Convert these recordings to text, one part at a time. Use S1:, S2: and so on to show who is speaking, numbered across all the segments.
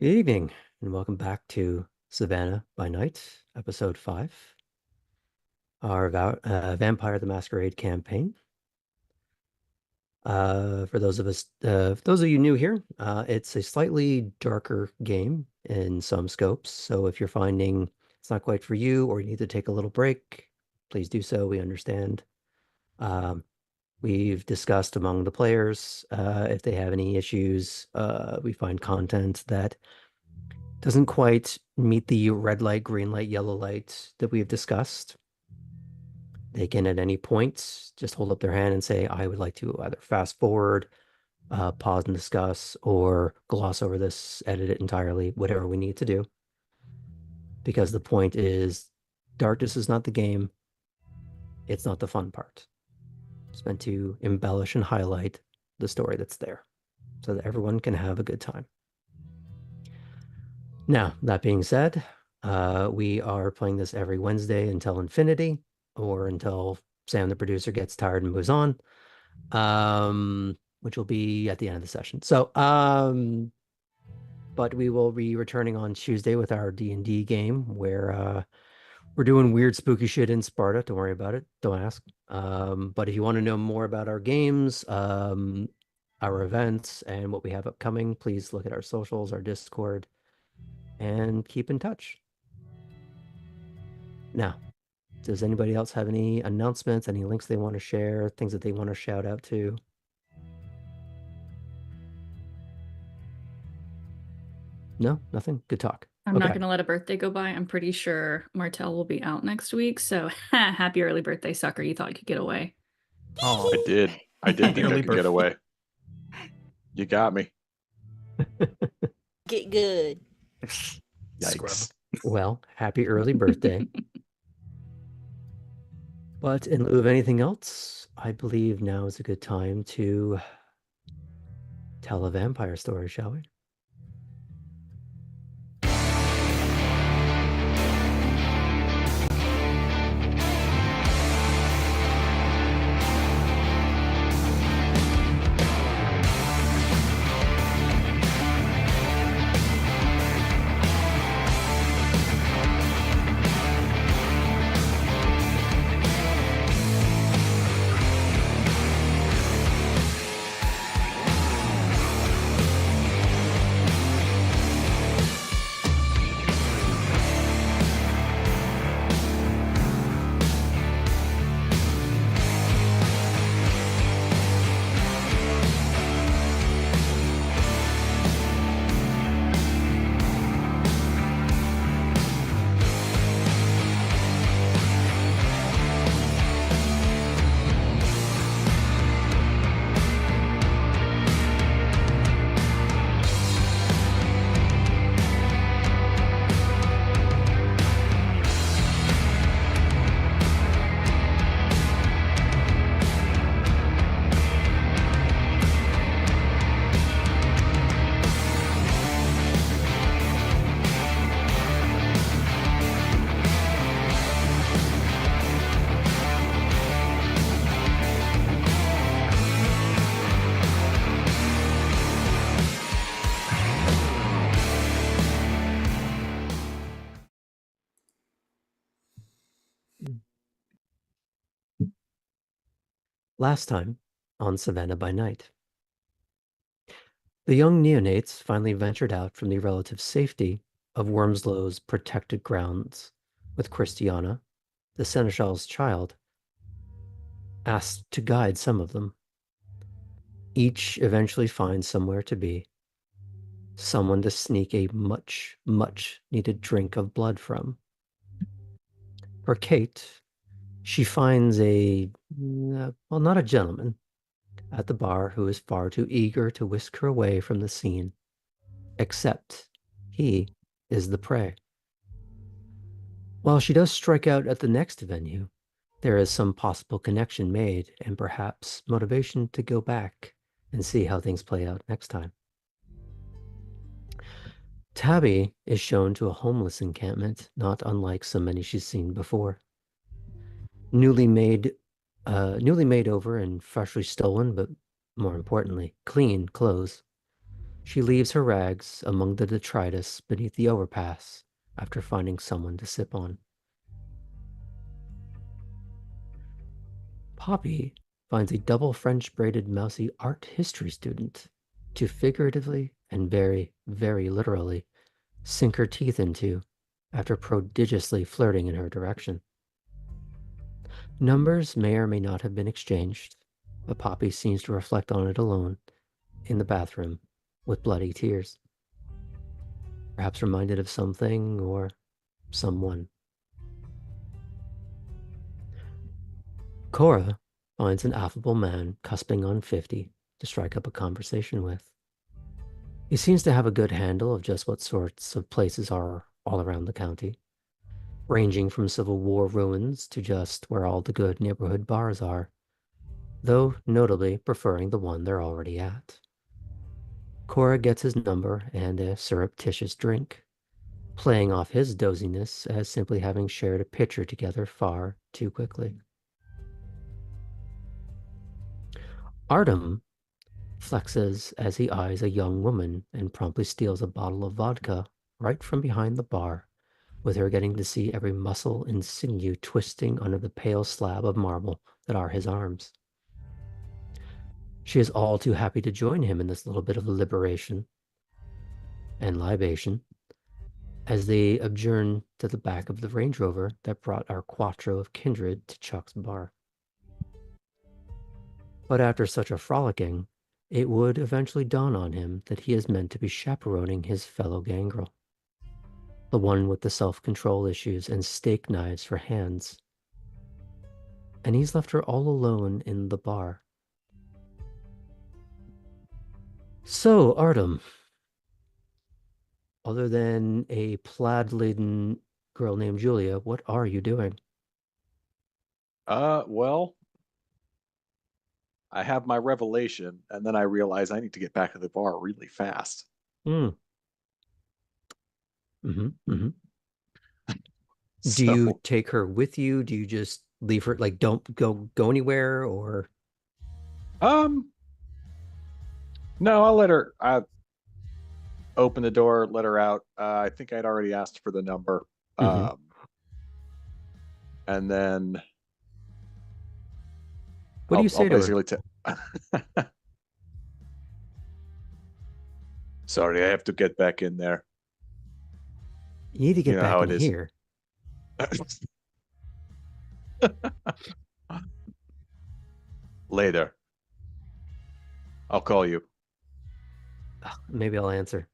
S1: Good evening, and welcome back to Savannah by Night, episode 5, our Vampire the Masquerade campaign. For those of you new here, it's a slightly darker game in some scopes. So if you're finding it's not quite for you or you need to take a little break, please do so. We understand. Um, we've discussed among the players if they have any issues. We find content that doesn't quite meet the red light, green light, yellow light that we've discussed. They can at any point just hold up their hand and say, I would like to either fast forward, pause and discuss, or gloss over this, edit it entirely, whatever we need to do. Because the point is, darkness is not the game. It's not the fun part. It's meant to embellish and highlight the story that's there so that everyone can have a good time. Now, that being said, we are playing this every Wednesday until infinity or until Sam, the producer, gets tired and moves on, which will be at the end of the session. But we will be returning on Tuesday with our D&D game where we're doing weird, spooky shit in Sparta. Don't worry about it. Don't ask. But if you want to know more about our games, our events, and what we have upcoming, please look at our socials, our Discord, and keep in touch. Now, does anybody else have any announcements, any links they want to share, things that they want to shout out to? No, nothing? Good talk.
S2: I'm not going to let a birthday go by. I'm pretty sure Martell will be out next week. So happy early birthday, sucker. You thought you could get away.
S3: Oh, I did. I did think I could get away. You got me.
S4: Get good.
S3: Yikes.
S1: Well, happy early birthday. But in lieu of anything else, I believe now is a good time to tell a vampire story, shall we? Last time on Savannah by Night. The young neonates finally ventured out from the relative safety of Wormslow's protected grounds, with Christiana, the Seneschal's child, asked to guide some of them. Each eventually finds somewhere to be, someone to sneak a much, much needed drink of blood from. For Kate, she finds not a gentleman at the bar who is far too eager to whisk her away from the scene, except he is the prey. While she does strike out at the next venue, there is some possible connection made and perhaps motivation to go back and see how things play out next time. Tabby is shown to a homeless encampment, not unlike so many she's seen before. Newly made over and freshly stolen, but more importantly, clean clothes. She leaves her rags among the detritus beneath the overpass after finding someone to sip on. Poppy finds a double French braided mousy art history student to figuratively and very, very literally sink her teeth into after prodigiously flirting in her direction. Numbers may or may not have been exchanged, but Poppy seems to reflect on it alone in the bathroom with bloody tears, perhaps reminded of something or someone. Cora finds an affable man cusping on 50 to strike up a conversation with. He seems to have a good handle of just what sorts of places are all around the county, ranging from Civil War ruins to just where all the good neighborhood bars are, though notably preferring the one they're already at. Cora gets his number and a surreptitious drink, playing off his doziness as simply having shared a pitcher together far too quickly. Artem flexes as he eyes a young woman and promptly steals a bottle of vodka right from behind the bar, with her getting to see every muscle and sinew twisting under the pale slab of marble that are his arms. She is all too happy to join him in this little bit of liberation and libation as they adjourn to the back of the Range Rover that brought our Quattro of Kindred to Chuck's bar. But after such a frolicking, it would eventually dawn on him that he is meant to be chaperoning his fellow gangrel, the one with the self-control issues and steak knives for hands. And he's left her all alone in the bar. So, Artem, other than a plaid-laden girl named Julia, what are you doing?
S3: Well, I have my revelation, and then I realize I need to get back to the bar really fast.
S1: Hmm. Mm-hmm. Mm-hmm. Do you
S3: So,
S1: take her with you? Do you just leave her, like, don't go anywhere, or?
S3: um, no, I open the door, let her out. I think I'd already asked for the number.
S1: Mm-hmm.
S3: And then
S1: What do you
S3: I'll
S1: say to her?
S3: basically sorry, I have to get back in there.
S1: You need to
S3: You
S1: get
S3: know
S1: back
S3: how
S1: in
S3: it is.
S1: here.
S3: Later. I'll call you.
S1: Ugh, maybe I'll answer.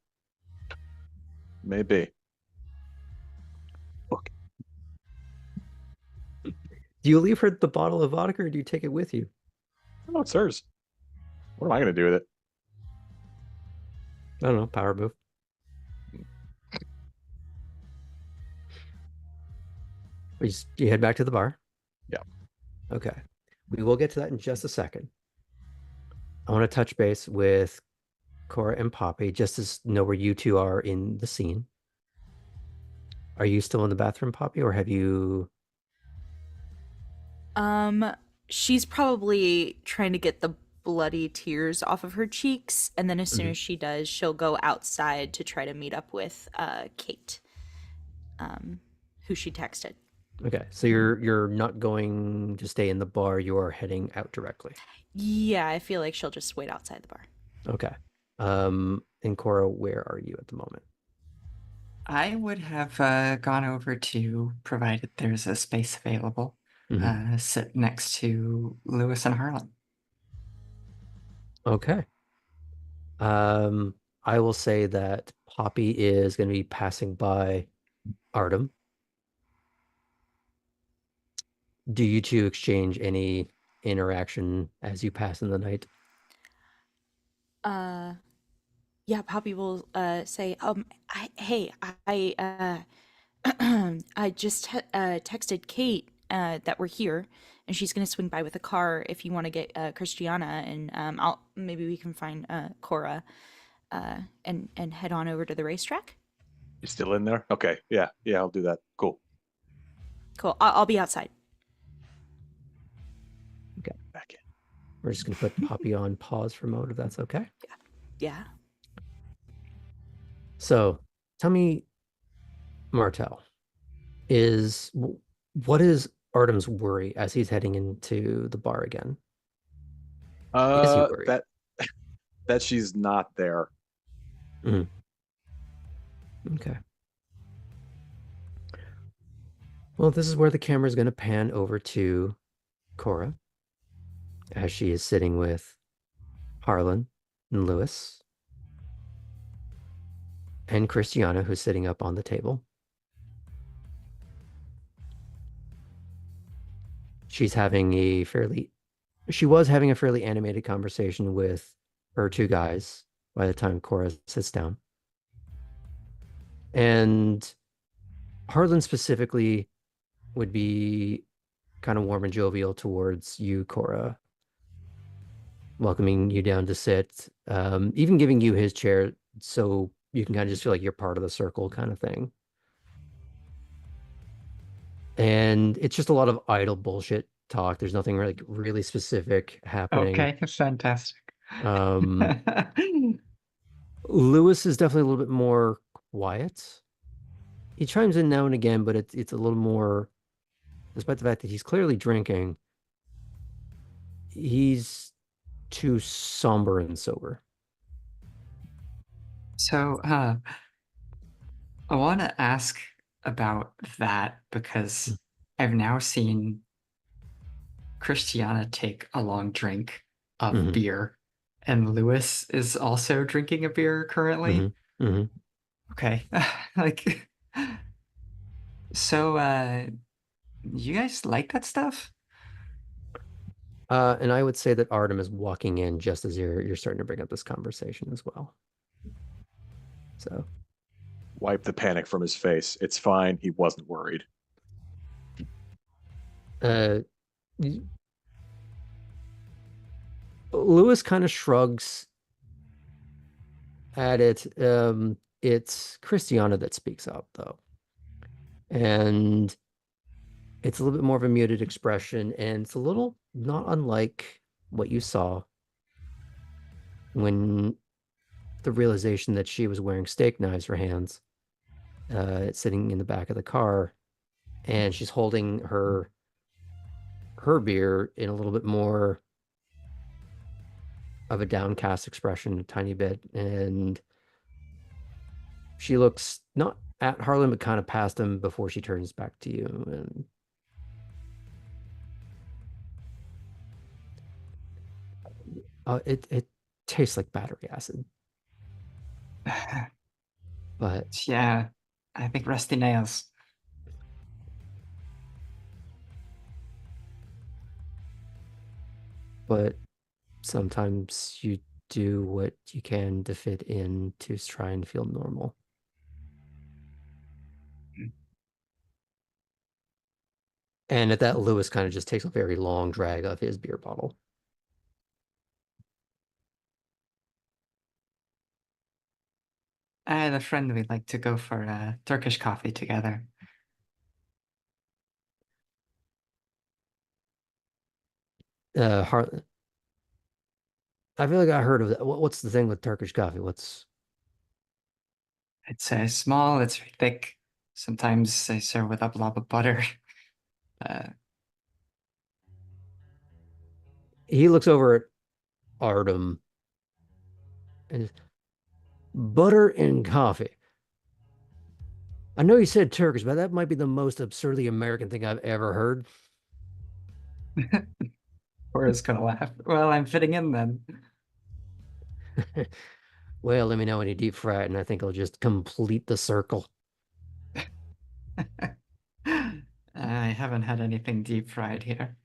S3: Maybe. Okay.
S1: Do you leave her the bottle of vodka, or do you take it with you?
S3: Oh, it's hers. What am I going to do with it?
S1: I don't know, power move. You head back to the bar.
S3: Yeah.
S1: Okay. We will get to that in just a second. I want to touch base with Cora and Poppy just to know where you two are in the scene. Are you still in the bathroom, Poppy, or have you?
S4: She's probably trying to get the bloody tears off of her cheeks, and then as soon
S1: Mhm.
S4: as she does, she'll go outside to try to meet up with Kate, who she texted.
S1: Okay, so you're not going to stay in the bar. You are heading out directly.
S4: Yeah, I feel like she'll just wait outside the bar.
S1: Okay. And Cora, where are you at the moment?
S5: I would have gone over to, provided there's a space available,
S1: Mhm.
S5: sit next to Lewis and Harlan.
S1: Okay. I will say that Poppy is going to be passing by Artem. Do you two exchange any interaction as you pass in the night?
S4: Uh, yeah, Poppy will say, hey, I just texted Kate that we're here, and she's gonna swing by with a car if you want to get Christiana, and I'll maybe we can find Cora, and head on over to the racetrack.
S3: You still in there? Okay. Yeah. Yeah, I'll do that. Cool.
S4: Cool. I'll be outside.
S1: Okay.
S3: Back in.
S1: We're just going to put Poppy on pause for mode if that's okay.
S4: Yeah.
S1: So tell me, Martel, is what is Artem's worry as he's heading into the bar again? Is he worried?
S3: That she's not there.
S1: Mhm. Okay. Well, this is where the camera is going to pan over to Cora as she is sitting with Harlan and Lewis and Christiana, who's sitting up on the table. She was having a fairly animated conversation with her two guys by the time Cora sits down. And Harlan specifically would be kind of warm and jovial towards you, Cora, welcoming you down to sit, even giving you his chair so you can kind of just feel like you're part of the circle kind of thing. And it's just a lot of idle bullshit talk. There's nothing really specific happening.
S5: Okay, fantastic.
S1: Um, Lewis is definitely a little bit more quiet. He chimes in now and again, but it's a little more, despite the fact that he's clearly drinking, he's too somber and sober.
S5: So, I want to ask about that because I've now seen Christiana take a long drink of
S1: Mhm.
S5: beer, and Lewis is also drinking a beer currently. Okay, like, so, you guys like that stuff?
S1: And I would say that Artem is walking in just as you're starting to bring up this conversation as well. So
S3: Wipe the panic from his face. It's fine. He wasn't worried.
S1: Lewis kind of shrugs at it. It's Christiana that speaks up though. And it's a little bit more of a muted expression, and it's a little not unlike what you saw when the realization that she was wearing steak knives for hands, sitting in the back of the car, and she's holding her beer in a little bit more of a downcast expression, a tiny bit, and she looks not at Harlan but kind of past him before she turns back to you. And it tastes like battery acid, but
S5: Yeah, I think rusty nails.
S1: sometimes you do what you can to fit in to try and feel normal. And at that, Lewis kind of just takes a very long drag of his beer bottle.
S5: I had a friend we'd like to go for Turkish coffee together.
S1: Harlan, I feel like I heard of that. What's the thing with Turkish coffee?
S5: It's small, it's very thick. Sometimes I serve with a blob of butter.
S1: He looks over at Artem and butter and coffee. I know you said Turkish, but that might be the most absurdly American thing I've ever heard.
S5: Cora's gonna laugh. Well, I'm fitting in then.
S1: Well, let me know when you deep fry it, and I think I'll just complete the circle.
S5: I haven't had anything deep fried here.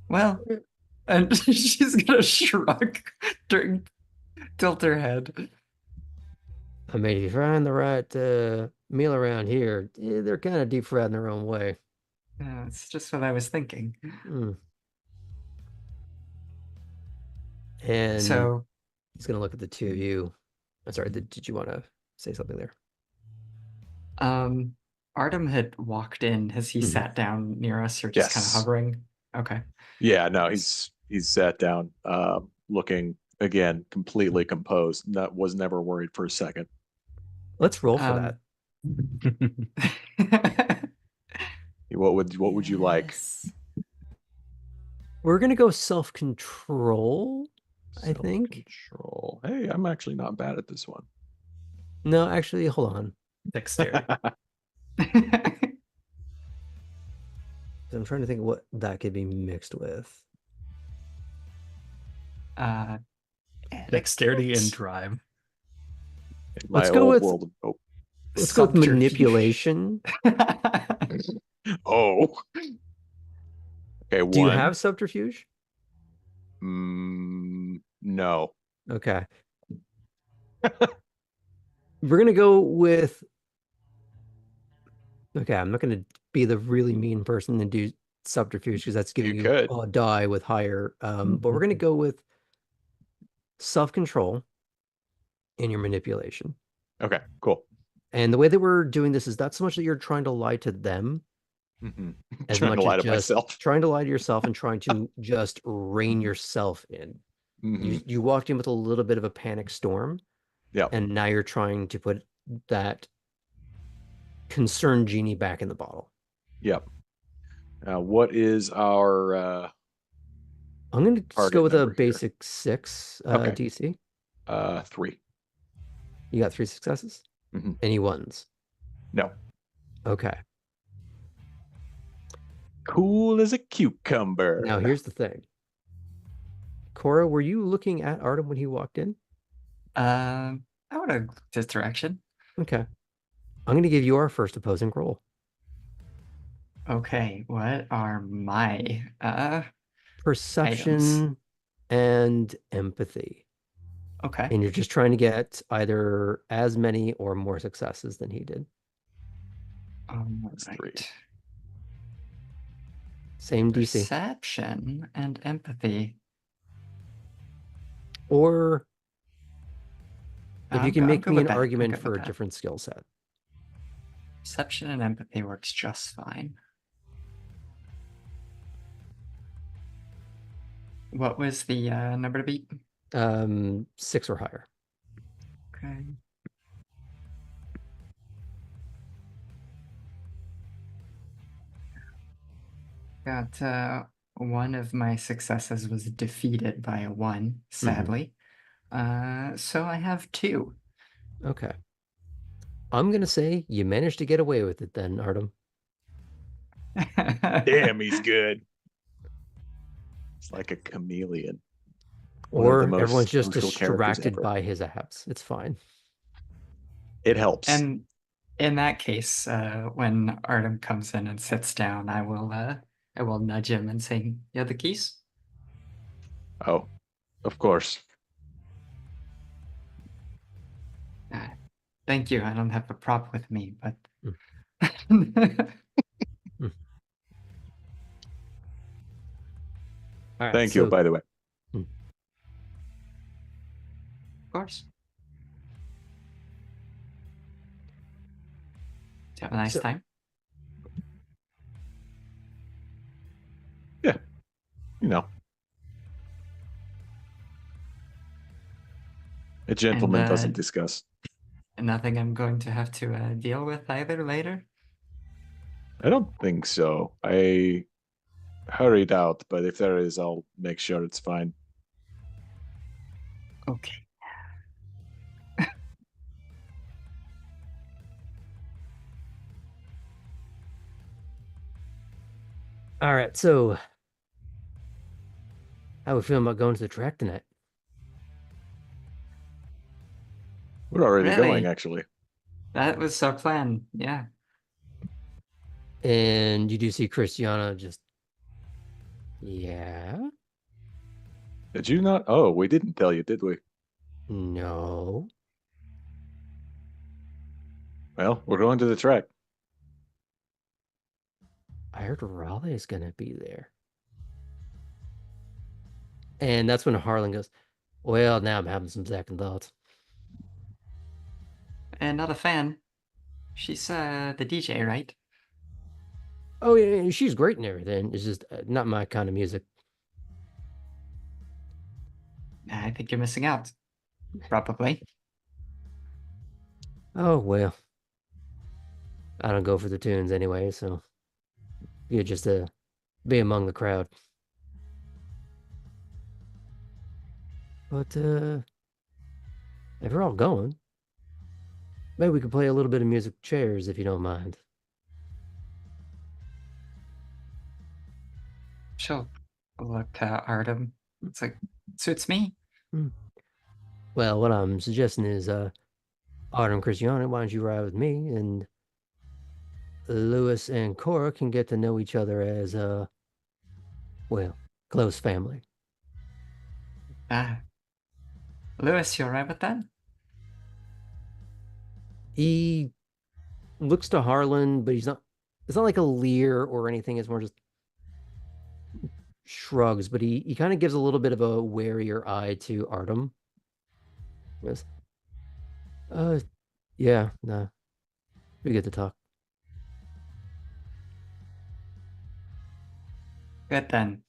S5: Well, and she's gonna shrug, tilt her head.
S1: I mean, if you find the right meal around here, they're kind of deep fried in their own way.
S5: Yeah, it's just what I was thinking.
S1: Mm. And
S5: So,
S1: he's gonna look at the two of you. I'm sorry, did you want to say something there?
S5: Artem had walked in. Has he
S1: Mhm.
S5: sat down near us or just kind of
S3: Yes.
S5: hovering? Okay.
S3: Yeah, no, he's sat down, looking again, completely composed. That was never worried for a second.
S1: Let's roll for that.
S3: What would you like?
S4: Yes.
S1: We're gonna go self-control, I think.
S3: Self-control. Hey, I'm actually not bad at this one.
S1: No, actually, hold on.
S6: Dexterity.
S1: 'Cause I'm trying to think what that could be mixed with.
S5: uh,
S6: Dexterity and
S5: anecdotes?
S6: drive.
S3: In my
S1: Let's go
S3: old
S1: with-
S3: world of
S1: Let's go with
S5: Subterfuge.
S1: manipulation.
S3: oh. Okay,
S1: Do you
S3: one.
S1: have subterfuge?
S3: No.
S1: Okay. We're gonna go with. Okay, I'm not gonna be the really mean person and do subterfuge because that's giving
S3: You
S1: you
S3: could.
S1: a die with higher. But we're gonna go with self-control in your manipulation.
S3: Okay, cool.
S1: And the way that we're doing this is not so much that you're trying to lie to them as
S3: Trying
S1: much
S3: to lie
S1: as
S3: to
S1: just
S3: myself.
S1: trying to lie to yourself and trying to just rein yourself in. You walked in with a little bit of a panic storm.
S3: Yeah.
S1: And now you're trying to put that concerned genie back in the bottle.
S3: Yep. What is our
S1: I'm going to just
S3: Target
S1: go with a
S3: number here.
S1: basic 6
S3: Okay.
S1: DC.
S3: 3?
S1: You got 3 successes?
S3: Mhm.
S1: Any ones?
S3: No.
S1: Okay.
S3: Cool as a cucumber.
S1: Now here's the thing. Cora, were you looking at Artem when he walked in?
S5: I would have this direction.
S1: Okay. I'm going to give you our first opposing roll.
S5: Okay, what are my
S1: Perception and empathy.
S5: okay.
S1: And you're just trying to get either as many or more successes than he did.
S3: That's 3.
S5: Right.
S1: Same DC.
S5: Perception and empathy.
S1: Or if you
S5: I'm
S1: can
S5: go- I'm
S1: make
S5: good
S1: me
S5: with
S1: an
S5: that. I'm
S1: argument
S5: good
S1: for
S5: with
S1: a
S5: that.
S1: different skill set.
S5: Perception and empathy works just fine. What was the number to beat?
S1: 6 or higher.
S5: Okay. Got one of my successes was defeated by a 1, sadly. So I have 2.
S1: Okay. I'm going to say you managed to get away with it then, Artem.
S3: Damn, he's good. It's like a chameleon. One of
S1: Or
S3: the most
S1: everyone's just
S3: social characters
S1: distracted
S3: ever.
S1: by his abs. It's fine.
S3: It helps.
S5: And in that case, when Artem comes in and sits down, I will nudge him and say, "You have the keys?"
S3: Oh, of course.
S5: Thank you. I don't have a prop with me, but
S1: All right,
S3: Thank you, by the way.
S5: of course. Did you have a nice
S1: So-
S5: time?
S3: You know. A gentleman
S5: And,
S3: doesn't discuss.
S5: Nothing I'm going to have to deal with either later.
S3: I don't think so. I hurried out, but if there is, I'll make sure it's fine.
S5: Okay.
S1: All right, so how we feeling about going to the track tonight?
S3: We're already
S5: Really?
S3: going, actually.
S5: That was our plan. Yeah.
S1: And you do see Christiana just, yeah,
S3: Did you not? Oh, we didn't tell you, did we?
S1: no.
S3: Well, we're going to the track.
S1: I heard Raleigh's gonna be there. And that's when Harlan goes, well, now I'm having some second thoughts.
S5: And not a fan. She's the DJ, right?
S1: Oh, yeah, she's great and everything. It's just not my kind of music.
S5: I think you're missing out. Probably.
S1: Oh, well. I don't go for the tunes anyway, so you just be among the crowd. But if we're all going, maybe we could play a little bit of music chairs if you don't mind.
S5: She'll look at Artem. It's like, suits me.
S1: Well, what I'm suggesting is Autumn Christiana, why don't you ride with me, and Lewis and Cora can get to know each other as well, close family.
S5: Ah, Lewis, you alright with that?
S1: He looks to Harlan, but he's not. It's not like a leer or anything. It's more just shrugs. But he kind of gives a little bit of a warier eye to Artem. Yes. Yeah, no, we get to talk.
S5: Good then.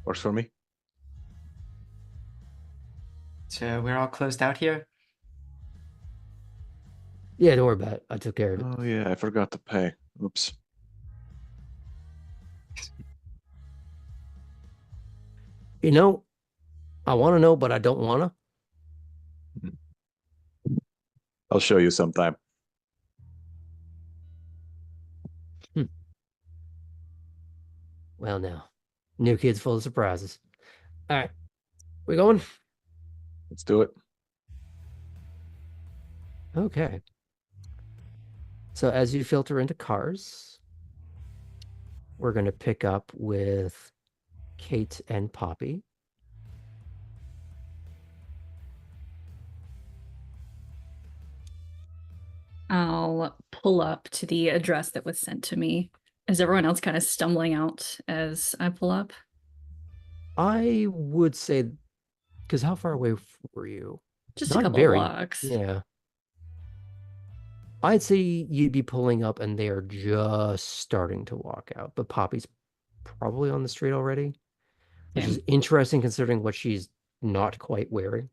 S3: Works for me.
S5: So we're all closed out here?
S1: Yeah, don't worry about it. I took care of it.
S3: Oh yeah, I forgot to pay. Oops.
S1: You know, I want to know, but I don't want to.
S3: I'll show you sometime.
S1: Well, now, new kid's full of surprises. All right, we going?
S3: Let's do it.
S1: Okay. So as you filter into cars, we're going to pick up with Kate and Poppy.
S2: I'll pull up to the address that was sent to me. Is everyone else kind of stumbling out as I pull up?
S1: I would say, because how far away were you?
S2: Just a
S1: Not
S2: couple
S1: very.
S2: blocks.
S1: Yeah. I'd say you'd be pulling up and they are just starting to walk out, but Poppy's probably on the street already, which
S2: Okay.
S1: is interesting considering what she's not quite wearing.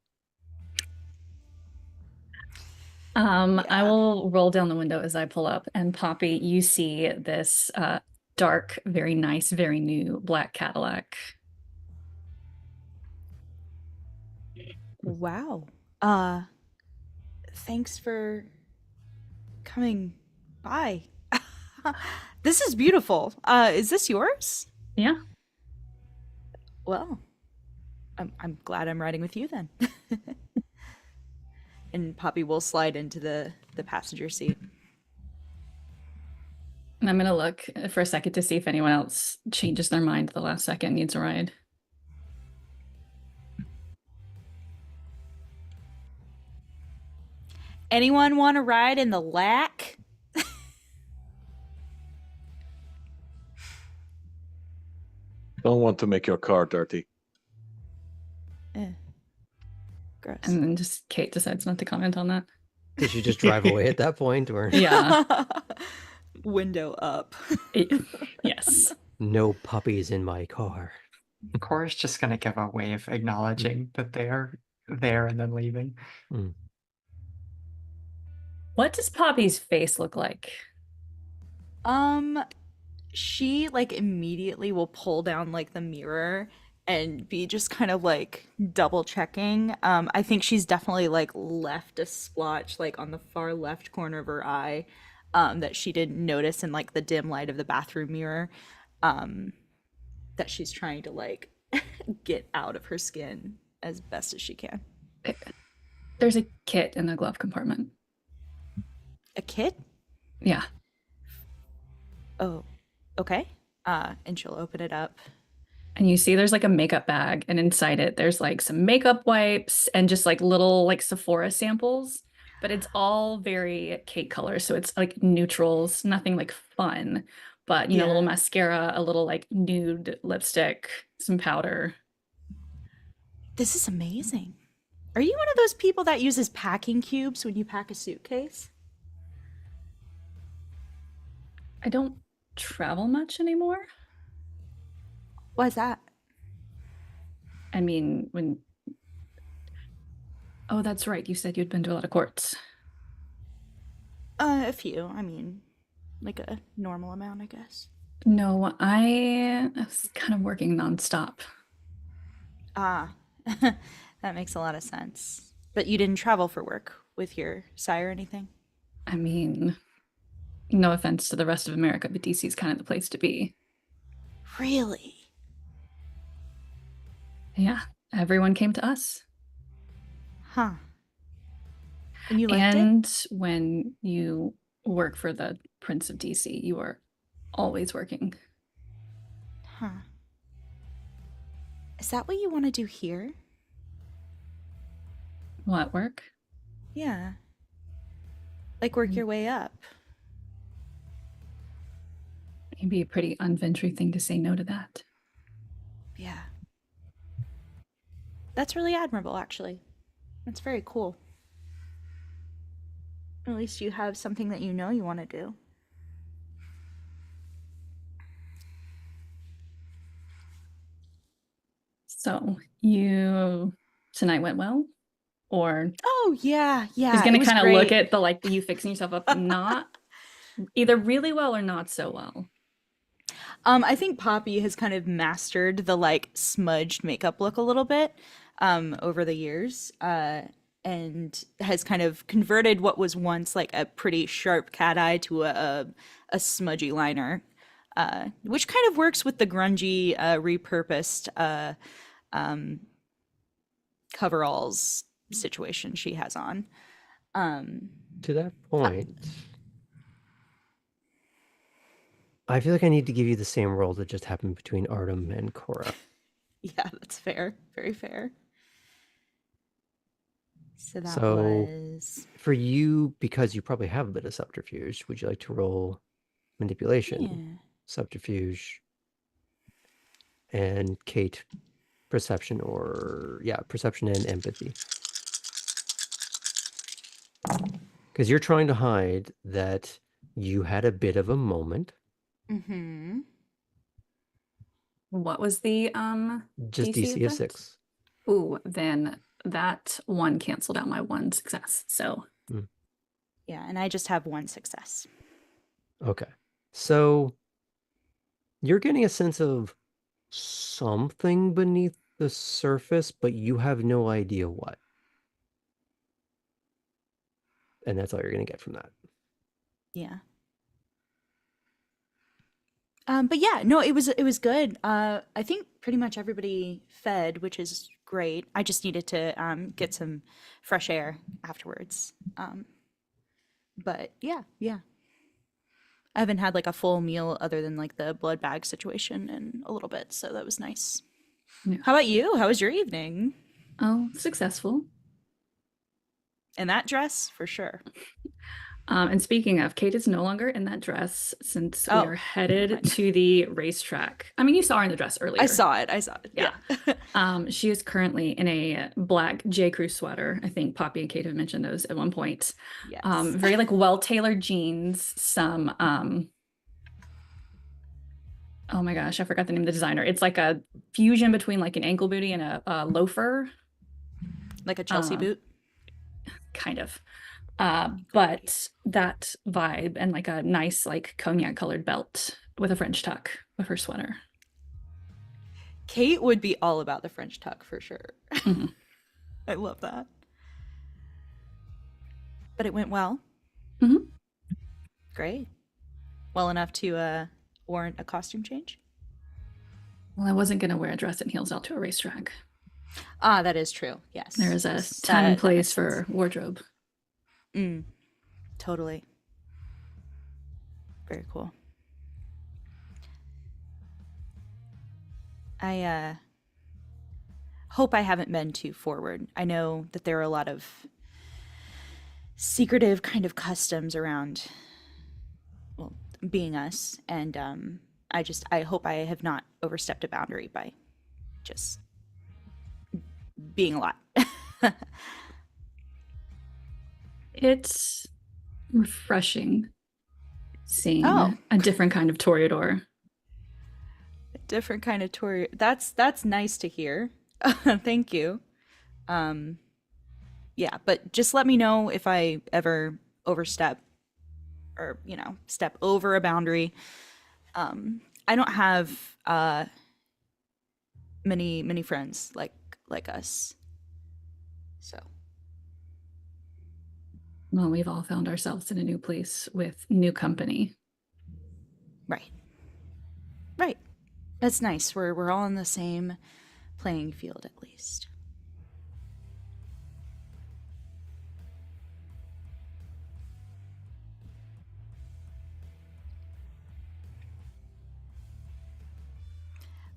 S2: I will roll down the window as I pull up, and Poppy, you see this dark, very nice, very new black Cadillac.
S4: Wow. Thanks for coming by. This is beautiful. Is this yours?
S2: Yeah.
S4: Well, I'm glad I'm riding with you then. And Poppy will slide into the passenger seat.
S2: And I'm gonna look for a second to see if anyone else changes their mind at the last second, needs a ride.
S4: Anyone want to ride in the lack?
S3: Don't want to make your car dirty.
S4: Gross.
S2: And then just Kate decides not to comment on that.
S1: Did she just drive away at that point, or
S2: Yeah.
S4: Window up.
S2: Yes.
S1: no puppies in my car?
S5: Cora's just gonna give a wave acknowledging that they're there and then leaving.
S2: What does Poppy's face look like?
S4: She like immediately will pull down like the mirror and be just kind of like double checking. I think she's definitely like left a splotch like on the far left corner of her eye that she didn't notice in like the dim light of the bathroom mirror that she's trying to like get out of her skin as best as she can.
S2: There's a kit in the glove compartment.
S4: A kit?
S2: Yeah.
S4: Oh, okay. And she'll open it up.
S2: And you see there's like a makeup bag, and inside it there's like some makeup wipes and just like little like Sephora samples, but it's all very Kate colors. So it's like neutrals, nothing like fun, but you know, a little
S4: Yeah.
S2: mascara, a little like nude lipstick, some powder.
S4: This is amazing. Are you one of those people that uses packing cubes when you pack a suitcase?
S2: I don't travel much anymore.
S4: Why is that?
S2: I mean, when... Oh, that's right. You said you'd been to a lot of courts.
S4: A few. I mean, like a normal amount, I guess.
S2: No, I was kind of working nonstop.
S4: Ah, that makes a lot of sense. But you didn't travel for work with your sire or anything?
S2: I mean, no offense to the rest of America, but DC is kind of the place to be.
S4: Really?
S2: Yeah, everyone came to us.
S4: Huh. And you liked it?
S2: And when you work for the Prince of DC, you are always working.
S4: Huh. Is that what you want to do here?
S2: What, work?
S4: Yeah. Like work your way up.
S2: It'd be a pretty unventure thing to say no to that.
S4: Yeah. That's really admirable, actually. That's very cool. At least you have something that you know you want to do.
S2: So tonight went well? Or
S4: Oh, yeah, yeah.
S2: he's gonna
S4: it was
S2: kind of look
S4: great.
S2: at the you fixing yourself up not either really well or not so well.
S4: I think Poppy has kind of mastered the like smudged makeup look a little bit over the years, and has kind of converted what was once like a pretty sharp cat eye to a smudgy liner, which kind of works with the grungy, repurposed coveralls situation she has on.
S1: To that point, I feel like I need to give you the same role that just happened between Artem and Cora.
S4: Yeah, that's fair. Very fair. So that
S1: So,
S4: was
S1: for you, because you probably have a bit of subterfuge, would you like to roll manipulation,
S4: yeah.
S1: subterfuge, and Kate perception, or perception and empathy? Because you're trying to hide that you had a bit of a moment.
S4: Mm-hmm.
S2: What was the
S1: Just
S2: DC
S1: DC of
S2: effect?
S1: 6.
S2: Ooh, then that one canceled out my one success. So
S4: Yeah, and I just have one success.
S1: Okay. So you're getting a sense of something beneath the surface, but you have no idea what. And that's all you're going to get from that.
S4: Yeah. But yeah, no, it was good. I think pretty much everybody fed, which is great. I just needed to get some fresh air afterwards. But yeah. I haven't had like a full meal other than like the blood bag situation in a little bit, so that was nice.
S2: Yeah.
S4: How about you? How was your evening?
S2: Oh, successful.
S4: In that dress, for sure.
S2: And speaking of, Kate is no longer in that dress since we
S4: Oh,
S2: are headed
S4: fine.
S2: to the racetrack. I mean, you saw her in the dress earlier.
S4: I saw it.
S2: Yeah.
S4: Yeah.
S2: She is currently in a black J. Crew sweater. I think Poppy and Kate have mentioned those at one point.
S4: Yes.
S2: Very like well-tailored jeans, some oh my gosh, I forgot the name of the designer. It's like a fusion between like an ankle booty and a loafer.
S4: Like a Chelsea boot?
S2: Kind of. But that vibe and like a nice like cognac colored belt with a French tuck with her sweater.
S4: Kate would be all about the French tuck for sure.
S2: Mhm.
S4: I love that. But it went well.
S2: Mhm.
S4: Great. Well enough to warrant a costume change?
S2: Well, I wasn't going to wear a dress and heels out to a racetrack.
S4: Ah, that is true. Yes.
S2: There is a
S4: Yes,
S2: time and
S4: that
S2: place
S4: makes
S2: for
S4: sense.
S2: wardrobe.
S4: Totally. Very cool. I hope I haven't been too forward. I know that there are a lot of secretive kind of customs around, well, being us, and I hope I have not overstepped a boundary by just being a lot.
S2: It's refreshing seeing
S4: Oh.
S2: a different kind of toreador.
S4: Different kind of tour. That's nice to hear. Thank you. Yeah, but just let me know if I ever overstep or, step over a boundary. I don't have many friends like us. So,
S2: Well, we've all found ourselves in a new place with new company.
S4: right. Right. That's nice. We're all in the same playing field at least.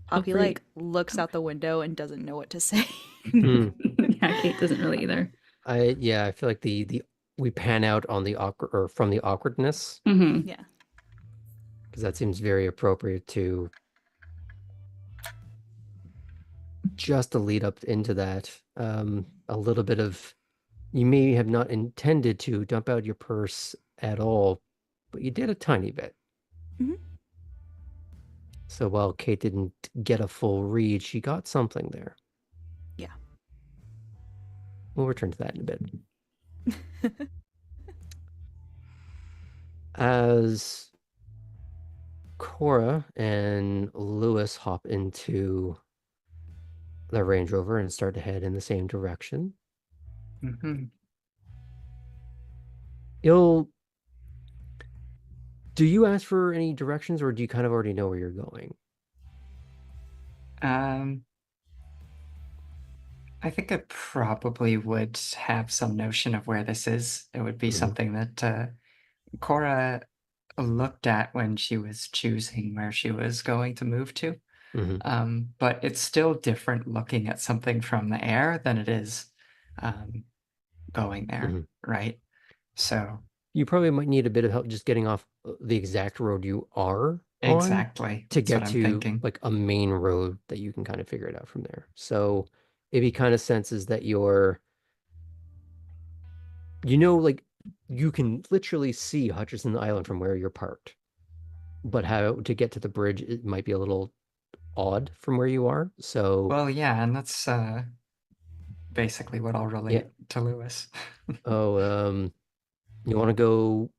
S4: Poppy
S2: free.
S4: like looks out the window and doesn't know what to say.
S1: Hmm.
S2: Yeah, Kate doesn't really either.
S1: I feel like the we pan out on the awkward or from the awkwardness
S2: Mm-hmm.
S4: Yeah.
S1: because that seems very appropriate to just a lead up into that. A little bit of you may have not intended to dump out your purse at all, but you did a tiny bit.
S4: Mhm.
S1: So while Kate didn't get a full read, she got something there.
S4: Yeah.
S1: We'll return to that in a bit. As Cora and Lewis hop into the Range Rover and start to head in the same direction,
S5: Hmm.
S1: you'll do you ask for any directions or do you kind of already know where you're going?
S5: Um, I think I probably would have some notion of where this is. It would be
S1: Mhm.
S5: something that Cora looked at when she was choosing where she was going to move to.
S1: Mhm.
S5: But it's still different looking at something from the air than it is going there,
S1: Mhm.
S5: right? So
S1: You probably might need a bit of help just getting off the exact road you are on
S5: exactly,
S1: to
S5: that's what
S1: get
S5: I'm
S1: to
S5: thinking.
S1: like a main road that you can kind of figure it out from there. So if he kind of senses that like you can literally see Hutchinson Island from where you're parked, but how to get to the bridge, it might be a little odd from where you are. So
S5: Well, yeah, and that's basically what I'll
S1: yeah.
S5: relate to Lewis.
S1: Oh, you want to go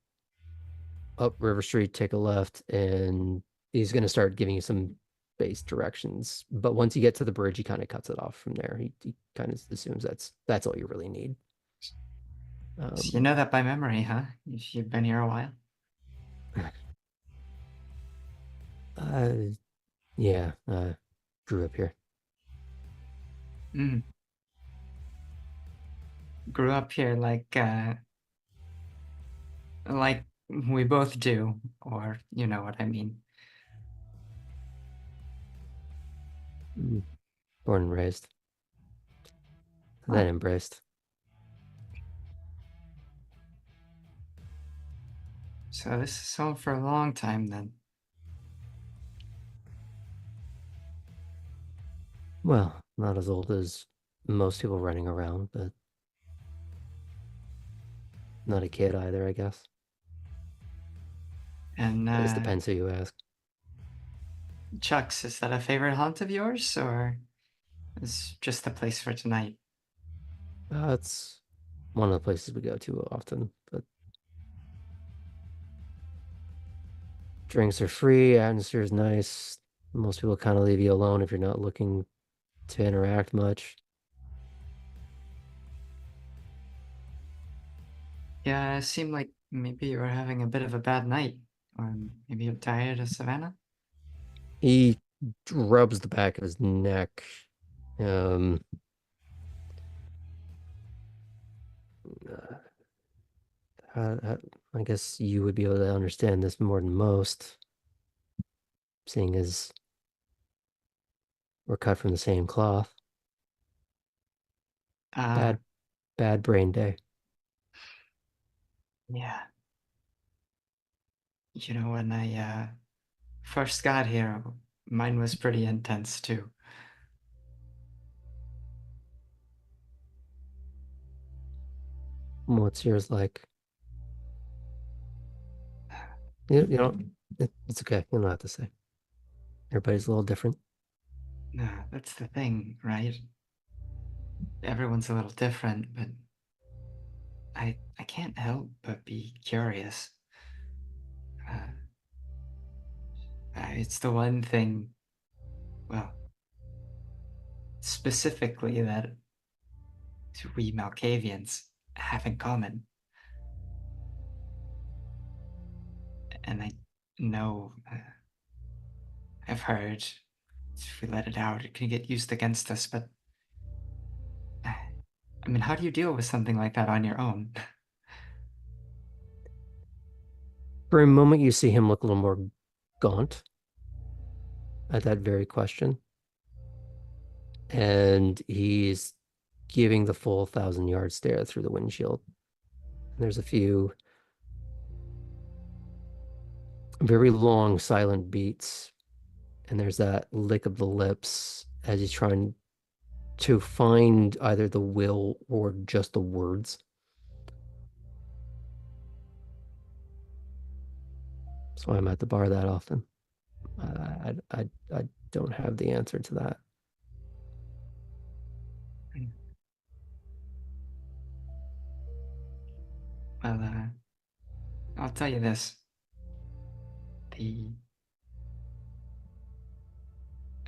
S1: up River Street, take a left, and he's going to start giving you some base directions. But once you get to the bridge, he kind of cuts it off from there. He kind of assumes that's all you really need.
S5: So you know that by memory, huh? You've been here a while.
S1: Uh, yeah, grew up here.
S5: Mm. Grew up here like we both do, or you know what I mean.
S1: Mm. Born and raised, then
S5: Oh,
S1: embraced.
S5: so this is home for a long time then.
S1: Well, not as old as most people running around, but not a kid either, I guess.
S5: And
S1: It just depends who you ask.
S5: Chuck's, is that a favorite haunt of yours, or is just the place for tonight?
S1: It's one of the places we go to often, but drinks are free, atmosphere is nice. Most people kind of leave you alone if you're not looking to interact much.
S5: Yeah, it seemed like maybe you were having a bit of a bad night, or maybe you're tired of Savannah.
S1: He rubs the back of his neck. Um, I guess you would be able to understand this more than most, seeing as we're cut from the same cloth.
S5: Uh,
S1: Bad, bad brain day.
S5: yeah. You know, when I first got here, mine was pretty intense too.
S1: What's yours like? You know, it's okay. You don't have to say. Everybody's a little different.
S5: Nah, that's the thing, right? everyone's a little different, but I can't help but be curious. Uh, it's the one thing, well, specifically that we Malkavians have in common. And I know, I've heard if we let it out, it can get used against us, but I mean, how do you deal with something like that on your own?
S1: For a moment, you see him look a little more gaunt at that very question. And he's giving the full 1,000-yard stare through the windshield. There's a few very long, silent beats. And there's that lick of the lips as he's trying to find either the will or just the words. That's why I'm at the bar that often. I don't have the answer to that.
S5: Well, I'll tell you this. The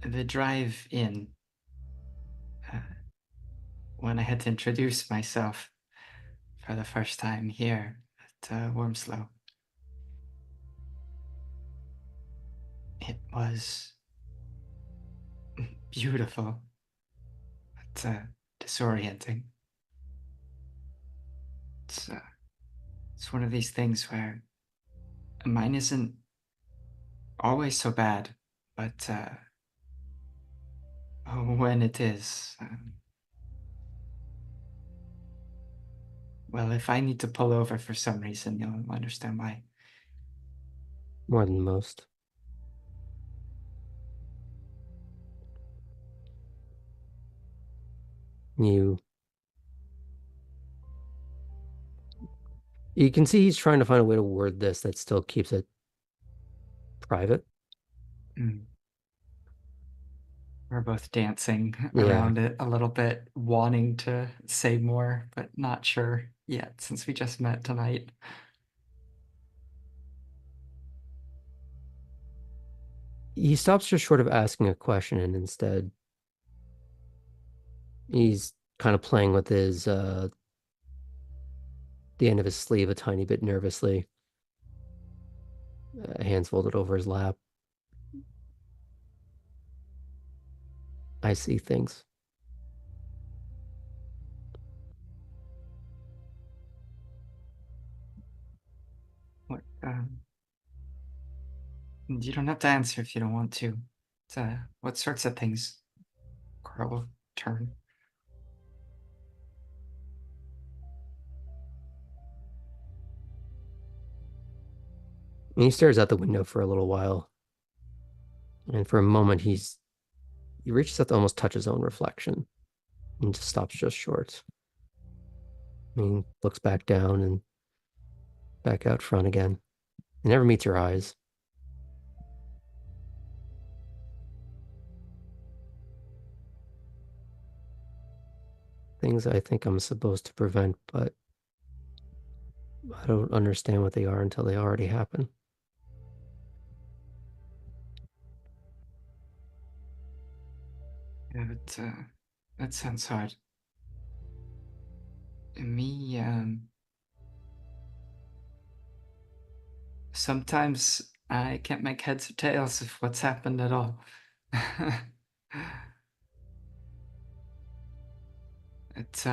S5: the drive in, uh, when I had to introduce myself for the first time here at Wormslow, it was beautiful, but disorienting. It's one of these things where mine isn't always so bad, but when it is, well, if I need to pull over for some reason, you'll understand why.
S1: More than most. You can see he's trying to find a way to word this that still keeps it private.
S5: Mm. We're both dancing
S1: Yeah.
S5: around it a little bit, wanting to say more, but not sure yet since we just met tonight.
S1: He stops just short of asking a question, and instead he's kind of playing with his the end of his sleeve a tiny bit nervously. Hands folded over his lap. I see things.
S5: What? You don't have to answer if you don't want to. What sorts of things? Carl will turn.
S1: And he stares out the window for a little while. And for a moment, he reaches out to almost touch his own reflection and just stops just short. I mean, looks back down and back out front again. It never meets your eyes. Things I think I'm supposed to prevent, but I don't understand what they are until they already happen.
S5: Yeah, but that sounds hard. Me, sometimes I can't make heads or tails of what's happened at all. It's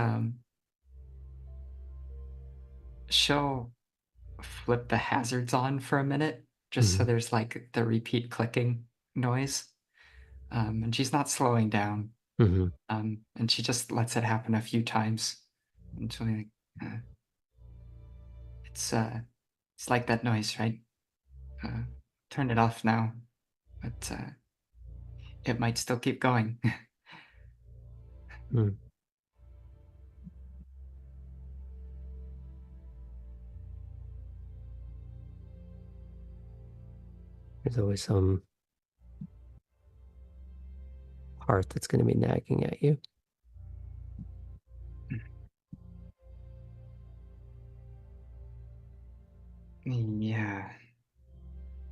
S5: she'll flip the hazards on for a minute just so there's like the repeat clicking noise. And she's not slowing down.
S1: Mm-hmm.
S5: And she just lets it happen a few times until like, it's like that noise, right? Turn it off now, but it might still keep going.
S1: Mm. There's always some heart that's going to be nagging at you.
S5: Yeah.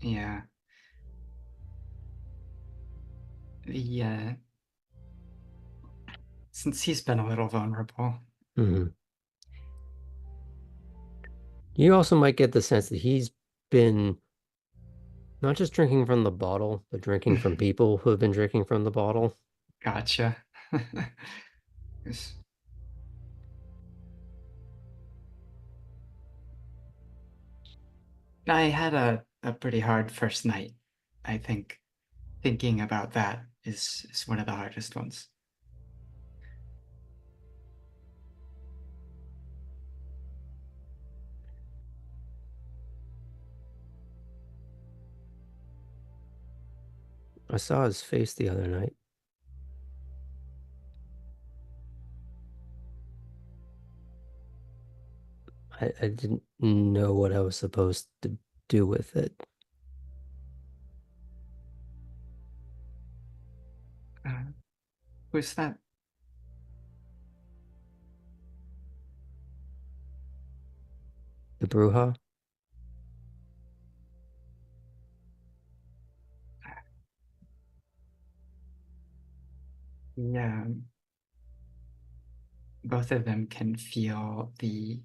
S5: Yeah. The since he's been a little vulnerable.
S1: Hmm. You also might get the sense that he's been not just drinking from the bottle, but drinking from people who have been drinking from the bottle.
S5: Gotcha. Yes. I had a pretty hard first night. I think thinking about that is one of the hardest ones.
S1: I saw his face the other night. I didn't know what I was supposed to do with it.
S5: Uh, who's that?
S1: The Bruja?
S5: Yeah, both of them can feel the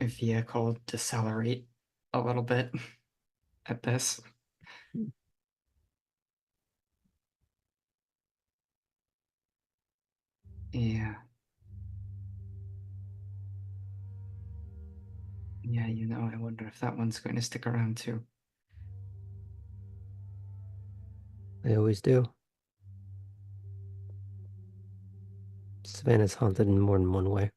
S5: vehicle decelerate a little bit at this. Yeah. Yeah, I wonder if that one's going to stick around too.
S1: They always do. Savannah's haunted in more than one way.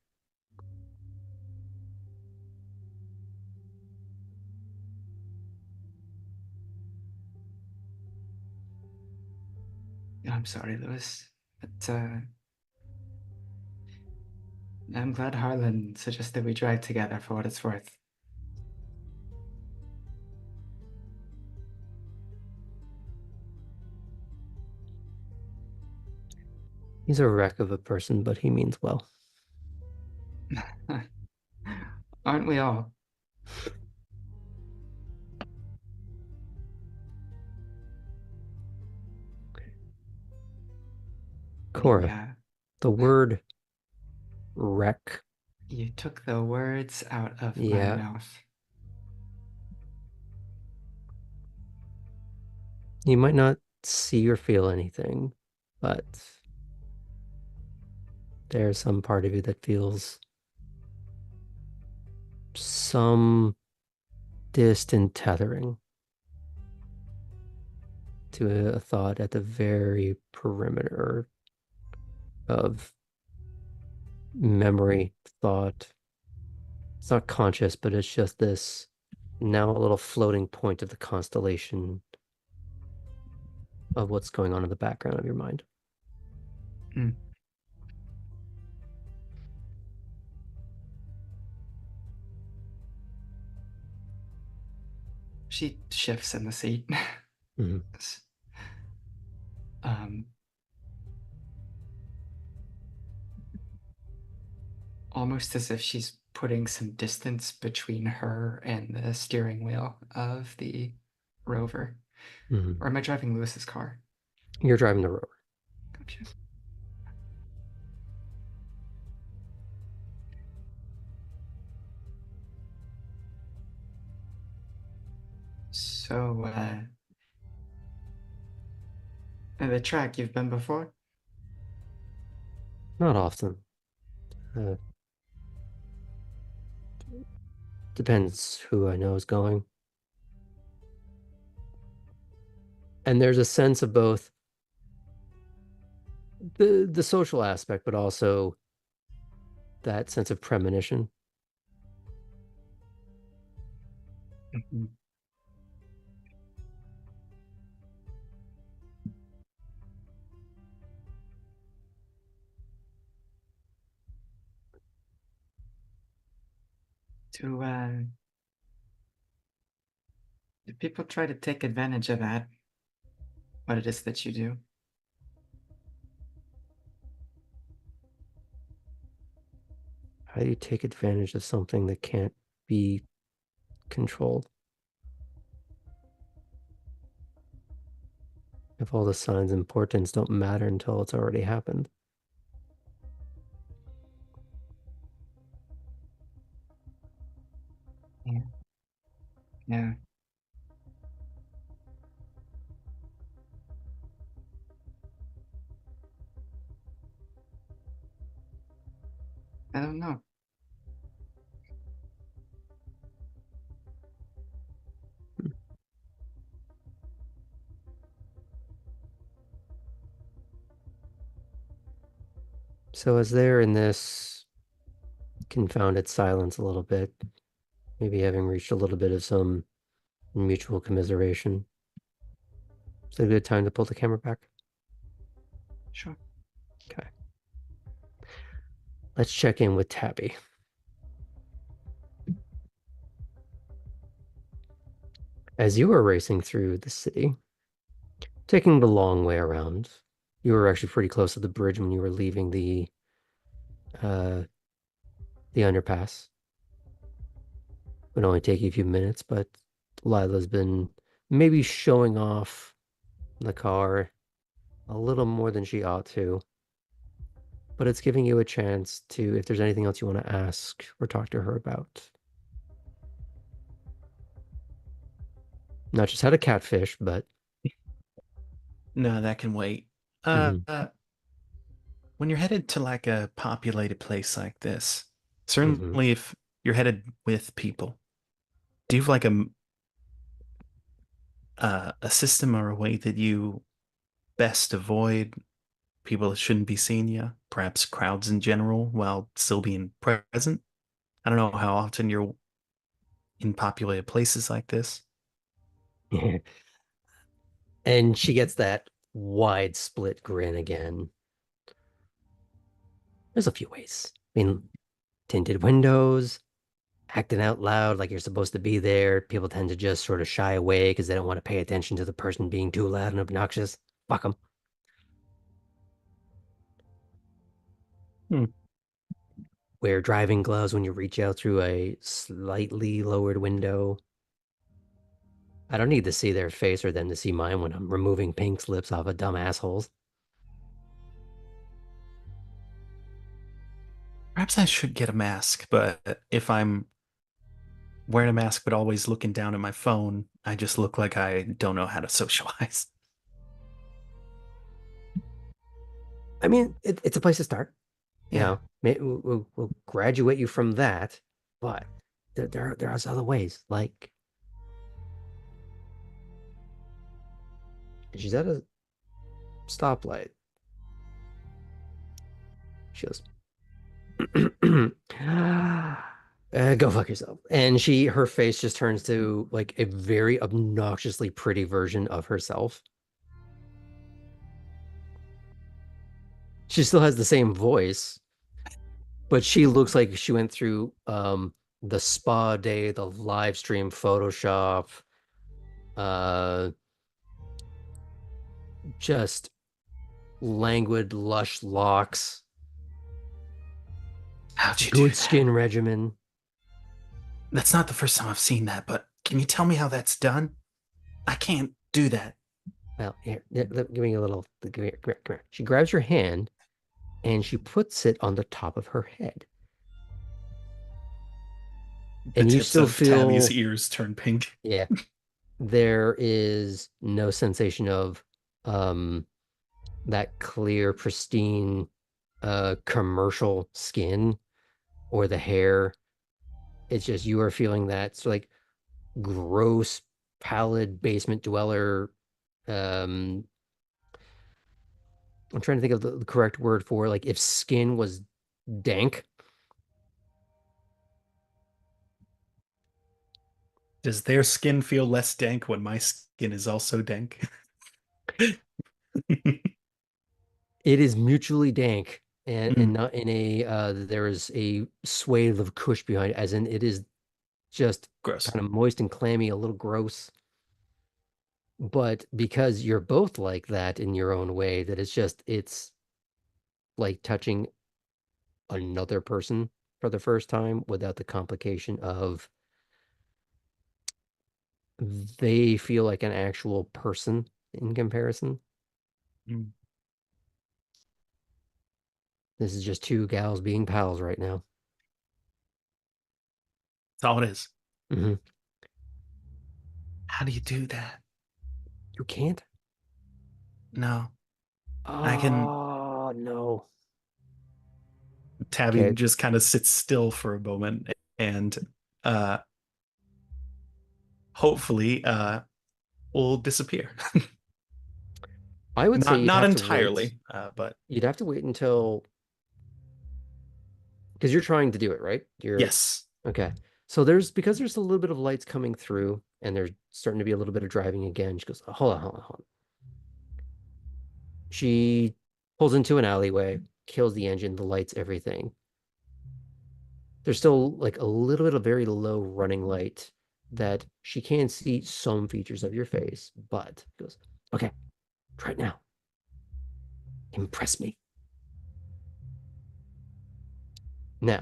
S5: I'm sorry, Lewis, but I'm glad Harlan suggested we drive together for what it's worth.
S1: He's a wreck of a person, but he means well.
S5: Aren't we all?
S1: Cora,
S5: Yeah,
S1: the word wreck,
S5: you took the words out of my
S1: yeah,
S5: mouth.
S1: you might not see or feel anything, but there's some part of you that feels some distant tethering to a thought at the very perimeter of memory, thought. It's not conscious, but it's just this now a little floating point of the constellation of what's going on in the background of your mind.
S5: Mm. She shifts in the seat.
S1: Mhm.
S5: um, Almost as if she's putting some distance between her and the steering wheel of the rover.
S1: Mhm.
S5: Or am I driving Lewis's car?
S1: You're driving the rover.
S5: Gotcha. So, the track you've been before?
S1: Not often. Uh, depends who I know is going. And there's a sense of both the social aspect, but also that sense of premonition.
S5: Mhm. Do people try to take advantage of that? What it is that you do?
S1: How do you take advantage of something that can't be controlled. If all the signs and portents don't matter until it's already happened.
S5: Yeah. Yeah. I don't know.
S1: So as they're in this confounded silence a little bit, maybe having reached a little bit of some mutual commiseration, it's a good time to pull the camera back.
S5: Sure.
S1: Okay. Let's check in with Tabby. As you were racing through the city, taking the long way around, you were actually pretty close to the bridge when you were leaving uh the underpass. Would only take you a few minutes, but Lila's been maybe showing off the car a little more than she ought to. But it's giving you a chance to, if there's anything else you want to ask or talk to her about. Not just how to catfish, but
S6: No, that can wait.
S1: Mhm.
S6: When you're headed to like a populated place like this,
S1: Mhm.
S6: certainly if you're headed with people, do you have like a system or a way that you best avoid people that shouldn't be seeing you, perhaps crowds in general, while still being present? I don't know how often you're in populated places like this.
S1: And she gets that wide split grin again. There's a few ways. I mean, tinted windows, acting out loud like you're supposed to be there. People tend to just sort of shy away because they don't want to pay attention to the person being too loud and obnoxious. Fuck them.
S6: Hmm.
S1: Wear driving gloves when you reach out through a slightly lowered window. I don't need to see their face or them to see mine when I'm removing pink slips off of dumb assholes.
S6: Perhaps I should get a mask, but if I'm wearing a mask but always looking down at my phone, I just look like I don't know how to socialize.
S1: I mean, it's a place to start. You
S6: Yeah.
S1: know, we'll graduate you from that, but there are other ways. Like she's at a stoplight. She goes, go fuck yourself. And her face just turns to like a very obnoxiously pretty version of herself. She still has the same voice, but she looks like she went through the spa day, the live stream Photoshop, uh just languid, lush locks,
S6: How'd you do
S1: good
S6: that?
S1: skin regimen.
S6: That's not the first time I've seen that, but can you tell me how that's done? I can't do that.
S1: Well, here, give me a little. Come here. She grabs your hand and she puts it on the top of her head.
S6: The
S1: And you
S6: tips
S1: still
S6: of Tabby's
S1: feel,
S6: ears turn pink.
S1: yeah, there is no sensation of um that clear, pristine commercial skin or the hair. It's just you are feeling that it's like gross, pallid basement dweller. Um, I'm trying to think of the correct word for like if skin was dank.
S6: Does their skin feel less dank when my skin is also dank?
S1: It is mutually dank and
S6: Mm,
S1: not in a there is a swathe of kush behind it, as in it is just
S6: gross.
S1: kind of moist and clammy, a little gross. But because you're both like that in your own way, that it's like touching another person for the first time without the complication of they feel like an actual person in comparison.
S6: Mm.
S1: This is just two gals being pals right now.
S6: That's all it is.
S1: Hmm.
S6: How do you do that?
S1: You can't?
S6: No. I can.
S1: Oh, no.
S6: Tabby
S1: Okay.
S6: just kind of sits still for a moment and uh hopefully will disappear.
S1: I would say
S6: Not entirely, but
S1: you'd have to wait until, because you're trying to do it, right?
S6: yes.
S1: Okay. So because there's a little bit of lights coming through and there's starting to be a little bit of driving again. She goes, hold on, hold on, hold on. She pulls into an alleyway, kills the engine, the lights, everything. There's still like a little bit of very low running light that she can see some features of your face, but goes, okay, try it now. Impress me. Now,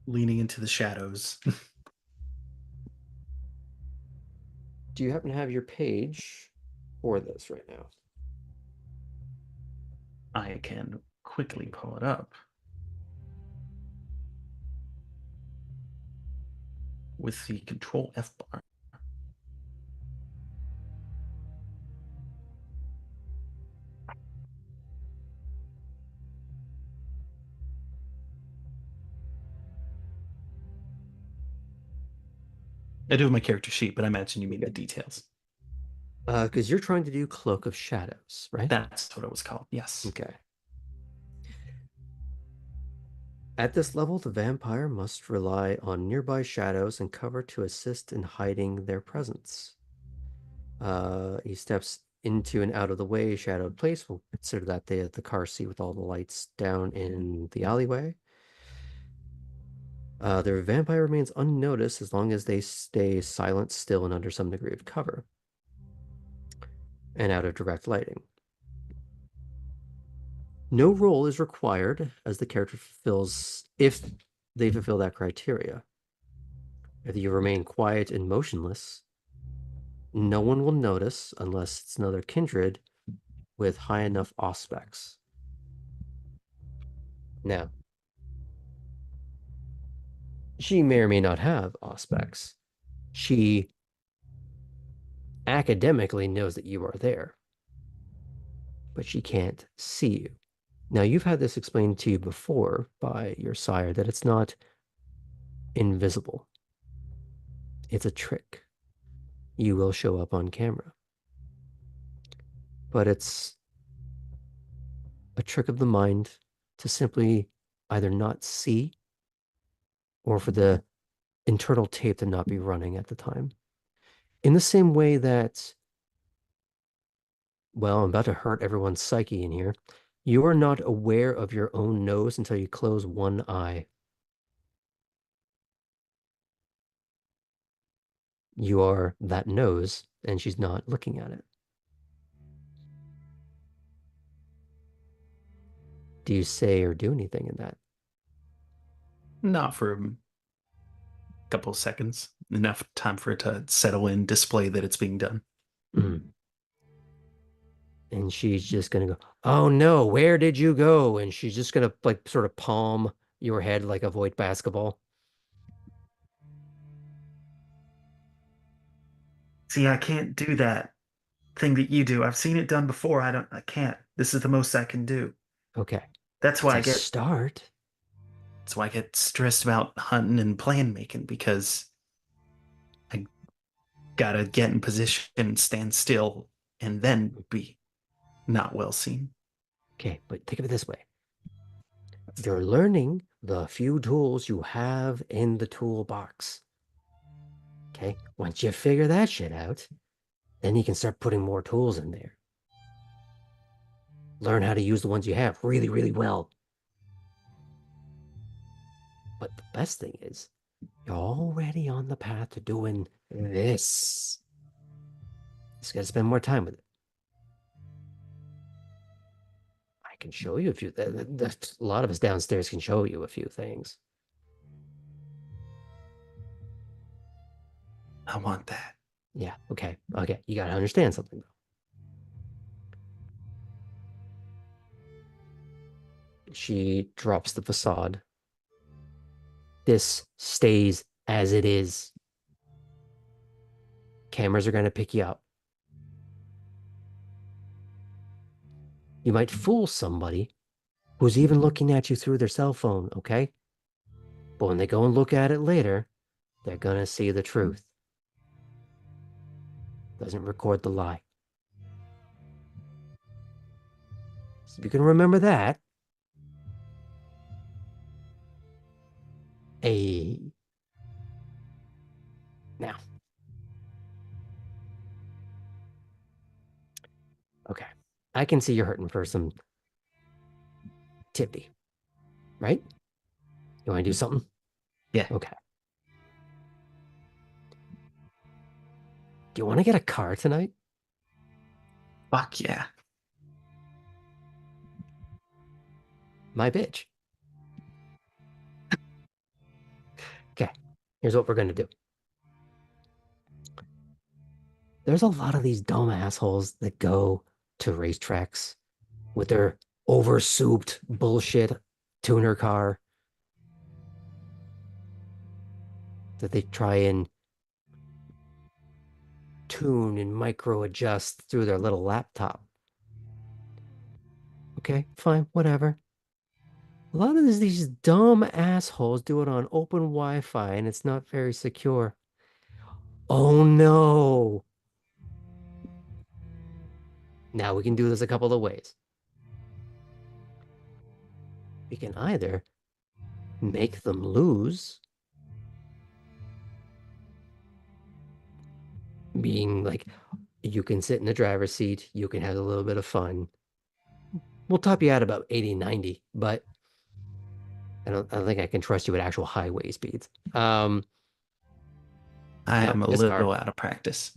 S6: Leaning into the shadows.
S1: do you happen to have your page for this right now?
S6: I can quickly pull it up with the Control F bar. I do have my character sheet, but I imagine you mean the details.
S1: Because you're trying to do Cloak of Shadows, right?
S6: That's what it was called. Yes.
S1: Okay. At this level, the vampire must rely on nearby shadows and cover to assist in hiding their presence. He steps into an out-of-the-way shadowed place. We'll consider that the car seat with all the lights down in the alleyway. The vampire remains unnoticed as long as they stay silent, still, and under some degree of cover, and out of direct lighting. No roll is required as the character fulfills, if they fulfill that criteria. If you remain quiet and motionless, no one will notice unless it's another kindred with high enough auspex. Now, she may or may not have auspex. She academically knows that you are there, but she can't see you. Now, you've had this explained to you before by your sire that it's not invisible. It's a trick. You will show up on camera. But it's a trick of the mind to simply either not see or for the internal tape to not be running at the time. In the same way that, well, I'm about to hurt everyone's psyche in here. You are not aware of your own nose until you close one eye. You are that nose, and she's not looking at it. Do you say or do anything in that?
S6: Not for a couple of seconds. Enough time for it to settle in, display that it's being done.
S1: Mm. And she's just gonna go, oh no, where did you go? And she's just gonna like sort of palm your head like a void basketball.
S6: See, I can't do that thing that you do. I've seen it done before. I can't. This is the most I can do.
S1: Okay.
S6: That's why I
S1: It's a
S6: get
S1: start.
S6: that's why I get stressed about hunting and plan making because I gotta get in position, stand still, and then be not well seen.
S1: Okay, but think of it this way. You're learning the few tools you have in the toolbox. Okay, once you figure that shit out, then you can start putting more tools in there. Learn how to use the ones you have really, really well. But the best thing is, you're already on the path to doing this. Just gotta spend more time with it. I can show you a few. A lot of us downstairs can show you a few things.
S6: I want that.
S1: Yeah, okay. Okay, you gotta understand something though. She drops the facade. This stays as it is. Cameras are gonna pick you up. You might fool somebody who's even looking at you through their cell phone, okay? But when they go and look at it later, they're gonna see the truth. Doesn't record the lie. So you can remember that. Hey. Now. Okay. I can see you're hurting for some tippy, right? You want to do something?
S6: Yeah.
S1: Okay. Do you want to get a car tonight?
S6: Fuck yeah.
S1: My bitch. Okay. Here's what we're going to do. There's a lot of these dumb assholes that go to racetracks with their oversouped bullshit tuner car that they try and tune and micro adjust through their little laptop. Okay, fine, whatever. A lot of these dumb assholes do it on open Wi-Fi and it's not very secure. Oh no. Now we can do this a couple of ways. We can either make them lose, being like, you can sit in the driver's seat, you can have a little bit of fun. We'll top you out about 80, 90, but I don't think I can trust you at actual highway speeds.
S6: I
S1: No,
S6: am a
S1: this car.
S6: little out of practice.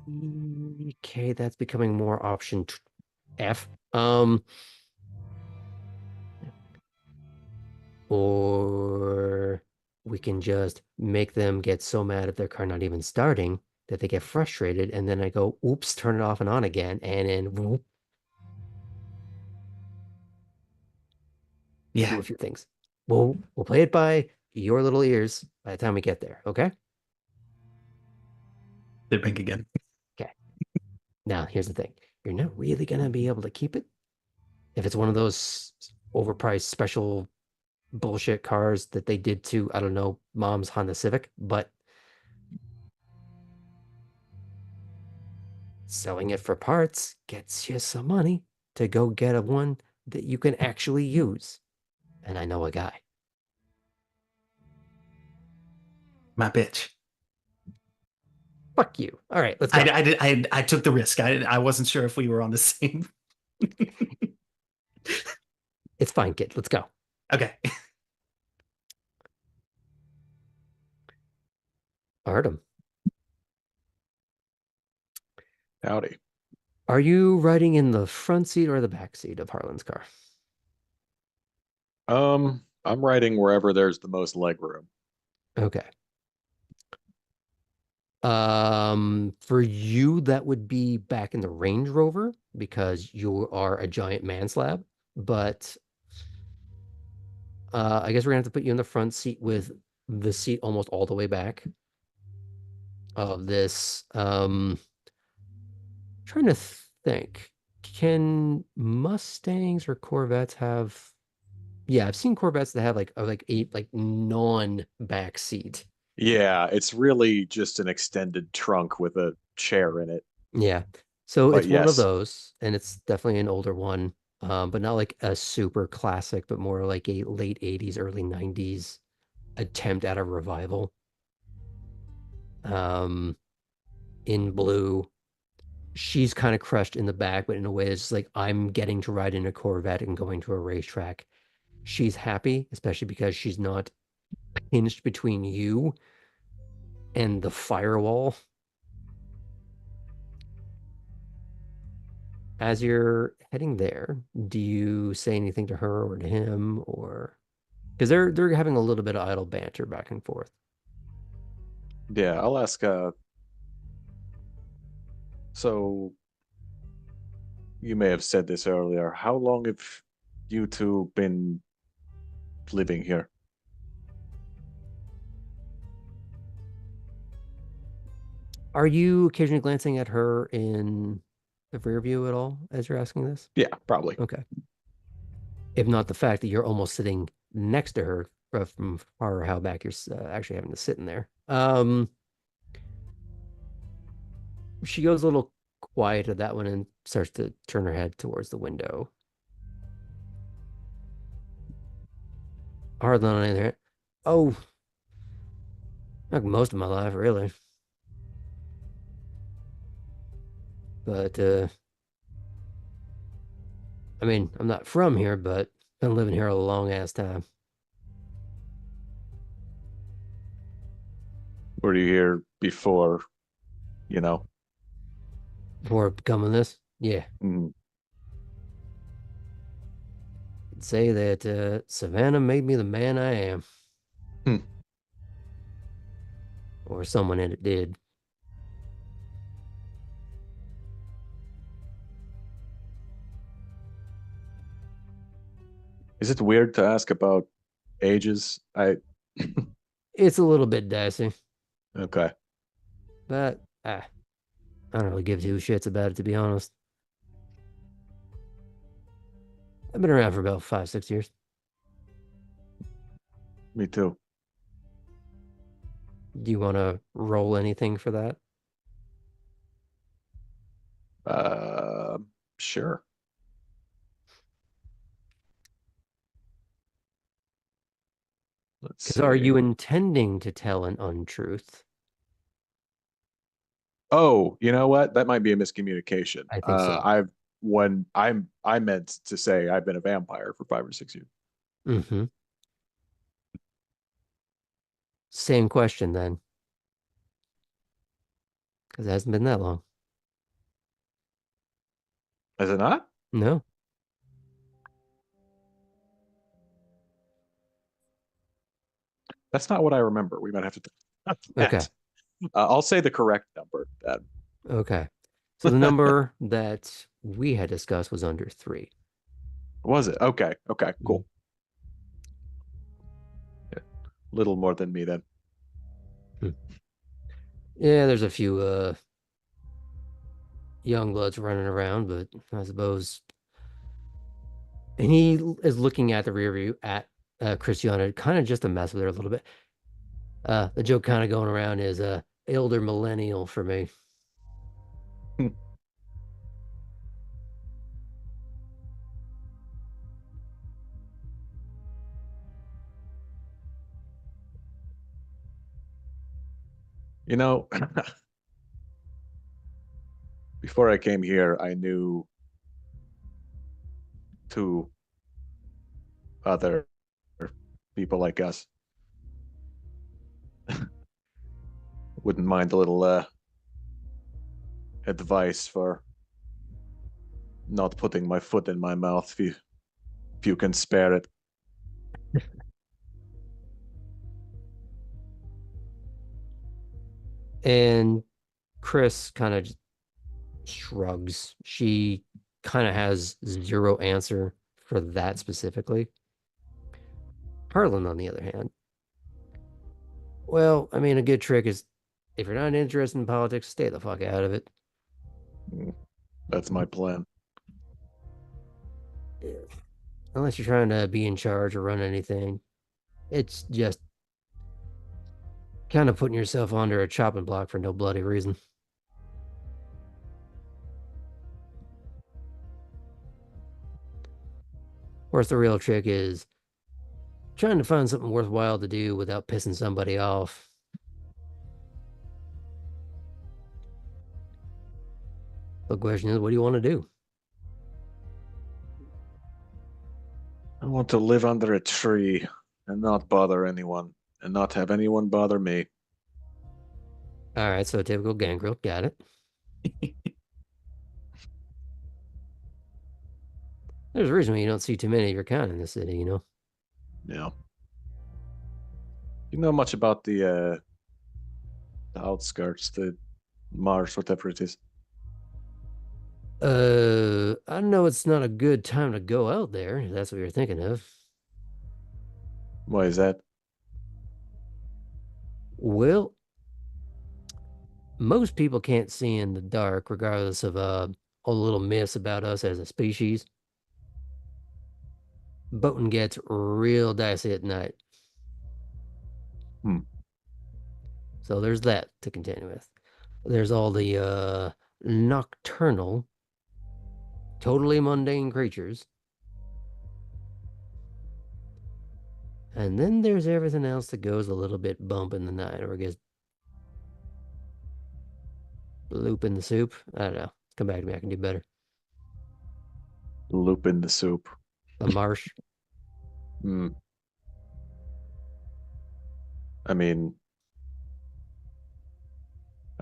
S1: Okay, that's becoming more option F. Or we can just make them get so mad at their car not even starting that they get frustrated, and then I go, oops, turn it off and on again, and then whoop, do
S6: Yeah.
S1: a few things. We'll play it by your little ears by the time we get there, okay?
S6: Did pink again.
S1: Okay. Now, here's the thing. You're not really gonna be able to keep it if it's one of those overpriced special bullshit cars that they did to, I don't know, mom's Honda Civic, but selling it for parts gets you some money to go get a one that you can actually use. And I know a guy.
S6: My bitch.
S1: Fuck you. All right, let's go.
S6: I took the risk. I wasn't sure if we were on the same.
S1: It's fine, kid. Let's go.
S6: Okay.
S1: Artem,
S3: Howdy.
S1: are you riding in the front seat or the back seat of Harlan's car?
S3: I'm riding wherever there's the most leg room.
S1: Okay. For you, that would be back in the Range Rover because you are a giant man slab. But I guess we're gonna have to put you in the front seat with the seat almost all the way back of this. Trying to think. Can Mustangs or Corvettes have? Yeah, I've seen Corvettes that have like a non-back seat.
S3: Yeah, it's really just an extended trunk with a chair in it.
S1: Yeah. So
S3: But
S1: it's one of
S3: yes,
S1: those, and it's definitely an older one, but not like a super classic, but more like a late 80s, early 90s attempt at a revival. Um, in blue. She's kind of crushed in the back, but in a way that's just like, I'm getting to ride in a Corvette and going to a racetrack. She's happy, especially because she's not pinched between you and the firewall. As you're heading there, do you say anything to her or to him, or because they're having a little bit of idle banter back and forth?
S3: Yeah, I'll ask. So you may have said this earlier. How long have you two been living here?
S1: Are you occasionally glancing at her in the rear view at all as you're asking this?
S3: Yeah, probably.
S1: Okay. If not the fact that you're almost sitting next to her from far how back you're actually having to sit in there. She goes a little quiet at that one and starts to turn her head towards the window. Hardly on either. Oh, like most of my life, really. But I mean, I'm not from here, but been living here a long ass time.
S3: Were you here before, you know?
S1: Before becoming this, yeah,
S3: Mm,
S1: I'd say that Savannah made me the man I am,
S3: hmm.
S1: or someone in it did.
S3: Is it weird to ask about ages?
S1: It's a little bit dicey,
S3: Okay.
S1: but I don't really give two shits about it, to be honest. I've been around for about 5, 6 years.
S3: Me too.
S1: Do you want to roll anything for that?
S3: Uh, sure. Let's
S1: Because are
S3: see.
S1: you intending to tell an untruth?
S3: Oh, you know what? That might be a miscommunication.
S1: I think so.
S3: I meant to say I've been a vampire for 5 or 6 years.
S1: Mm-hmm. Same question then, because it hasn't been that long.
S3: Is it not?
S1: No.
S3: That's not what I remember. We might have to talk about
S1: Okay.
S3: that. I'll say the correct number then.
S1: Okay. So the number that we had discussed was under 3.
S3: Was it? Okay. Okay.
S1: Mm-hmm.
S3: Cool. Yeah. Little more than me then.
S1: Yeah, there's a few young bloods running around, but I suppose. And he is looking at the rear view at Christiana, kind of just to mess with her a little bit. The joke kind of going around is elder millennial for me.
S3: You know, before I came here, I knew 2 other people like us. Wouldn't mind a little advice for not putting my foot in my mouth if you can spare it.
S1: And Chris kind of shrugs. She kind of has zero answer for that specifically. Harlan, on the other hand, well, I mean, a good trick is if you're not interested in politics, stay the fuck out of it.
S3: That's my plan.
S1: Unless you're trying to be in charge or run anything. It's just kind of putting yourself under a chopping block for no bloody reason. Of course, the real trick is trying to find something worthwhile to do without pissing somebody off. The question is, what do you want to do?
S3: I want to live under a tree and not bother anyone and not have anyone bother me.
S1: All right, so typical gangrel, got it. There's a reason why you don't see too many of your kind in the city, you know?
S3: Yeah. You know much about the The outskirts, the marsh, whatever it is.
S1: I know it's not a good time to go out there, if that's what you're thinking of.
S3: Why is that?
S1: Well, most people can't see in the dark, regardless of all the little myths about us as a species. Boating gets real dicey at night.
S3: Hmm.
S1: So there's that to contend with. There's all the nocturnal, totally mundane creatures. And then there's everything else that goes a little bit bump in the night or gets loop in the soup. I don't know. Come back to me. I can do better.
S3: Loop in the soup.
S1: The marsh.
S3: Hmm. I mean,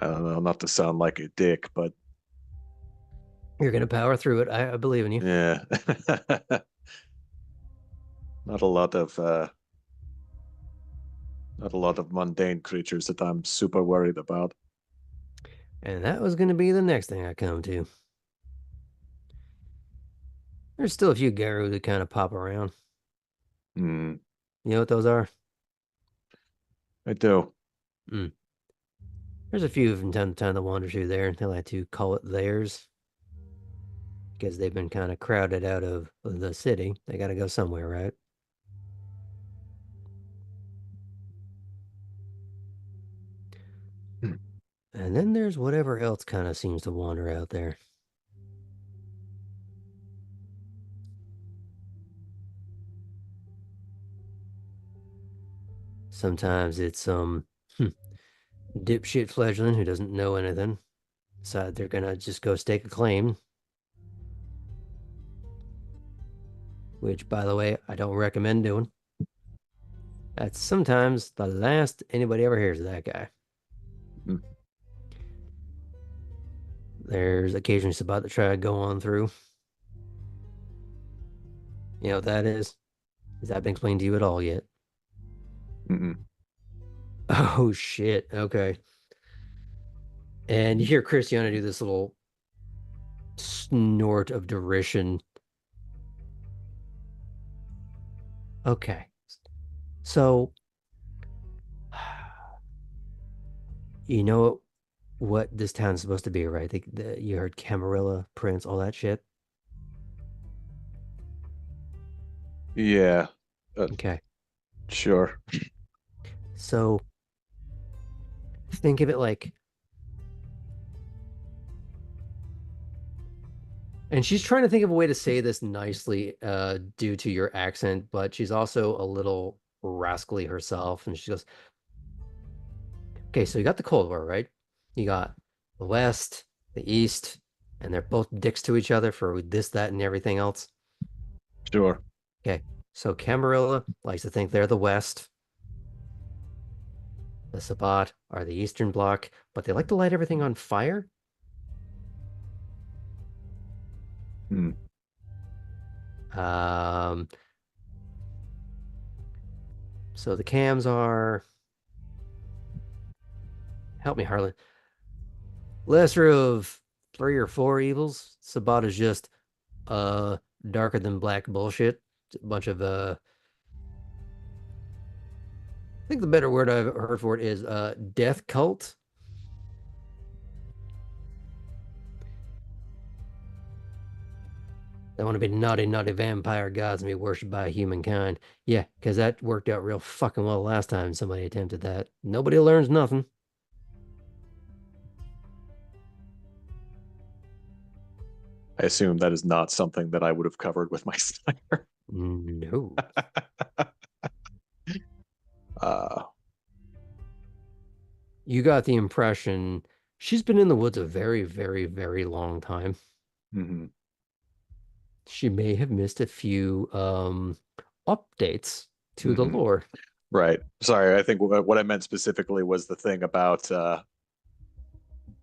S3: I don't know, not to sound like a dick, but
S1: You're going to power through it. I believe in you.
S3: yeah. Not a lot of mundane creatures that I'm super worried about.
S1: And that was going to be the next thing I come to. There's still a few Garu that kind of pop around.
S3: Hmm.
S1: You know what those are?
S3: I do.
S1: There's a few from time to time that wander through there. They like to call it theirs because they've been kind of crowded out of the city. They got to go somewhere, right?
S3: Hmm.
S1: And then there's whatever else kind of seems to wander out there. Sometimes it's some dipshit fledgling who doesn't know anything. Decide they're gonna just go stake a claim. Which, by the way, I don't recommend doing. That's sometimes the last anybody ever hears of that guy.
S3: Hmm.
S1: There's occasionally Sabat that try to go on through. You know what that is? Has that been explained to you at all yet?
S3: Mm-mm.
S1: Oh shit. Okay. And you hear Christiana do this little snort of derision. Okay. So you know what this town's supposed to be, right? You heard Camarilla, Prince, all that shit.
S3: Yeah.
S1: Okay.
S3: Sure.
S1: So think of it like, and she's trying to think of a way to say this nicely, due to your accent, but she's also a little rascally herself. And she goes, okay, so you got the Cold War, right? You got the West, the East, and they're both dicks to each other for this, that, and everything else.
S3: Sure.
S1: Okay, so Camarilla likes to think they're the West. The Sabbat are the Eastern Bloc, but they like to light everything on fire.
S3: Hmm.
S1: Um, so the Cams are, help me, Harlan, lesser of 3 or 4 evils. Sabbat is just darker than black bullshit. It's a bunch of I think the better word I've heard for it is death cult. They want to be naughty, naughty vampire gods and be worshipped by humankind. Yeah, because that worked out real fucking well last time somebody attempted that. Nobody learns nothing.
S3: I assume that is not something that I would have covered with my sniper.
S1: No.
S3: uh,
S1: You got the impression she's been in the woods a very, very, very long time.
S3: mhm.
S1: She may have missed a few updates to the
S3: Mhm.
S1: lore.
S3: Right. Sorry, I think what I meant specifically was the thing about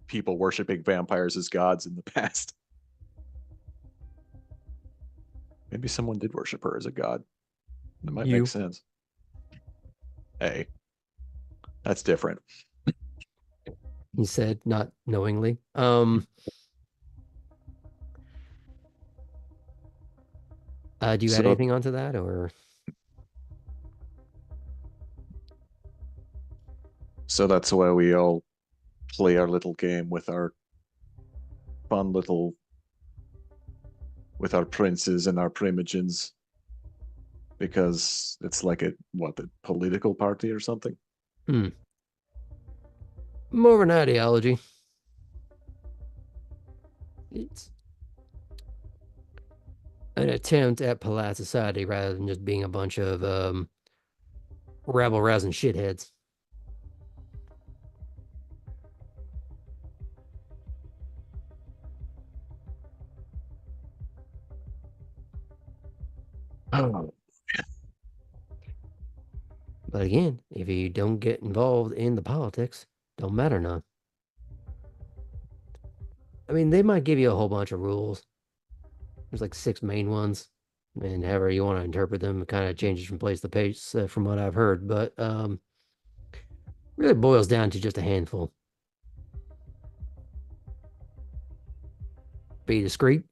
S3: people worshiping vampires as gods in the past. Maybe someone did worship her as a god. That might make
S1: You.
S3: sense. Hey, that's different.
S1: he said, not knowingly. Do you add
S3: So,
S1: anything onto that, or
S3: so that's why we all play our little game with our fun little, with our princes and our primogens, because it's like a political party or something.
S1: more of an ideology? It's an attempt at polite society rather than just being a bunch of rabble-rousing shitheads.
S3: Oh,
S1: But again, if you don't get involved in the politics, don't matter none. I mean, they might give you a whole bunch of rules. There's like 6 main ones, and however you want to interpret them, it kind of changes from place to place, from what I've heard. But really boils down to just a handful. Be discreet.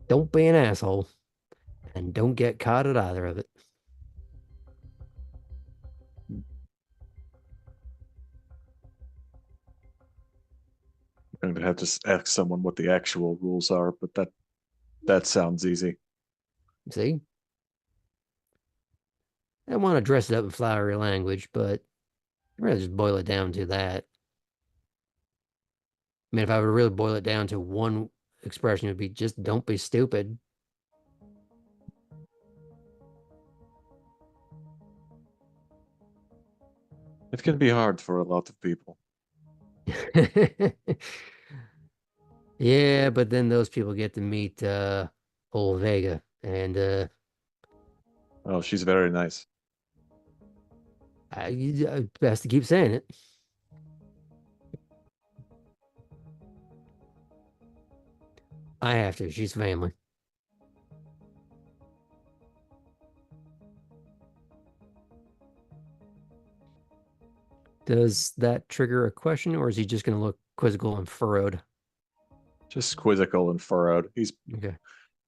S1: Don't be an asshole, and don't get caught at either of it.
S3: I'm gonna have to ask someone what the actual rules are, but that sounds easy.
S1: See? I want to dress it up in flowery language, but I'd rather just boil it down to that. I mean, if I were to really boil it down to one expression, it would be just don't be stupid.
S3: It can be hard for a lot of people.
S1: Yeah, but then those people get to meet old Vega, and
S3: Oh, she's very nice.
S1: best to keep saying it. I have to. She's family. Does that trigger a question, or is he just going to look quizzical and furrowed?
S3: Just quizzical and furrowed.
S1: Okay.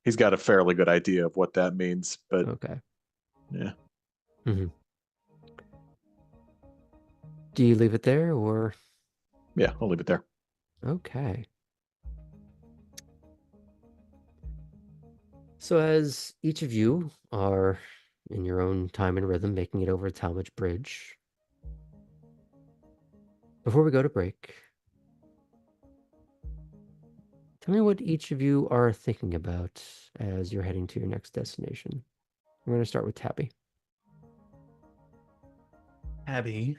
S3: He's got a fairly good idea of what that means, but
S1: Okay.
S3: yeah.
S1: Mm-hmm. Do you leave it there, or?
S3: Yeah, I'll leave it there.
S1: Okay. So as each of you are in your own time and rhythm making it over Talmadge Bridge, before we go to break, tell me what each of you are thinking about as you're heading to your next destination. We're going to start with Tabby.
S6: Abby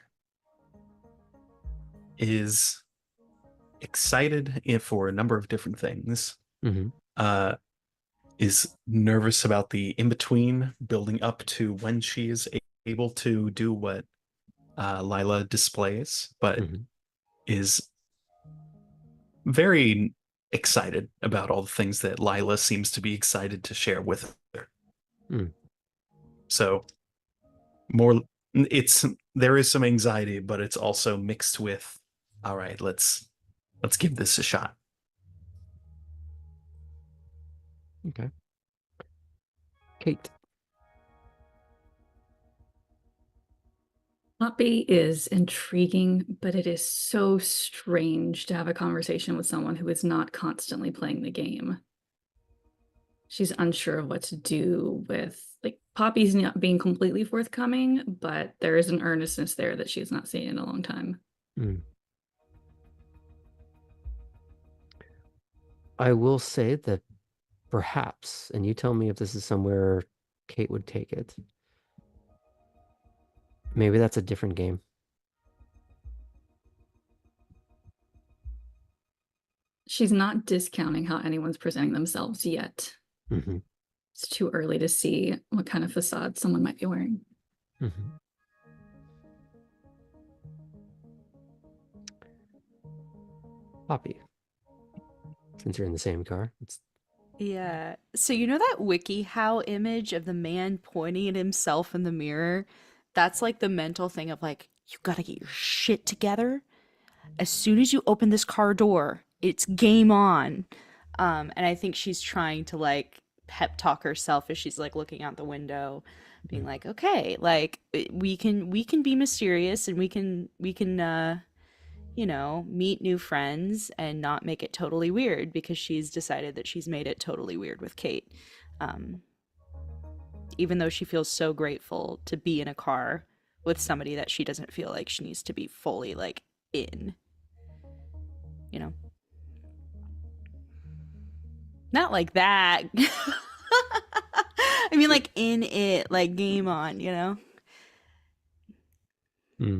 S6: is excited for a number of different things.
S1: Mm-hmm.
S6: Is nervous about the in-between building up to when she is able to do what Lila displays, but
S1: Mm-hmm.
S6: is very excited about all the things that Lila seems to be excited to share with her.
S1: Mm.
S6: So there is some anxiety, but it's also mixed with, all right, let's give this a shot.
S1: Okay. Kate.
S2: Poppy is intriguing, but it is so strange to have a conversation with someone who is not constantly playing the game. She's unsure of what to do with, like, Poppy's not being completely forthcoming, but there is an earnestness there that she's not seen in a long time.
S1: Mm. I will say that perhaps, and you tell me if this is somewhere Kate would take it. Maybe that's a different game.
S2: She's not discounting how anyone's presenting themselves yet.
S1: Mm-hmm.
S2: It's too early to see what kind of facade someone might be wearing.
S1: Mm-hmm. Poppy. Since you're in the same car,
S4: Yeah. So you know that WikiHow image of the man pointing at himself in the mirror? that's like the mental thing of like, you gotta get your shit together. As soon as you open this car door, it's game on. And I think she's trying to like pep talk herself as she's like looking out the window, being like, okay, like we can be mysterious, and we can you know, meet new friends and not make it totally weird, because she's decided that she's made it totally weird with Kate. Um, Even though she feels so grateful to be in a car with somebody that she doesn't feel like she needs to be fully like in, you know? Not like that. I mean, like in it, like game on, you know?
S1: Hmm.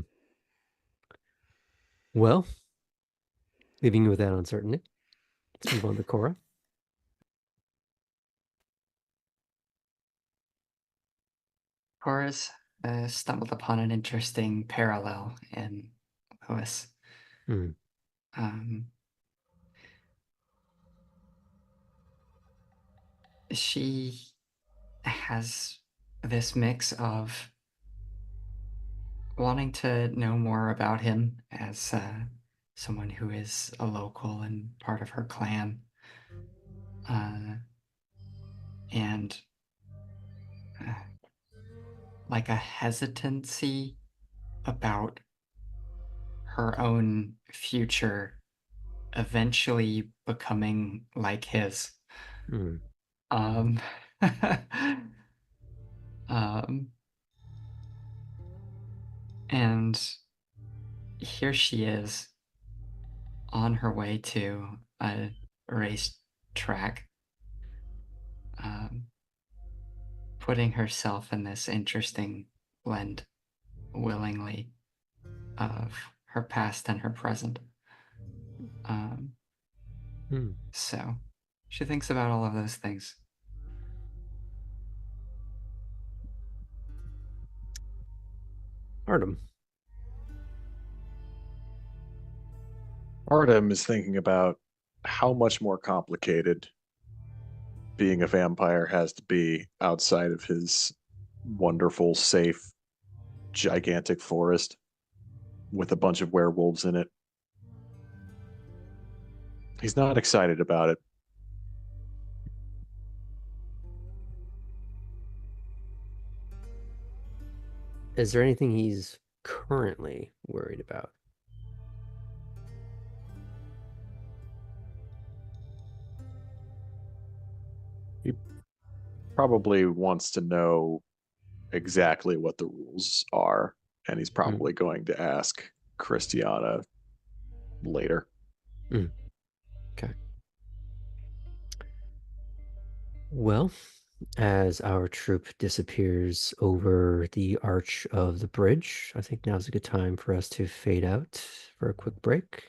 S1: Well, leaving you with that uncertainty, let's move on to Cora.
S5: Cora's stumbled upon an interesting parallel in Lewis.
S1: Hmm.
S5: Um, she has this mix of wanting to know more about him as someone who is a local and part of her clan, and uh, like a hesitancy about her own future eventually becoming like his.
S1: Hmm.
S5: Um, um, and here she is on her way to a race track, um, putting herself in this interesting blend willingly of her past and her present.
S1: Hmm.
S5: So she thinks about all of those things.
S1: Artem.
S3: Artem is thinking about how much more complicated being a vampire has to be outside of his wonderful, safe, gigantic forest with a bunch of werewolves in it. He's not excited about it.
S1: Is there anything he's currently worried about?
S3: He probably wants to know exactly what the rules are, and he's probably going to ask Christiana later.
S1: Okay. Well, as our troop disappears over the arch of the bridge, I think now's a good time for us to fade out for a quick break.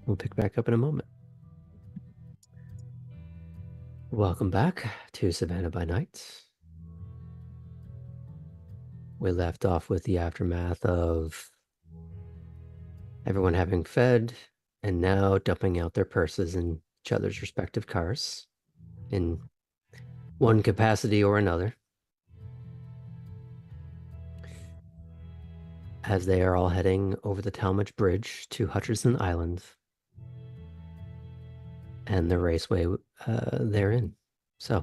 S1: We'll pick back up in a moment. Welcome back to Savannah by Night. We left off with the aftermath of everyone having fed and now dumping out their purses in each other's respective cars in one capacity or another, as they are all heading over the Talmadge Bridge to Hutcherson Island and the raceway therein. So,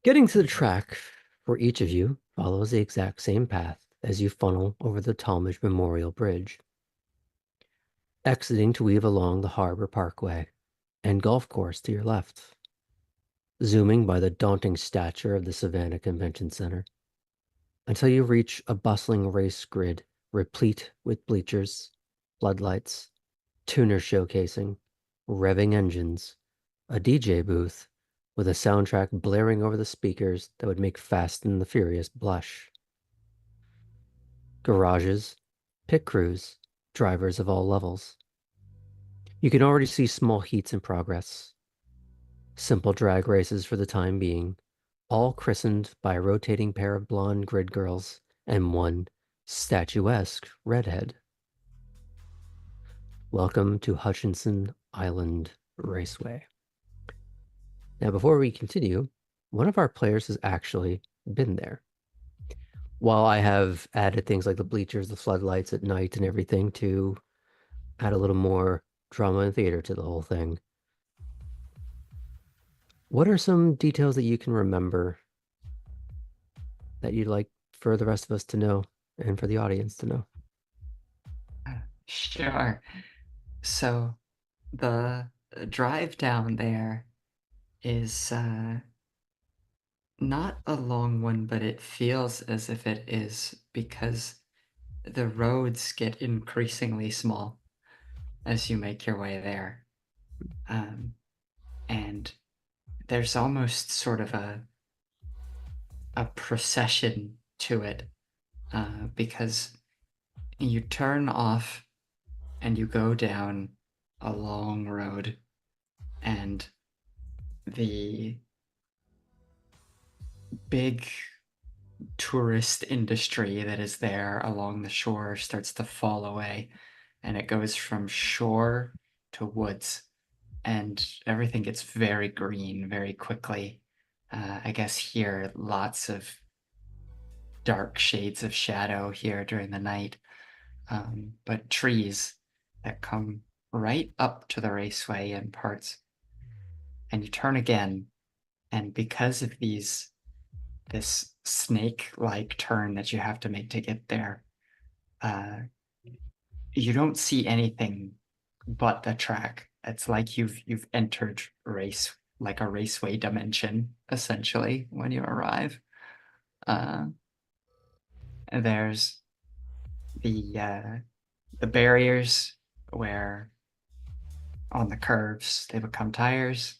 S1: getting to the track for each of you follows the exact same path as you funnel over the Talmadge Memorial Bridge, exiting to weave along the Harbor Parkway and golf course to your left, zooming by the daunting stature of the Savannah Convention Center until you reach a bustling race grid replete with bleachers, floodlights, tuners showcasing, revving engines, a DJ booth with a soundtrack blaring over the speakers that would make Fast and the Furious blush, garages, pit crews, drivers of all levels. You can already see small heats in progress, simple drag races for the time being, all christened by a rotating pair of blonde grid girls and one statuesque redhead. Welcome to Hutchinson Island Raceway. Now, before we continue, one of our players has actually been there. While I have added things like the bleachers, the floodlights at night, and everything to add a little more drama and theater to the whole thing, what are some details that you can remember that you'd like for the rest of us to know and for the audience to know?
S5: Sure. So the drive down there is not a long one, but it feels as if it is because the roads get increasingly small as you make your way there. And there's almost sort of a procession to it because you turn off and you go down a long road, and the big tourist industry that is there along the shore starts to fall away, and it goes from shore to woods, and everything gets very green very quickly. I guess here lots of dark shades of shadow here during the night, but trees that come right up to the raceway in parts. And you turn again, and because of this snake-like turn that you have to make to get there, you don't see anything but the track. It's like you've entered race like a raceway dimension essentially when you arrive. And there's the barriers where on the curves they become tires.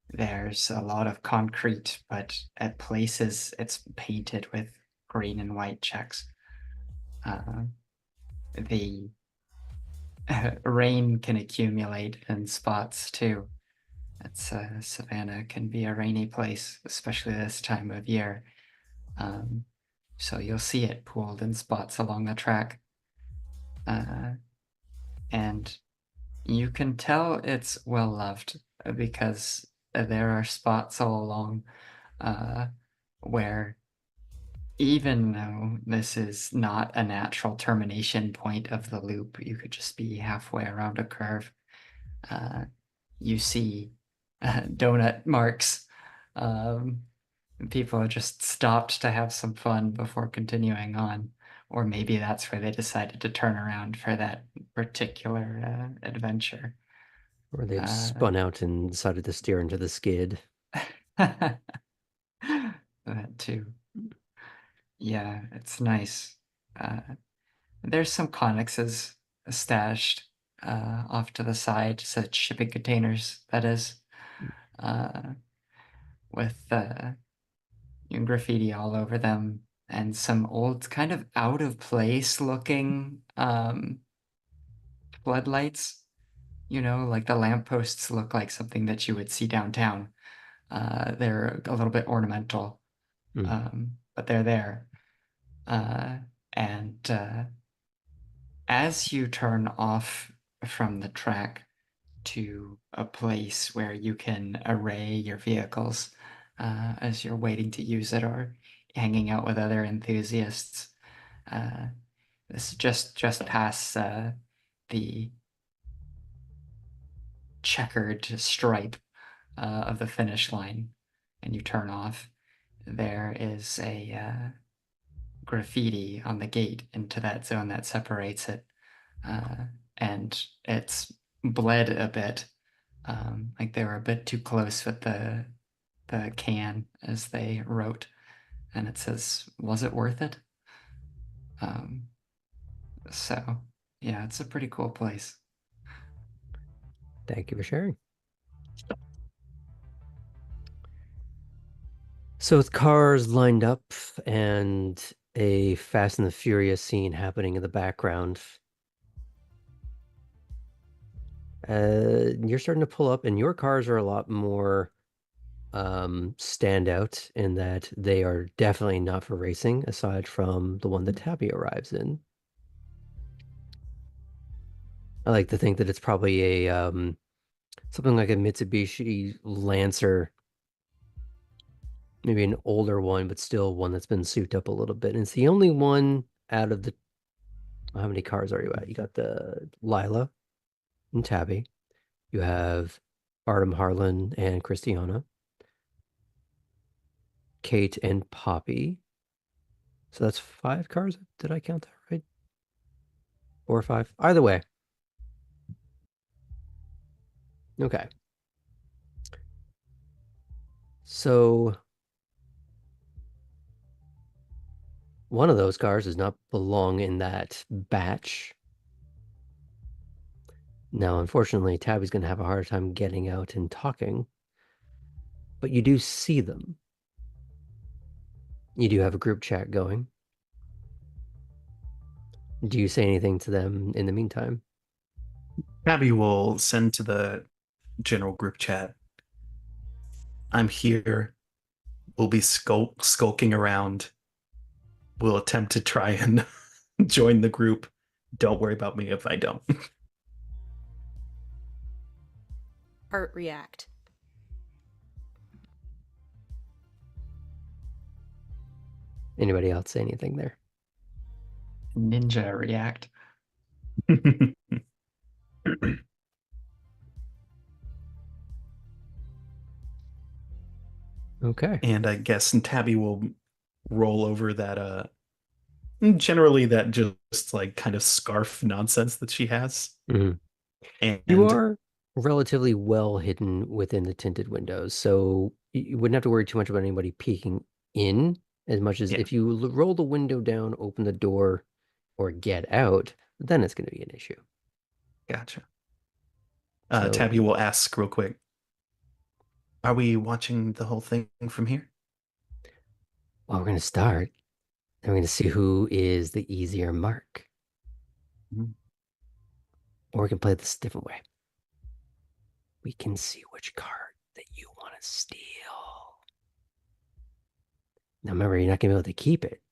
S5: There's a lot of concrete, but at places it's painted with green and white checks. The rain can accumulate in spots too. It's Savannah can be a rainy place, especially this time of year. So you'll see it pooled in spots along the track. And you can tell it's well loved because there are spots all along where even though this is not a natural termination point of the loop, you could just be halfway around a curve. You see donut marks. People just stopped to have some fun before continuing on. Or maybe that's where they decided to turn around for that particular adventure.
S1: Or they've spun out and decided to steer into the skid.
S5: That too. Yeah, it's nice. There's some connexes stashed off to the side, such shipping containers, that is, with graffiti all over them and some old, kind of out of place looking floodlights. You know, like the lampposts look like something that you would see downtown. They're a little bit ornamental, but they're there. And as you turn off from the track to a place where you can array your vehicles as you're waiting to use it or hanging out with other enthusiasts, this just past the checkered stripe of the finish line, and you turn off. There is a graffiti on the gate into that zone that separates it, and it's bled a bit, like they were a bit too close with the can as they wrote, and it says, "Was it worth it?" So yeah, it's a pretty cool place.
S1: Thank you for sharing. So with cars lined up and a Fast and the Furious scene happening in the background, you're starting to pull up, and your cars are a lot more standout in that they are definitely not for racing, aside from the one that Tabby arrives in. I like to think that it's probably a Something like a Mitsubishi Lancer, maybe an older one, but still one that's been souped up a little bit. And it's the only one out of the, how many cars are you at? You got the Lila and Tabby. You have Artem, Harlan, and Christiana. Kate and Poppy. So that's 5 cars. Did I count that right? 4 or 5? Either way. Okay. So one of those cars does not belong in that batch. Now, unfortunately, Tabby's going to have a hard time getting out and talking, but you do see them. You do have a group chat going. Do you say anything to them in the meantime?
S6: Tabby will send to the general group chat. I'm here. We'll be skulking around. We'll attempt to try and join the group. Don't worry about me if I don't.
S4: Heart react.
S1: Anybody else say anything there?
S5: Ninja react.
S1: Okay.
S6: And I guess Tabby will roll over that generally that just like kind of scarf nonsense that she has.
S1: Mhm.
S6: And
S1: You are relatively well hidden within the tinted windows, so you wouldn't have to worry too much about anybody peeking in as much as
S6: Yeah.
S1: if you roll the window down, open the door, or get out, then it's going to be an issue.
S6: Gotcha.
S1: So-
S6: Tabby will ask real quick. Are we watching the whole thing from here?
S1: Well, we're going to start, and we're going to see who is the easier mark.
S6: Mhm.
S1: Or we can play this a different way. We can see which card that you want to steal. Now, remember, you're not going to be able to keep it,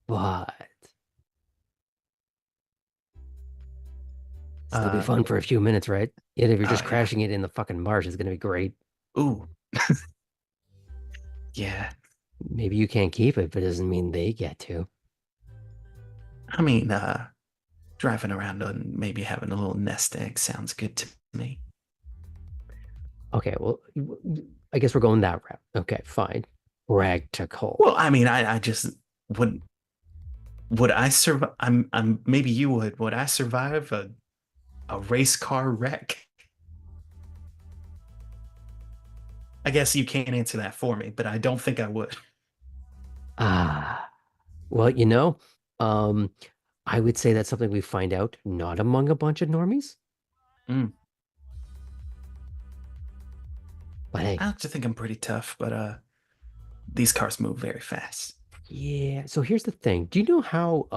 S1: but still be fun for a few minutes, right? And if you're just
S6: yeah.
S1: crashing it in the fucking marsh, it's going to be great.
S6: Ooh. Yeah.
S1: Maybe you can't keep it, but it doesn't mean they get to.
S6: I mean, driving around and maybe having a little nest egg sounds good to me.
S1: Okay, well, I guess we're going that route. Okay, fine. Rag to coal.
S6: Well, I mean, I just would I survive? I'm maybe you would. Would I survive a race car wreck? I guess you can't answer that for me, but I don't think I would.
S1: Well, I would say that's something we find out not among a bunch of normies.
S6: Mm.
S1: But hey,
S6: I like to think I'm pretty tough, but these cars move very fast.
S1: yeah. So here's the thing. Do you know how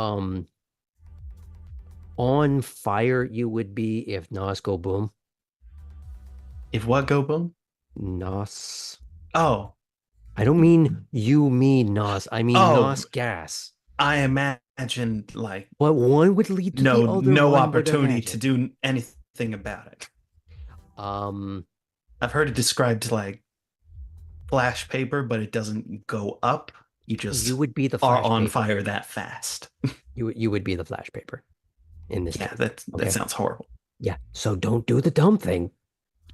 S1: on fire you would be if Nos go boom?
S6: If what go boom?
S1: Nos.
S6: Oh,
S1: I don't mean you mean Nos. I mean
S6: Oh.
S1: Nos gas.
S6: I imagined like
S1: But one would lead to the other.
S6: no
S1: one would
S6: opportunity
S1: imagine.
S6: to do anything about it. I've heard it described like flash paper, but it doesn't go up. You just
S1: you would be the
S6: are
S1: flash
S6: on
S1: paper.
S6: fire that fast.
S1: You would be the flash paper in this
S6: Yeah,
S1: case.
S6: that
S1: Okay.
S6: sounds horrible.
S1: Yeah. So don't do the dumb thing.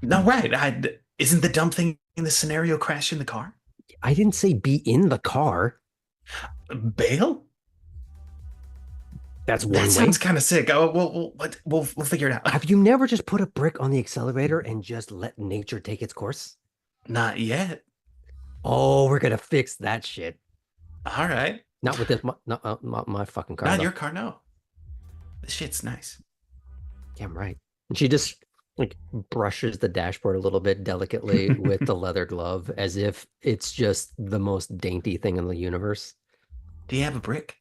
S6: No, right. Isn't the dumb thing in the scenario crashing the car?
S1: I didn't say be in the car.
S6: Bail?
S1: That's one
S6: That
S1: way.
S6: sounds kind of sick. Oh, we'll figure it out.
S1: Have you never just put a brick on the accelerator and just let nature take its course?
S6: Not yet.
S1: Oh, we're gonna fix that shit.
S6: All right.
S1: Not with this, not my fucking car.
S6: Not
S1: though.
S6: your car, no. This shit's nice.
S1: Damn right. And she just like brushes the dashboard a little bit delicately with the leather glove, as if it's just the most dainty thing in the universe.
S6: Do you have a brick?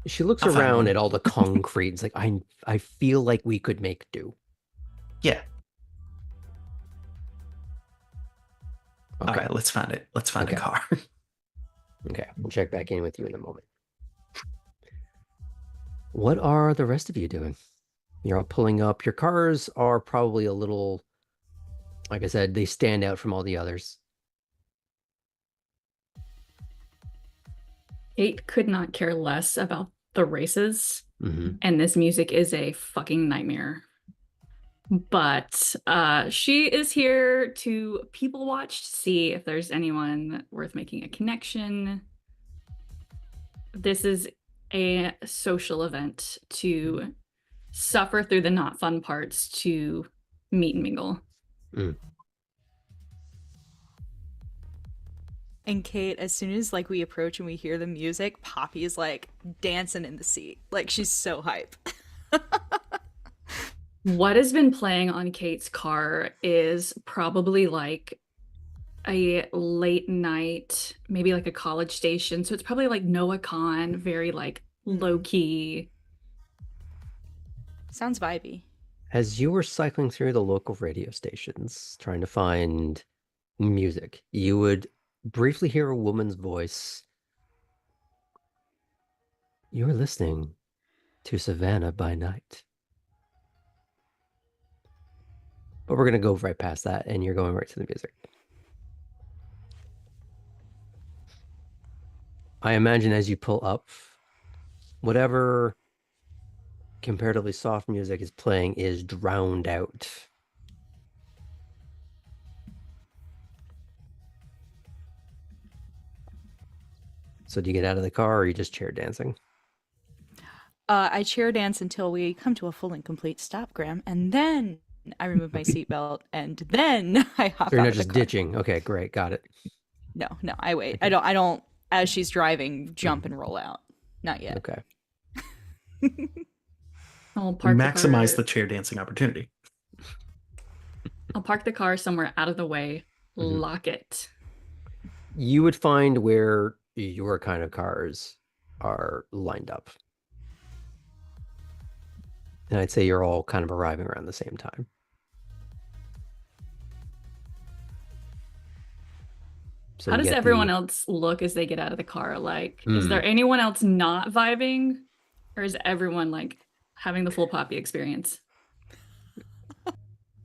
S1: She looks
S6: I'll find
S1: around
S6: one.
S1: at all the concrete. It's like I feel like we could make do.
S6: Yeah.
S1: Okay.
S6: All right, let's find it. Let's find
S1: Okay.
S6: a car.
S1: Okay, we'll check back in with you in a moment. What are the rest of you doing? You're all pulling up. Your cars are probably a little, like I said, they stand out from all the others.
S2: Kate could not care less about the races,
S1: Mm-hmm.
S2: and this music is a fucking nightmare. But she is here to people watch to see if there's anyone worth making a connection. This is a social event to suffer through the not fun parts to meet and mingle.
S1: Mm.
S4: And Kate, as soon as like we approach and we hear the music, Poppy is like dancing in the seat. Like she's so hype.
S2: What has been playing on Kate's car is probably like a late night, maybe like a college station. So it's probably like Noah Khan, very like low key.
S4: Sounds vibey.
S1: As you were cycling through the local radio stations trying to find music, you would briefly hear a woman's voice. You're listening to Savannah by Night. But we're going to go right past that, and you're going right to the music. I imagine as you pull up, whatever comparatively soft music is playing is drowned out. So do you get out of the car, or are you just chair dancing?
S4: I chair dance until we come to a full and complete stop, Graham, and then I remove my seatbelt, and then I hop
S1: So you're
S4: out
S1: not
S4: of the
S1: just
S4: car.
S1: ditching. Okay, great, got it.
S4: No, I wait.
S1: Okay.
S4: I don't. As she's driving, jump and roll out. Not yet.
S1: Okay.
S2: I'll park
S6: Maximize the
S2: the
S6: chair dancing opportunity.
S2: I'll park the car somewhere out of the way, lock it.
S1: You would find where your kind of cars are lined up. And I'd say you're all kind of arriving around the same time. So
S2: How
S1: you
S2: does
S1: get
S2: everyone
S1: the-
S2: else look as they get out of the car? Like, is
S1: Mm.
S2: there anyone else not vibing? Or is everyone like having the full Poppy experience?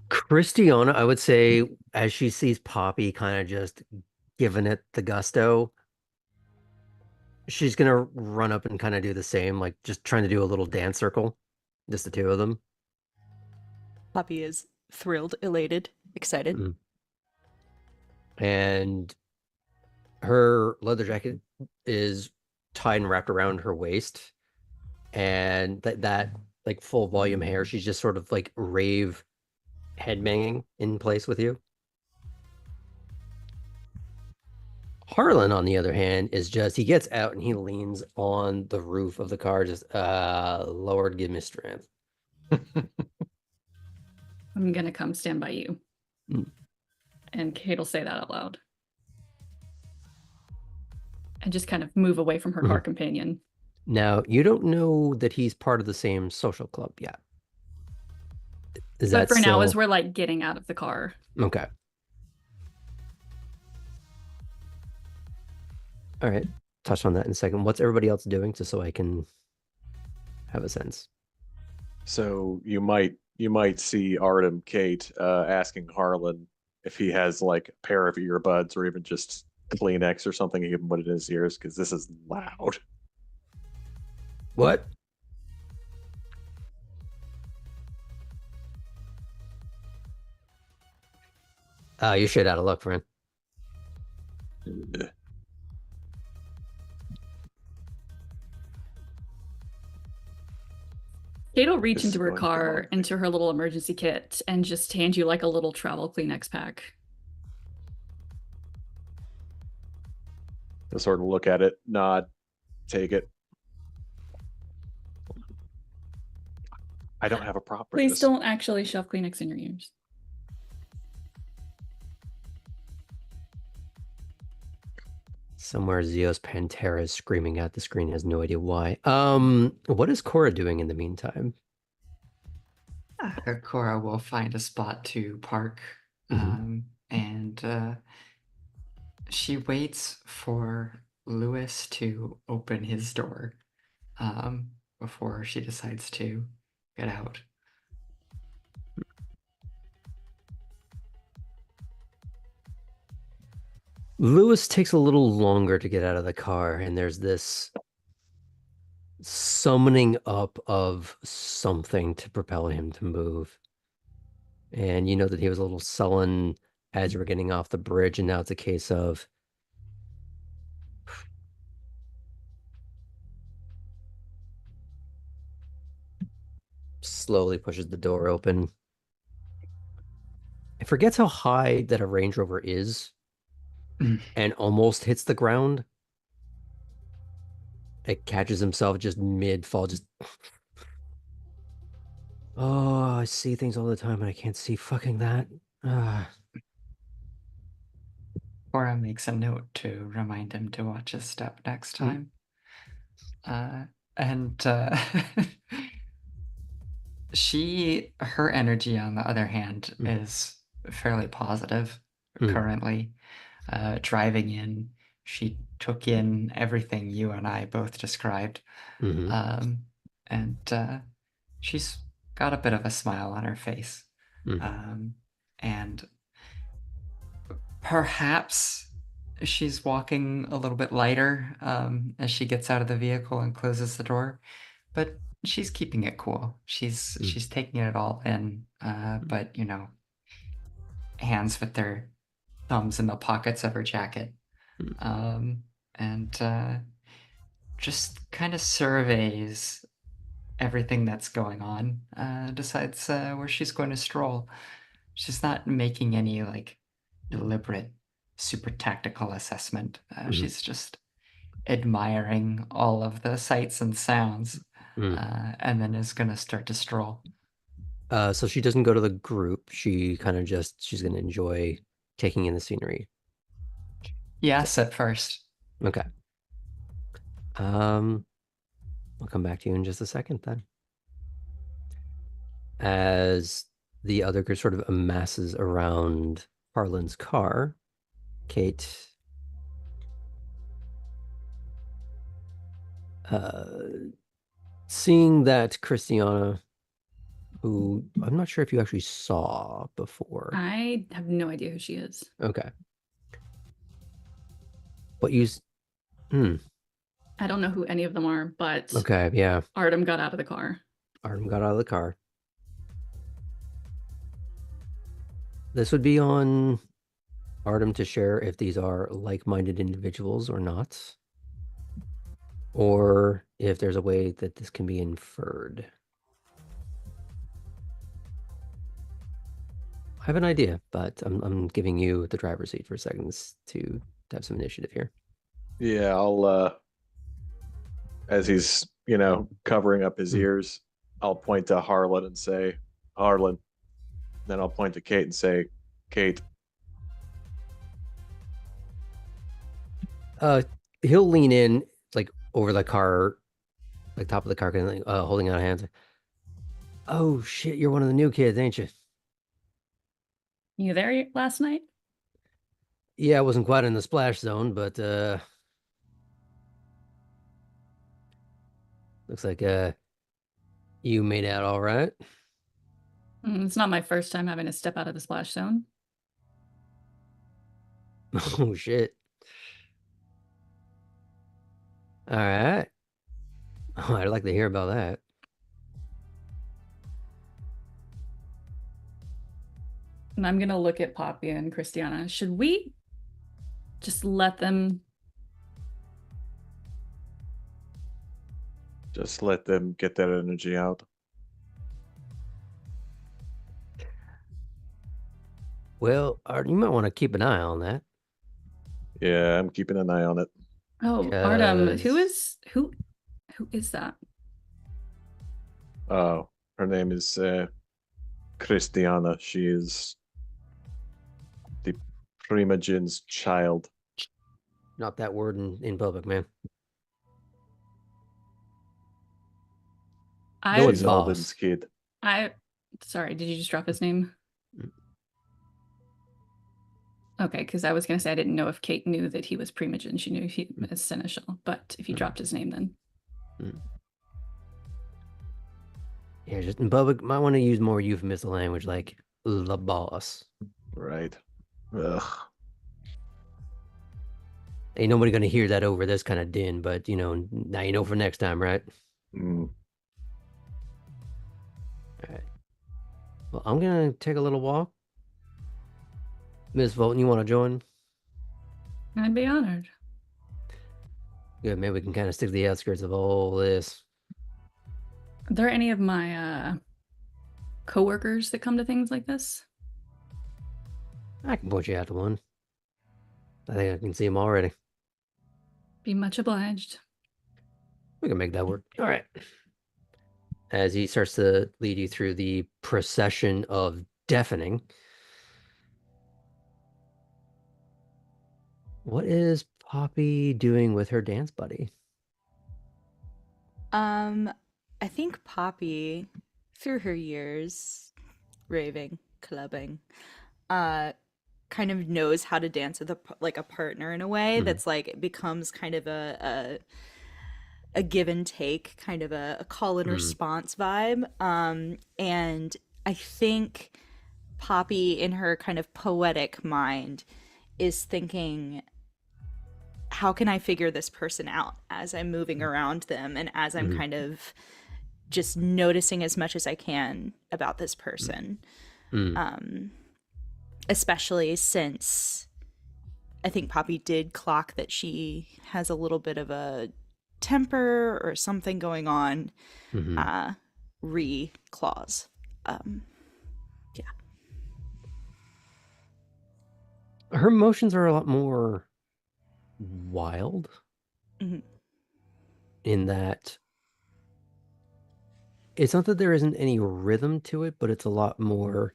S1: Christiana, I would say, as she sees Poppy kind of just giving it the gusto, she's gonna run up and kind of do the same, like just trying to do a little dance circle, just the two of them.
S4: Poppy is thrilled, elated, excited.
S1: Mm. And her leather jacket is tied and wrapped around her waist, and that like full volume hair, she's just sort of like rave headbanging in place with you. Harlan, on the other hand, is just, he gets out and he leans on the roof of the car, just, Lord, give me strength.
S2: I'm gonna come stand by you.
S1: Mm.
S2: And Kate will say that out loud. And just kind of move away from her car companion.
S1: Now, you don't know that he's part of the same social club yet. Is
S2: But
S1: that
S2: for now,
S1: still...
S2: as we're like getting out of the car.
S1: Okay. All right. Touch on that in a second. What's everybody else doing, just so I can have a sense?
S3: So you might see Artem Kate asking Harlan if he has like a pair of earbuds or even just Kleenex or something he can put in his ears, because this is loud.
S1: What? You're shit out of luck, friend.
S2: Kate will reach
S3: This is
S2: into her
S3: going to go
S2: car,
S3: wrong.
S2: into her little emergency kit, and just hand you like a little travel Kleenex pack.
S3: To sort of look at it, nod, take it. I don't have a prop for
S2: Please
S3: this.
S2: don't actually shove Kleenex in your ears.
S1: Somewhere Zeos Pantera is screaming at the screen, has no idea why. What is Cora doing in the meantime?
S5: Cora will find a spot to park,
S1: Mhm.
S5: and she waits for Lewis to open his door before she decides to get out.
S1: Lewis takes a little longer to get out of the car, and there's this summoning up of something to propel him to move. And you know that he was a little sullen as you were getting off the bridge, and now it's a case of slowly pushes the door open. It forgets how high that a Range Rover is and almost hits the ground. It catches himself just mid-fall, just oh, I see things all the time and I can't see fucking that.
S5: Cora makes a note to remind him to watch his step next time. And her energy, on the other hand, is fairly positive currently. Driving in, she took in everything you and I both described. And she's got a bit of a smile on her face. And perhaps she's walking a little bit lighter as she gets out of the vehicle and closes the door, but she's keeping it cool. She's taking it all in, but you know, hands with their thumbs in the pockets of her jacket, and just kind of surveys everything that's going on. Decides where she's going to stroll. She's not making any like deliberate, super tactical assessment. She's just admiring all of the sights and sounds, and then is going to start to stroll.
S1: So she doesn't go to the group. She kind of she's going to enjoy taking in the scenery.
S5: Yes, at first.
S1: Okay. I'll come back to you in just a second then. As the other group sort of amasses around Harlan's car, Kate seeing that Christiana, who I'm not sure if you actually saw before.
S2: I have no idea who she is.
S1: Okay. But
S2: I don't know who any of them are, but
S1: okay, yeah.
S2: Artem got out of the car.
S1: Artem got out of the car. This would be on Artem to share if these are like-minded individuals or not, or if there's a way that this can be inferred. I have an idea, but I'm giving you the driver's seat for seconds to have some initiative here.
S3: Yeah, I'll as he's, you know, covering up his ears, I'll point to Harlan and say, Harlan. Then I'll point to Kate and say, Kate.
S1: He'll lean in like over the car, like top of the car, kind of holding out hands. Oh shit, you're one of the new kids, ain't you?
S2: You there last night?
S1: Yeah, I wasn't quite in the splash zone, but looks like you made out all right.
S2: It's not my first time having to step out of the splash zone.
S1: Oh shit. All right. Oh, I'd like to hear about that.
S2: And I'm gonna look at Poppy and Christiana. Should we just let them?
S3: Just let them get their energy out.
S1: Well, Art, you might want to keep an eye on that.
S3: Yeah, I'm keeping an eye on it.
S2: Oh, Artem, who is that?
S3: Oh, her name is Christiana. She is the Primogen's child.
S1: Not that word in public, man.
S3: She's Alden's kid.
S2: Sorry, did you just drop his name? Okay, because I was going to say I didn't know if Kate knew that he was Primogen. She knew he was Seneschal, but if you dropped his name, then.
S1: Yeah, just in public, might want to use more euphemistic language like the boss.
S3: Right. Ugh.
S1: Ain't nobody gonna hear that over this kind of din, but now you know for next time, right?
S3: Mm.
S1: All right. Well, I'm gonna take a little walk. Miss Volton, you want to join?
S2: I'd be honored.
S1: Good, maybe we can kind of stick to the outskirts of all this.
S2: Are there any of my coworkers that come to things like this?
S1: I can point you out to one. I think I can see him already.
S2: Be much obliged.
S1: We can make that work. All right. As he starts to lead you through the procession of deafening. What is Poppy doing with her dance buddy?
S4: I think Poppy, through her years raving, clubbing, kind of knows how to dance with a partner in a way that's like it becomes kind of a give and take, kind of a call and response vibe. And I think Poppy, in her kind of poetic mind, is thinking, how can I figure this person out as I'm moving around them and as I'm kind of just noticing as much as I can about this person. Especially since I think Poppy did clock that she has a little bit of a temper or something going on. Clause. Yeah.
S1: Her emotions are a lot more wild in that it's not that there isn't any rhythm to it, but it's a lot more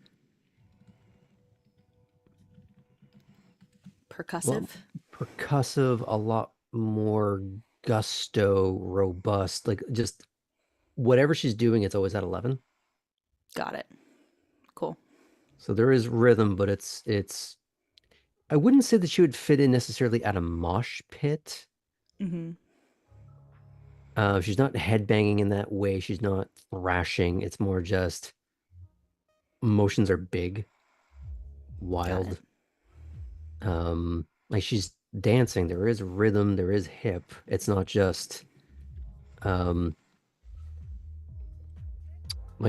S4: Percussive.
S1: percussive, a lot more gusto, robust. Like just whatever she's doing, it's always at 11.
S4: Got it. Cool.
S1: So there is rhythm, but it's I wouldn't say that she would fit in necessarily at a mosh pit. She's not headbanging in that way. She's not thrashing. It's more just emotions are big, wild. Like she's dancing. There is rhythm. There is hip. It's not just like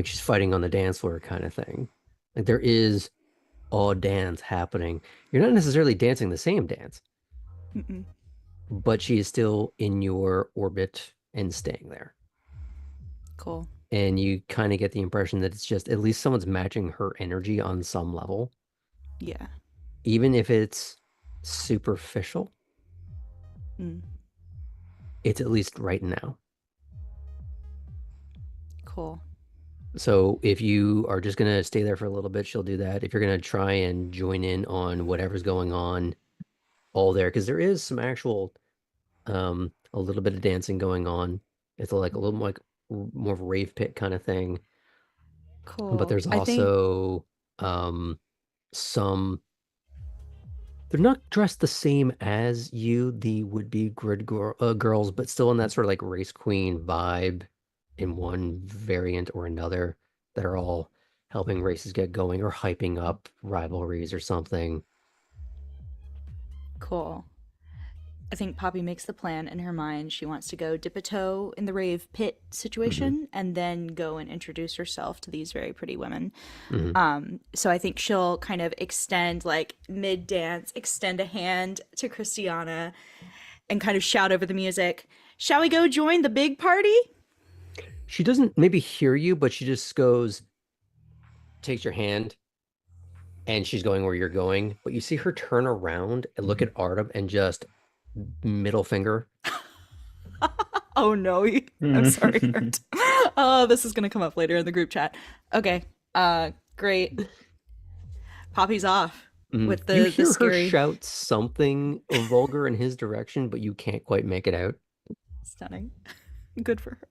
S1: she's fighting on the dance floor kind of thing. Like there is a dance happening. You're not necessarily dancing the same dance, but she is still in your orbit and staying there.
S4: Cool.
S1: And you kind of get the impression that it's just at least someone's matching her energy on some level.
S4: Yeah.
S1: Even if it's superficial, it's at least right now.
S4: Cool.
S1: So if you are just going to stay there for a little bit, she'll do that. If you're going to try and join in on whatever's going on, all there, because there is some actual, a little bit of dancing going on. It's like a little more of a rave pit kind of thing.
S4: Cool.
S1: But there's
S4: I think
S1: also some. They're not dressed the same as you, the would-be grid girls, but still in that sort of like race queen vibe in one variant or another that are all helping races get going or hyping up rivalries or something.
S4: cool. I think Poppy makes the plan in her mind. She wants to go dip a toe in the rave pit situation and then go and introduce herself to these very pretty women. So I think she'll kind of extend, like mid dance, extend a hand to Christiana and kind of shout over the music, "Shall we go join the big party?"
S1: She doesn't maybe hear you, but she just goes, takes your hand, and she's going where you're going. But you see her turn around and look at Artem and just middle finger.
S4: Oh no, I'm sorry. Art. Oh, this is gonna come up later in the group chat. Okay, great. Poppy's off with
S1: You
S4: the
S1: hear her
S4: scary.
S1: shout something vulgar in his direction, but you can't quite make it out.
S4: Stunning. Good for her.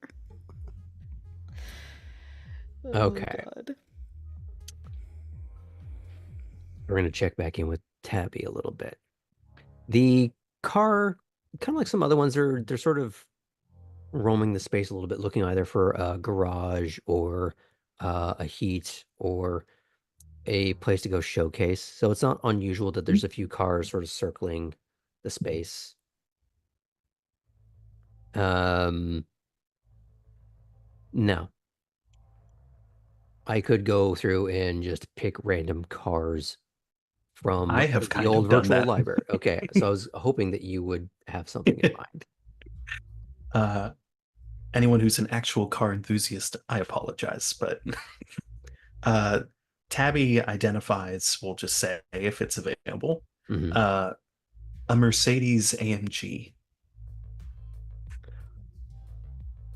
S1: Okay.
S4: God.
S1: We're going to check back in with Tabby a little bit. The car, kind of like some other ones, they're sort of roaming the space a little bit, looking either for a garage or a heat or a place to go showcase. So it's not unusual that there's a few cars sort of circling the space. No. I could go through and just pick random cars from
S6: I have
S1: the
S6: kind
S1: old
S6: of done
S1: virtual
S6: that.
S1: library. Okay, so I was hoping that you would have something in mind.
S6: Anyone who's an actual car enthusiast, I apologize, but Tabby identifies, we'll just say if it's available,
S1: Mhm.
S6: a Mercedes AMG.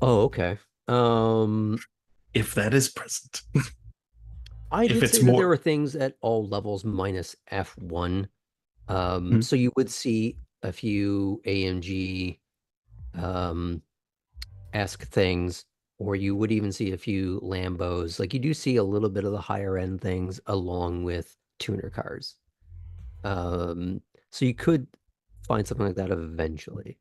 S1: Oh, okay.
S6: If that is present.
S1: I
S6: If
S1: did
S6: it's
S1: say that there
S6: more.
S1: were things at all levels minus F1.
S6: Hmm.
S1: So you would see a few AMG esque things, or you would even see a few Lambos. Like you do see a little bit of the higher end things along with tuner cars. So you could find something like that eventually.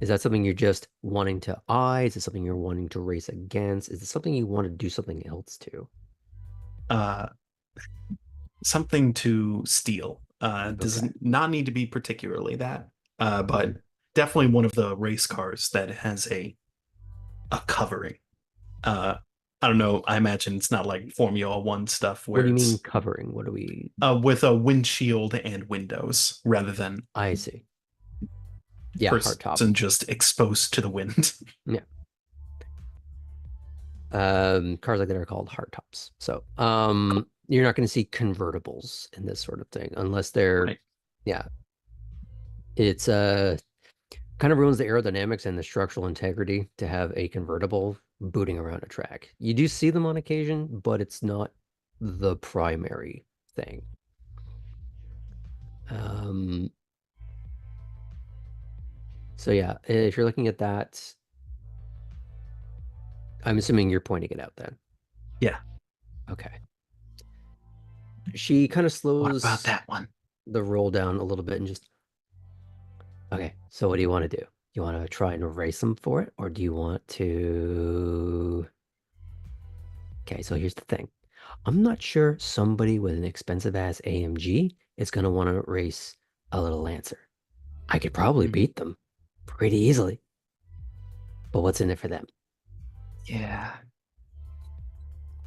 S1: Is that something you're just wanting to eye? Is it something you're wanting to race against? Is it something you want to do something else to?
S6: uh, Something to steal. Does
S1: Okay.
S6: not need to be particularly that, but definitely one of the race cars that has a covering. Uh, I don't know. I imagine it's not like Formula One stuff
S1: What
S6: where
S1: do you mean
S6: it's
S1: covering? What do we?
S6: with a windshield and windows rather than
S1: I see. Yeah, hard top.
S6: person just exposed to the wind.
S1: Yeah. Cars like that are called hard tops. So, you're not going to see convertibles in this sort of thing unless they're,
S6: Right.
S1: yeah. It's kind of ruins the aerodynamics and the structural integrity to have a convertible booting around a track. You do see them on occasion, but it's not the primary thing. Um, so yeah, if you're looking at that, I'm assuming you're pointing it out then.
S6: Yeah.
S1: Okay. She kind of
S6: What about
S1: slows
S6: that one?
S1: the roll down a little bit and just, okay, so what do you want to do? You want to try and race them for it, or do you want to? Okay, so here's the thing. I'm not sure somebody with an expensive ass AMG is going to want to race a little Lancer. I could probably beat them pretty easily. But what's in it for them?
S6: Yeah.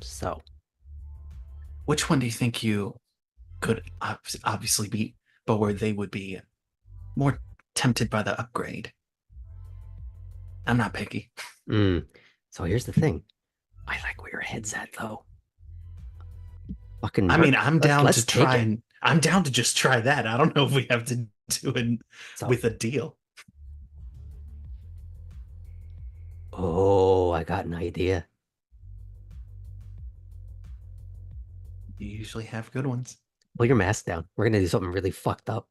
S1: So,
S6: Which one do you think you could obviously beat, but where they would be more tempted by the upgrade? I'm not picky.
S1: so here's the thing. I like where your head's at, though. Fucking
S6: I mean,
S1: Merc. Let's take it.
S6: I'm down to just try that. I don't know if we have to do it
S1: So,
S6: with a deal.
S1: oh, I got an idea.
S6: You usually have good ones.
S1: Pull your mask down. We're gonna do something really fucked up.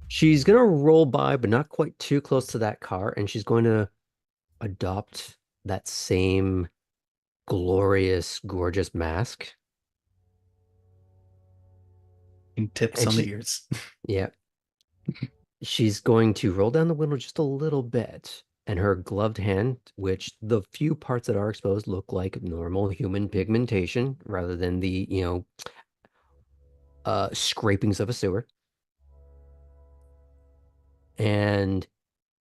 S1: She's gonna roll by, but not quite too close to that car, and she's going to adopt that same glorious, gorgeous mask.
S6: And tips
S1: And
S6: on the
S1: she,
S6: ears.
S1: yeah, she's going to roll down the window just a little bit, and her gloved hand, which the few parts that are exposed look like normal human pigmentation rather than the, scrapings of a sewer. And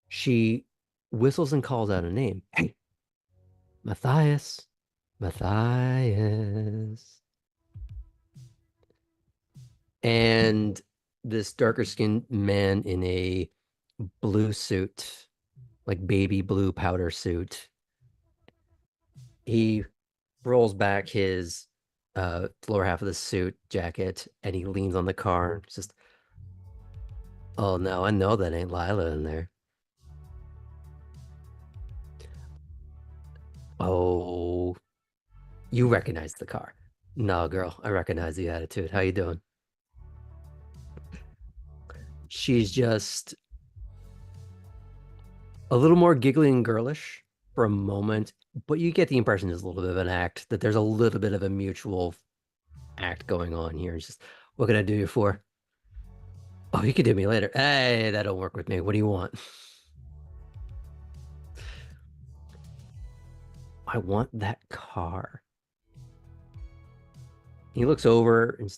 S1: she whistles and calls out a name. Hey, Matthias, Matthias. And this darker skinned man in a blue suit, like baby blue powder suit, he rolls back his lower half of the suit jacket and he leans on the car. It's just, oh no, I know that ain't Lila in there. Oh, you recognize the car. No, girl, I recognize the attitude. How you doing? She's just a little more giggly and girlish for a moment, but you get the impression there's a little bit of an act, that there's a little bit of a mutual act going on here. It's just, what can I do you for? Oh, you can do me later. Hey, that don't work with me. What do you want? I want that car. He looks over and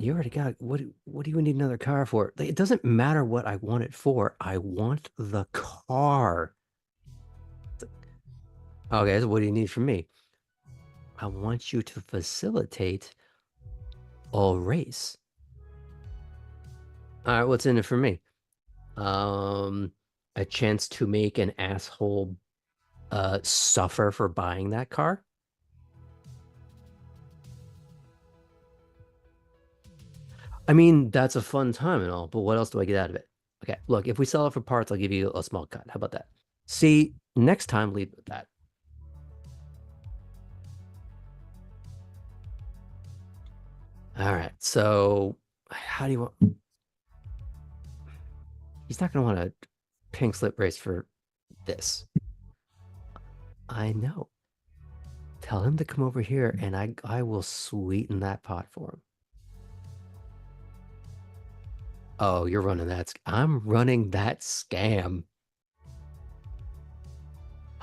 S1: You already got what do you need another car for? It doesn't matter what I want it for. I want the car. Okay, so what do you need from me? I want you to facilitate a race. All right, what's in it for me? A chance to make an asshole suffer for buying that car. I mean, that's a fun time and all, but what else do I get out of it? Okay, look, if we sell it for parts, I'll give you a small cut. How about that? See, next time, lead with that. All right, so how do you want? He's not going to want a pink slip race for this. I know. Tell him to come over here and I will sweeten that pot for him. Oh, you're running that. I'm running that scam.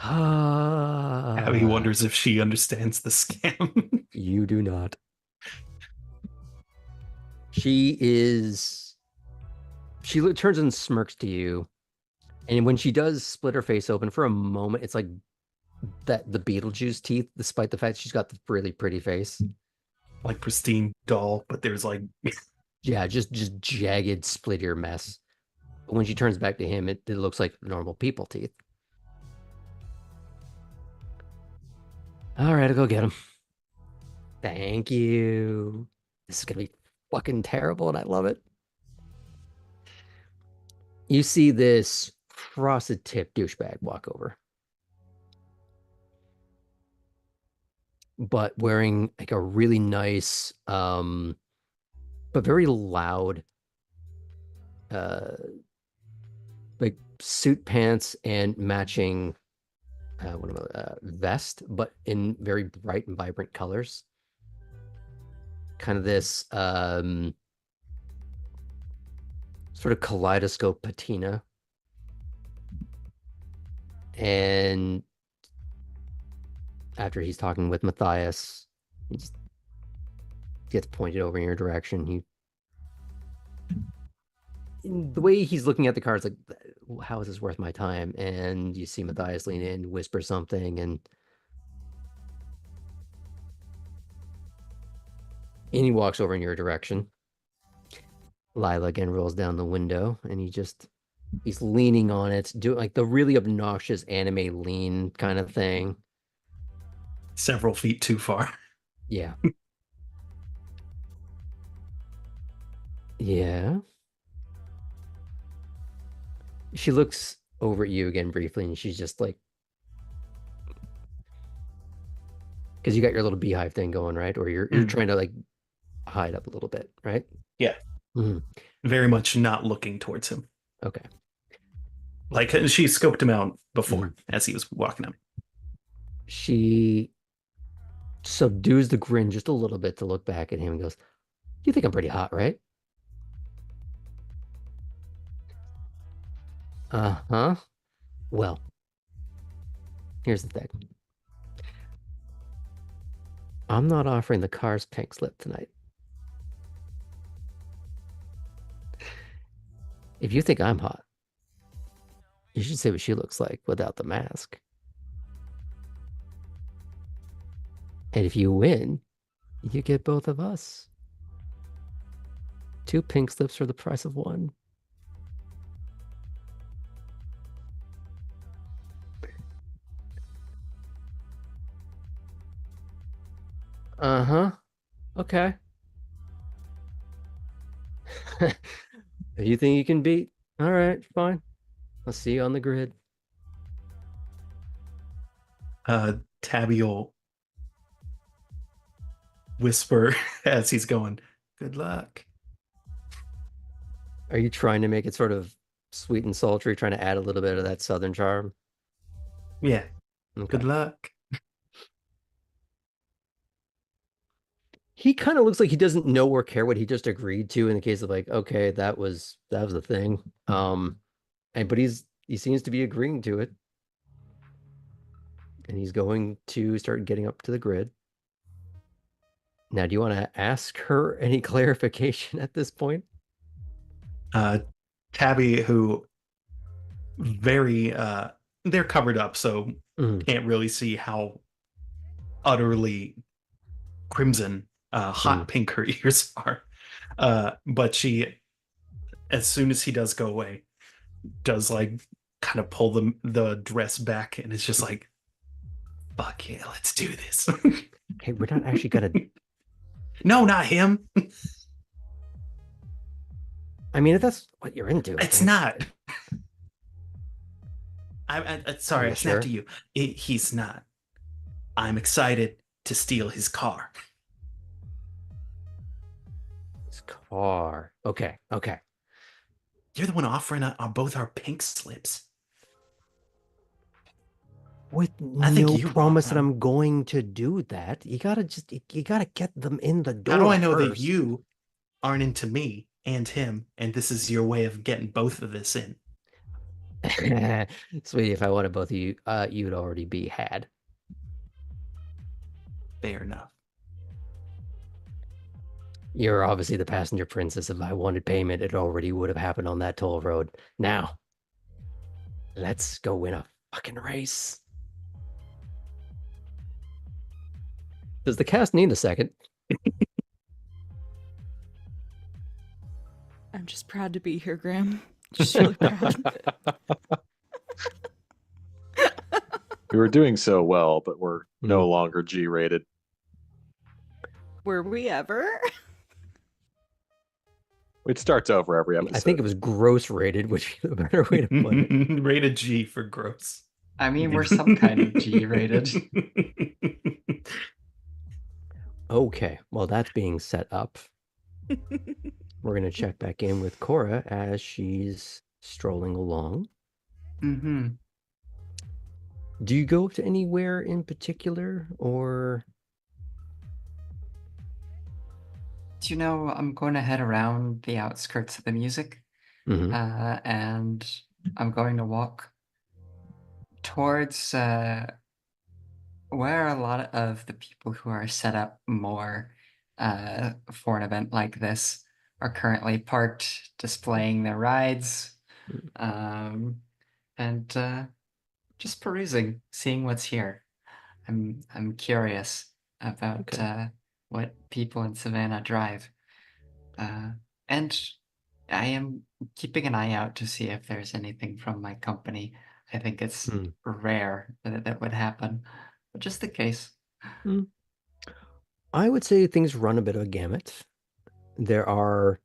S6: Abby wonders if she understands the scam.
S1: You do not. She turns and smirks to you. And when she does split her face open for a moment, it's like that the Beetlejuice teeth, despite the fact she's got the really pretty face.
S6: Like pristine doll, but there's like
S1: yeah, just jagged split ear mess. But when she turns back to him, it looks like normal people teeth. All right, I'll go get him. Thank you. This is gonna be fucking terrible, and I love it. You see this frosted tip douchebag walk over, but wearing like a really nice, but very loud, like suit pants and matching vest, but in very bright and vibrant colors. Kind of this sort of kaleidoscope patina. And after he's talking with Matthias, he just gets pointed over in your direction. The way he's looking at the cards, like, how is this worth my time? And you see Matthias lean in, whisper something, and he walks over in your direction. Lila again rolls down the window, and he's leaning on it, doing like the really obnoxious anime lean kind of thing.
S6: Several feet too far.
S1: Yeah. Yeah. She looks over at you again briefly, and she's just like, because you got your little beehive thing going, right? Or you're trying to like hide up a little bit, right?
S6: Yeah.
S1: Mm-hmm.
S6: Very much not looking towards him.
S1: Okay.
S6: Like she scoped him out before as he was walking up.
S1: She subdues the grin just a little bit to look back at him and goes, "You think I'm pretty hot, right?" Uh-huh. Well, here's the thing. I'm not offering the car's pink slip tonight. If you think I'm hot, you should see what she looks like without the mask. And if you win, you get both of us. 2 pink slips for the price of 1. Uh-huh. Okay. If you think you can beat, all right, fine. I'll see you on the grid.
S6: Tabby will whisper as he's going, "Good luck."
S1: Are you trying to make it sort of sweet and sultry, trying to add a little bit of that southern charm?
S6: Yeah.
S1: Okay.
S6: Good luck.
S1: He kind of looks like he doesn't know or care what he just agreed to in the case of like, okay, that was the thing. But he seems to be agreeing to it. And he's going to start getting up to the grid. Now, do you want to ask her any clarification at this point?
S6: Tabby, who very they're covered up, so
S1: Mm,
S6: can't really see how utterly crimson, hot
S1: mm.
S6: pink her ears are. But she, as soon as he does go away, does like kind of pull the dress back, and it's just like, fuck yeah, let's do this.
S1: Hey, we're not actually gonna.
S6: No, not him.
S1: I mean, if that's what you're into,
S6: It's
S1: I-
S6: not. Sorry,
S1: you
S6: I snapped
S1: sure?
S6: at you. He's not. I'm excited to steal his car.
S1: His car. Okay, okay.
S6: You're the one offering both our pink slips.
S1: With
S6: I think
S1: no
S6: you want
S1: promise that
S6: them.
S1: I'm going to do that. You gotta get them in the door
S6: How do I know that
S1: first.
S6: you aren't into me and him, and this is your way of getting both of this in?
S1: Sweetie, if I wanted both of you, you'd already be had.
S6: Fair enough.
S1: You're obviously the passenger princess. If I wanted payment, it already would have happened on that toll road. Now, let's go win a fucking race. Does the cast need a second?
S4: I'm just proud to be here, Graham. Just really proud.
S3: We were doing so well, but we're no
S1: Hmm.
S3: longer G-rated.
S4: Were we ever?
S3: It starts over every episode.
S1: I think it was gross rated, which is a better way to put it.
S6: Rated G for gross.
S5: I mean, we're some kind of G rated.
S1: Okay, well, that's being set up. We're going to check back in with Cora as she's strolling along.
S5: Mm-hmm.
S1: Do you go to anywhere in particular, or?
S5: Do you know, I'm going to head around the outskirts of the music,
S1: Mhm.
S5: and I'm going to walk towards where a lot of the people who are set up more for an event like this are currently parked, displaying their rides, and just perusing, seeing what's here. I'm curious about
S1: Okay.
S5: what people in Savannah drive, and I am keeping an eye out to see if there's anything from my company. I think it's
S1: Hmm.
S5: rare that that would happen, but just in case.
S1: I would say things run a bit of a gamut. There are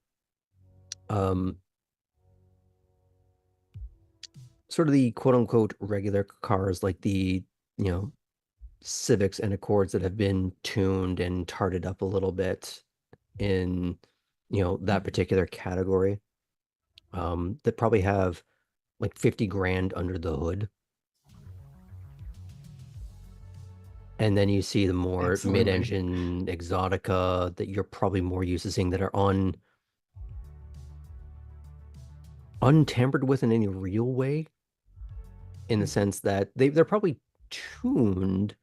S1: sort of the quote unquote regular cars like the, you know, Civics and Accords that have been tuned and tarted up a little bit in, you know, that particular category. That probably have like 50 grand under the hood. And then you see the more
S5: Absolutely.
S1: mid-engine Exotica that you're probably more used to seeing that are untampered with in any real way, in the sense that they're probably tuned,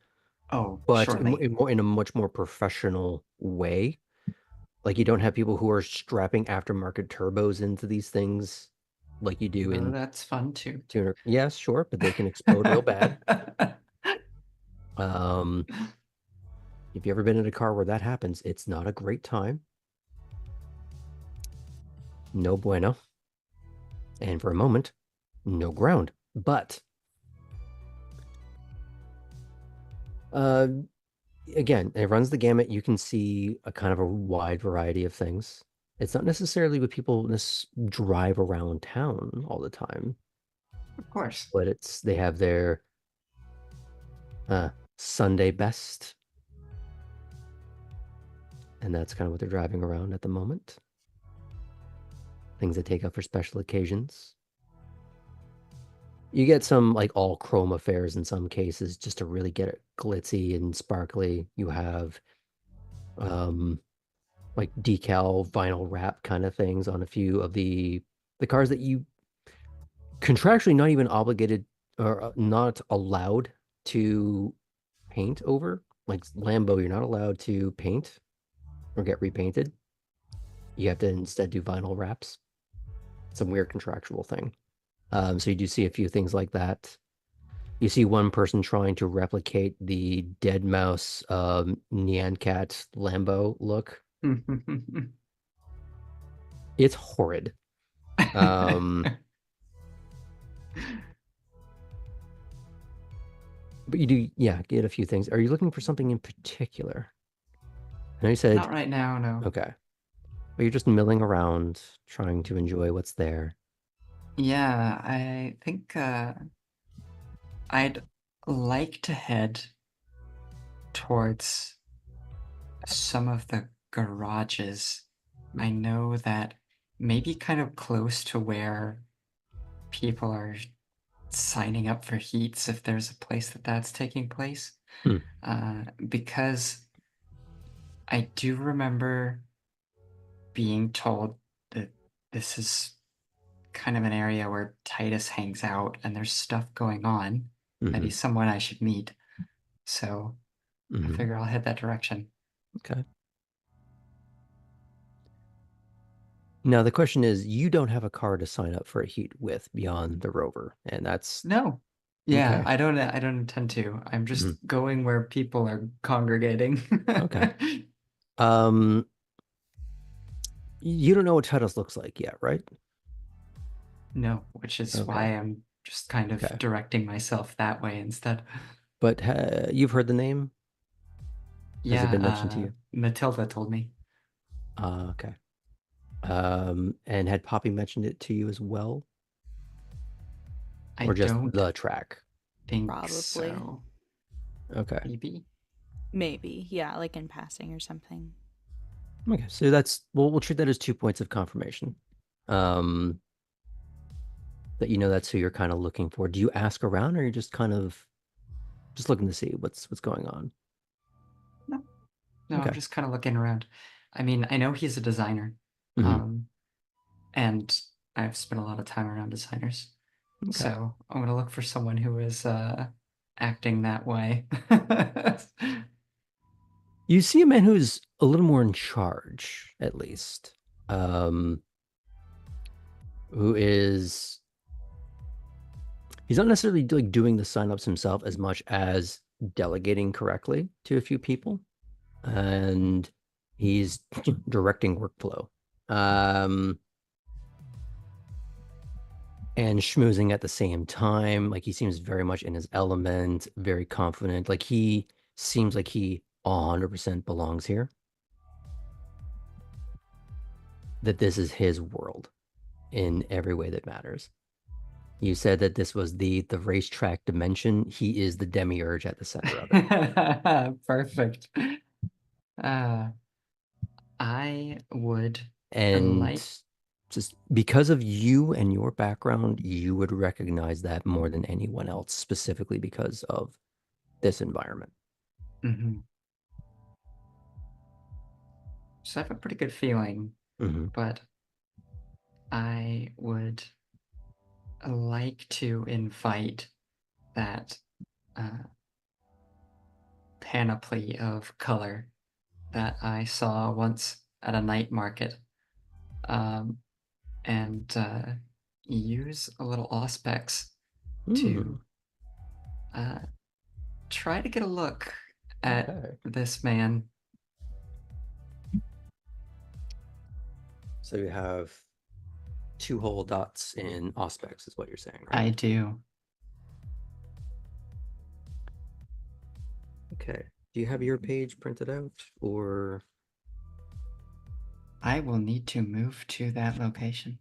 S5: Oh,
S1: but
S5: surely.
S1: in a much more professional way. Like you don't have people who are strapping aftermarket turbos into these things like you do
S5: Oh,
S1: in
S5: that's fun too.
S1: tuner. Yes, sure, but they can explode real bad. If you ever been in a car where that happens, it's not a great time. No bueno. And for a moment, no ground. But again, it runs the gamut. You can see a kind of a wide variety of things. It's not necessarily what people drive around town all the time,
S5: Of course.
S1: but they have their Sunday best, and that's kind of what they're driving around at the moment. Things that take up for special occasions. You get some like all chrome affairs in some cases just to really get it glitzy and sparkly. You have like decal vinyl wrap kind of things on a few of the cars that you contractually not even obligated or not allowed to paint over. Like Lambo, you're not allowed to paint or get repainted, you have to instead do vinyl wraps. Some weird contractual thing. So you do see a few things like that. You see one person trying to replicate the dead mouse Nyan Cat Lambo look. It's horrid. But you do, yeah, get a few things. Are you looking for something in particular? I know you said,
S5: Not right now, no.
S1: okay. But you're just milling around, trying to enjoy what's there.
S5: Yeah, I think I'd like to head towards some of the garages. I know that maybe kind of close to where people are signing up for heats, if there's a place that that's taking place.
S1: Hmm.
S5: Because I do remember being told that this is kind of an area where Titus hangs out and there's stuff going on, that he's someone I should meet. So I figure I'll head that direction.
S1: Okay. Now the question is, you don't have a car to sign up for a heat with beyond the rover, and that's
S5: No. Yeah,
S1: okay.
S5: I don't intend to. I'm just going where people are congregating.
S1: Okay. You don't know what Titus looks like yet, right?
S5: No, which is
S1: Okay.
S5: why I'm just kind of
S1: Okay.
S5: directing myself that way instead.
S1: But you've heard the name? Has it been mentioned to
S5: Yeah,
S1: you?
S5: Matilda told me.
S1: Okay. And had Poppy mentioned it to you as well?
S5: I
S1: Or just
S5: don't
S1: the track?
S5: think
S4: Probably.
S5: so.
S1: Okay.
S5: Maybe.
S4: Maybe, yeah, like in passing or something.
S1: Okay, so that's we'll treat that as 2 points of confirmation. That you know that's who you're kind of looking for. Do you ask around, or are you just kind of just looking to see what's going on?
S5: No,
S1: Okay.
S5: I'm just kind of looking around. I mean, I know he's a designer,
S1: Mhm.
S5: and I've spent a lot of time around designers.
S1: Okay.
S5: So I'm gonna look for someone who is acting that way.
S1: You see a man who's a little more in charge, at least. Who is he's not necessarily like doing the signups himself as much as delegating correctly to a few people, and he's directing workflow. And schmoozing at the same time. Like he seems very much in his element, very confident. Like he seems like he 100% belongs here. That this is his world in every way that matters. You said that this was the racetrack dimension. He is the demiurge at the center of it.
S5: Perfect. I would
S1: And
S5: like.
S1: just because of you and your background, you would recognize that more than anyone else, specifically because of this environment.
S5: So I have a pretty good feeling, but I would like to invite that panoply of color that I saw once at a night market, and use a little auspex to try to get a look at this man.
S1: So you have 2 whole dots in Auspex is what you're saying, right?
S5: I do.
S1: Okay. Do you have your page printed out, or?
S5: I will need to move to that location.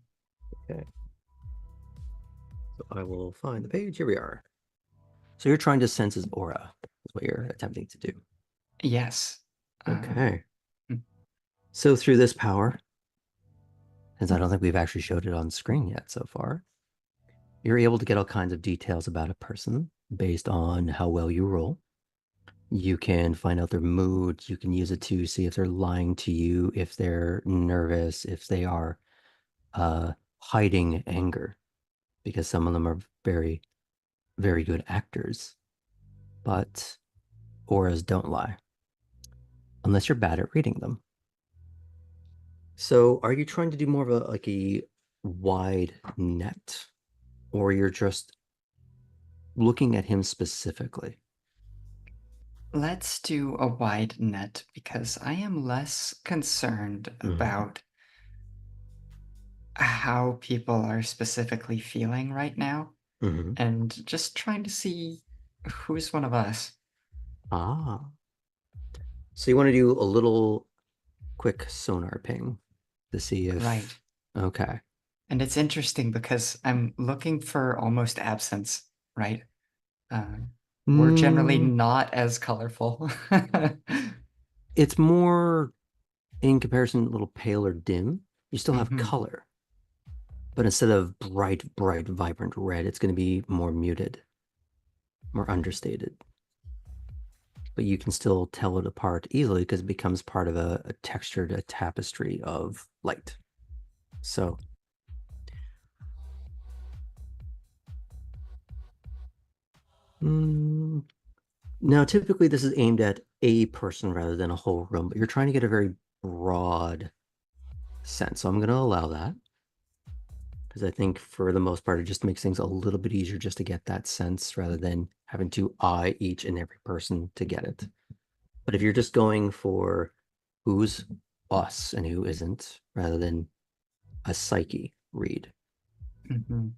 S1: Okay. So I will find the page. Here we are. So you're trying to sense his aura, is what you're attempting to do.
S5: Yes.
S1: Okay. So through this power, since I don't think we've actually showed it on screen yet so far, you're able to get all kinds of details about a person based on how well you roll. You can find out their mood. You can use it to see if they're lying to you, if they're nervous, if they are hiding anger, because some of them are very, very good actors. But auras don't lie, unless you're bad at reading them. So are you trying to do more of a wide net, or you're just looking at him specifically?
S5: Let's do a wide net because I am less concerned about how people are specifically feeling right now
S1: Mm-hmm.
S5: and just trying to see who's one of us.
S1: Ah. So you want to do a little quick sonar ping to see
S5: Right.
S1: if okay.
S5: And it's interesting because I'm looking for almost absence, right? We're generally
S1: Mm,
S5: not as colorful.
S1: it's more in comparison a little pale or dim. You still have
S5: Mhm.
S1: color, but instead of bright, vibrant red, it's going to be more muted, more understated. But you can still tell it apart easily because it becomes part of a textured a tapestry of light. So now typically this is aimed at a person rather than a whole room, but you're trying to get a very broad sense. So I'm going to allow that because I think for the most part, it just makes things a little bit easier just to get that sense rather than having to eye each and every person to get it. But if you're just going for who's us and who isn't, rather than a psyche read,
S5: Mhm.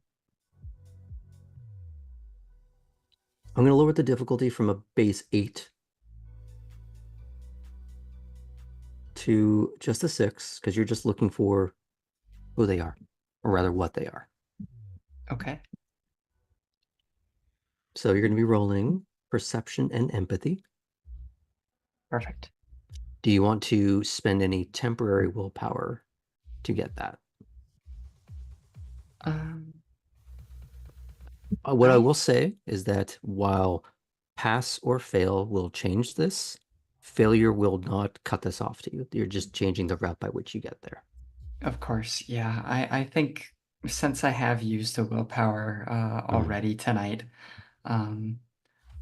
S1: I'm going to lower the difficulty from a base 8 to just a 6 because you're just looking for who they are, or rather what they are.
S5: Okay.
S1: So you're going to be rolling perception and empathy.
S5: Perfect.
S1: Do you want to spend any temporary willpower to get that?
S5: Um,
S1: What I
S5: I
S1: will say is that while pass or fail will change this, failure will not cut this off to you. You're just changing the route by which you get there.
S5: Of course, yeah. I think since I have used a willpower already tonight, um,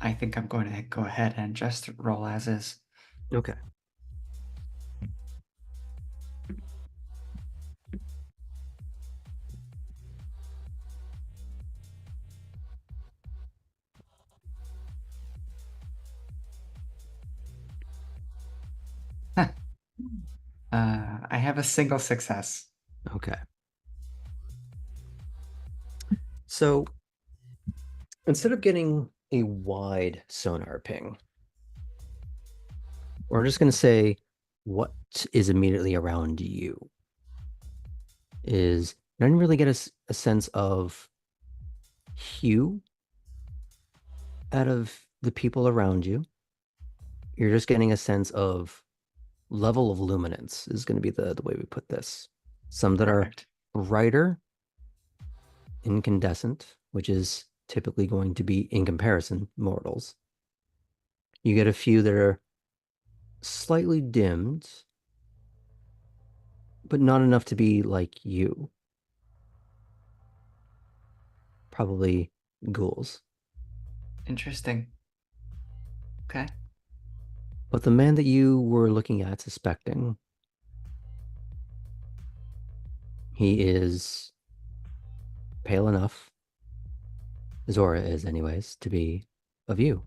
S5: I think I'm going to go ahead and just roll as is.
S1: Okay.
S5: I have a single success.
S1: Okay. So instead of getting a wide sonar ping, we're just going to say what is immediately around you. Is I didn't really get a sense of hue out of the people around you. You're just getting a sense of level of luminance is going to be the way we put this. Some that
S5: Perfect.
S1: are brighter, incandescent, which is typically going to be, in comparison, mortals. You get a few that are slightly dimmed, but not enough to be like you. Probably ghouls.
S5: Interesting. Okay.
S1: But the man that you were looking at, suspecting, he is pale enough, his aura is anyways, to be of you.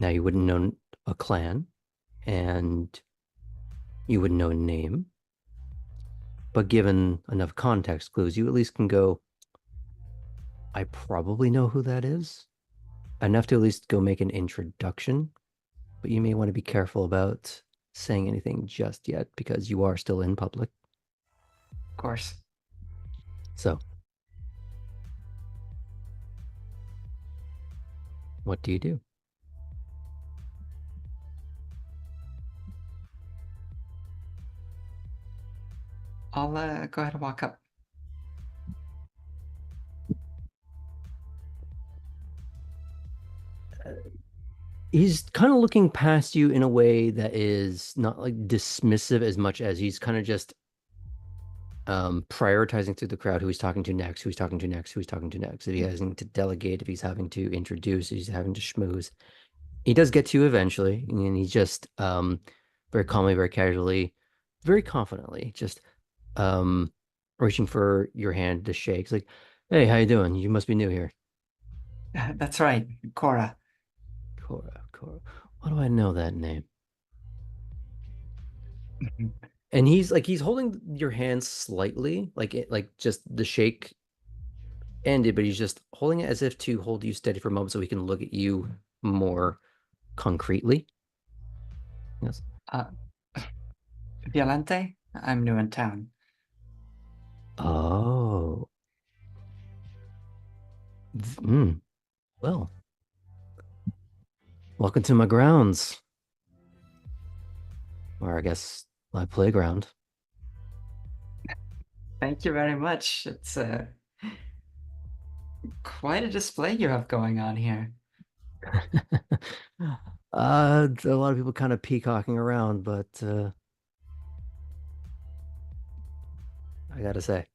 S1: Now you wouldn't know a clan, and you wouldn't know a name, but given enough context clues, you at least can go, I probably know who that is. Enough to at least go make an introduction, but you may want to be careful about saying anything just yet because you are still in public.
S5: Of course.
S1: So, what do you do?
S5: I'll go ahead and walk up.
S1: He's kind of looking past you in a way that is not like dismissive as much as he's kind of just prioritizing through the crowd who he's talking to next, who he's talking to next, who he's talking to next. If he's having to delegate, if he's having to introduce, if he's having to schmooze. He does get to you eventually, and he just very calmly, very casually, very confidently, just um reaching for your hand to shake. He's like, "Hey, how you doing? You must be new here."
S5: That's right, Cora.
S1: Cora, Cora. Why do I know that name? And he's holding your hand slightly, like like just the shake ended, but he's just holding it as if to hold you steady for a moment so he can look at you more concretely. Yes.
S5: Uh, Violente, I'm new in town.
S1: Oh. Mm. Well, welcome to my grounds. Or I guess my playground.
S5: Thank you very much. It's quite a display you have going on here.
S1: A lot of people kind of peacocking around, but I gotta say,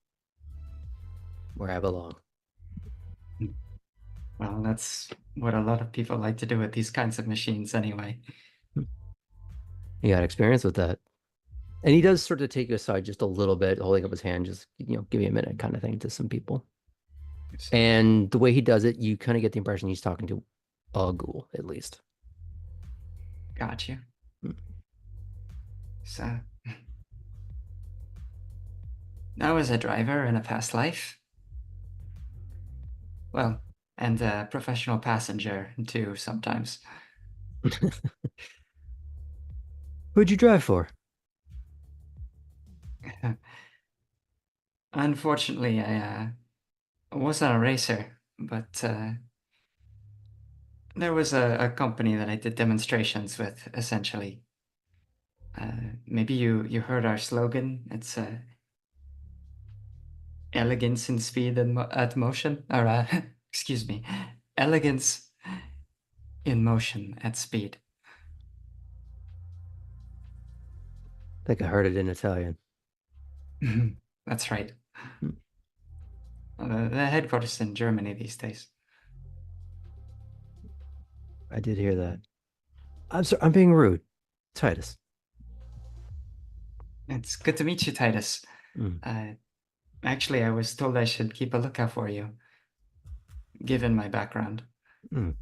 S1: where I belong.
S5: Well, that's what a lot of people like to do with these kinds of machines anyway.
S1: You got experience with that. And he does sort of take you aside just a little bit, holding up his hand, just, give me a minute kind of thing to some people. And the way he does it, you kind of get the impression he's talking to a ghoul, at least.
S5: Got you.
S1: Hmm.
S5: So, I was a driver in a past life. Well, and a professional passenger too sometimes.
S1: Who'd you drive for?
S5: Unfortunately, I wasn't a racer, but there was a company that I did demonstrations with, essentially. Maybe you heard our slogan. It's elegance in speed and at motion, or excuse me, elegance in motion at speed.
S1: I think I heard it in Italian.
S5: That's right.
S1: Hmm.
S5: The headquarters in Germany these days.
S1: I did hear that. I'm sorry, I'm being rude. Titus.
S5: It's good to meet you, Titus.
S1: Mm.
S5: Actually, I was told I should keep a lookout for you, given my background.
S1: Mm.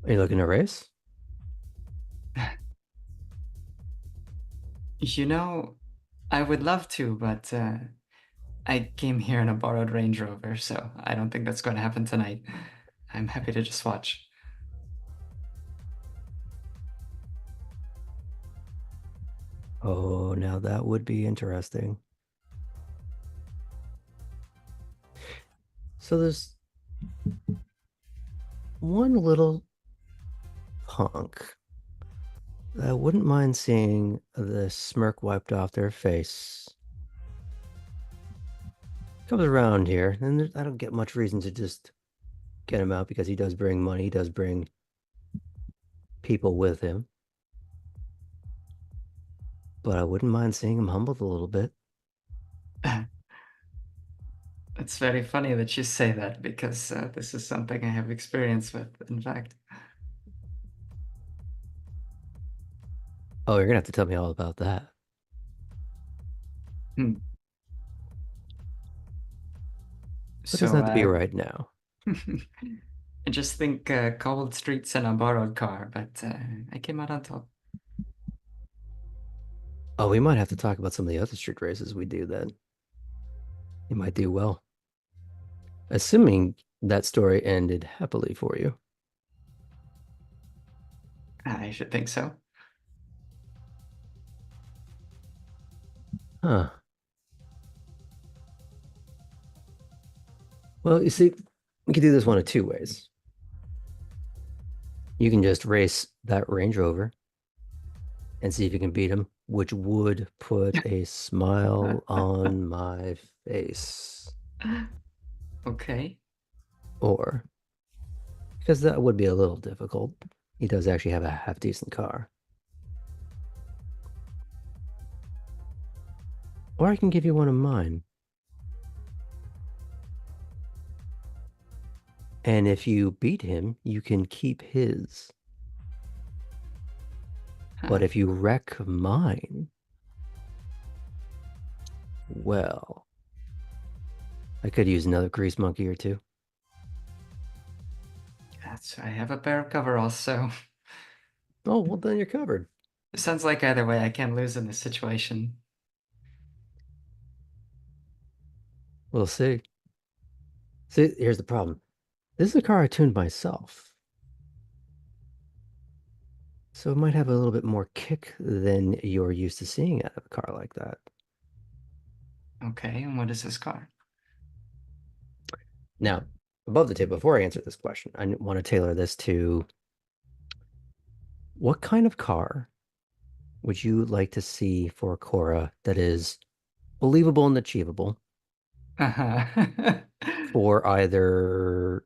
S1: Are you looking to race?
S5: You know, I would love to, but I came here in a borrowed Range Rover, so I don't think that's going to happen tonight. I'm happy to just watch.
S1: Oh, now that would be interesting. So there's one little punk that wouldn't mind seeing the smirk wiped off their face. Comes around here, and I don't get much reason to just get him out because he does bring money, he does bring people with him. But I wouldn't mind seeing him humbled a little bit.
S5: It's very funny that you say that because this is something I have experience with, in fact.
S1: Oh, you're gonna have to tell me all about that.
S5: Hmm.
S1: It doesn't
S5: So,
S1: have to be right now.
S5: I just think cobbled streets and a borrowed car, but I came out on top.
S1: Oh, we might have to talk about some of the other street races we do then. You might do well. Assuming that story ended happily for you.
S5: I should think so.
S1: Huh. Well, you see, we could do this one of two ways. You can just race that Range Rover and see if you can beat him, which would put a smile on my face.
S5: Okay.
S1: Or, because that would be a little difficult, he does actually have a half decent car. Or I can give you one of mine. And if you beat him, you can keep his. But
S5: Huh.
S1: if you wreck mine, well, I could use another grease monkey or two.
S5: I have a pair of coveralls, so
S1: Oh, well, then you're covered.
S5: it sounds like either way I can lose in this situation.
S1: We'll see. See, here's the problem. This is a car I tuned myself. So it might have a little bit more kick than you're used to seeing out of a car like that.
S5: Okay, and what is this car?
S1: Now, above the table, before I answer this question, I want to tailor this to what kind of car would you like to see for Cora that is believable and achievable
S5: Uh-huh.
S1: for either,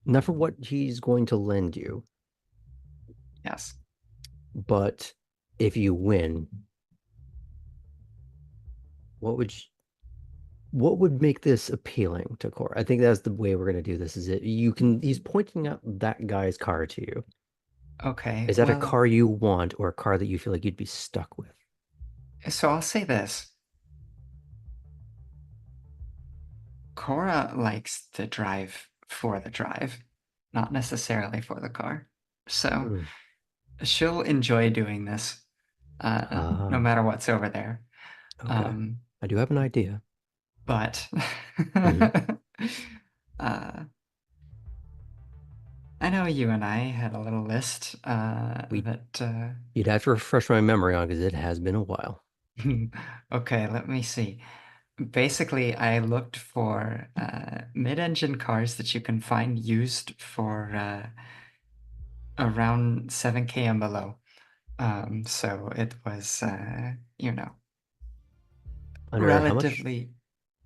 S1: not for what he's going to lend you,
S5: Yes.
S1: but if you win, what would make this appealing to Cora? I think that's the way we're going to do this. Is it he's pointing out that guy's car to you.
S5: Okay,
S1: Is that a
S5: well,
S1: car you want or a car that you feel like you'd be stuck with?
S5: so I'll say this. Cora likes to drive for the drive, not necessarily for the car. So
S1: Hmm.
S5: she'll enjoy doing this, no
S1: Ah,
S5: matter what's over there.
S1: okay. I do have an idea.
S5: But
S1: Mhm.
S5: uh, I know you and I had a little list
S1: We
S5: that
S1: You'd have to refresh my memory on because it has been a while.
S5: okay, let me see. Basically, I looked for mid-engine cars that you can find used for around 7K and below. So it was,
S1: Under how much?
S5: relatively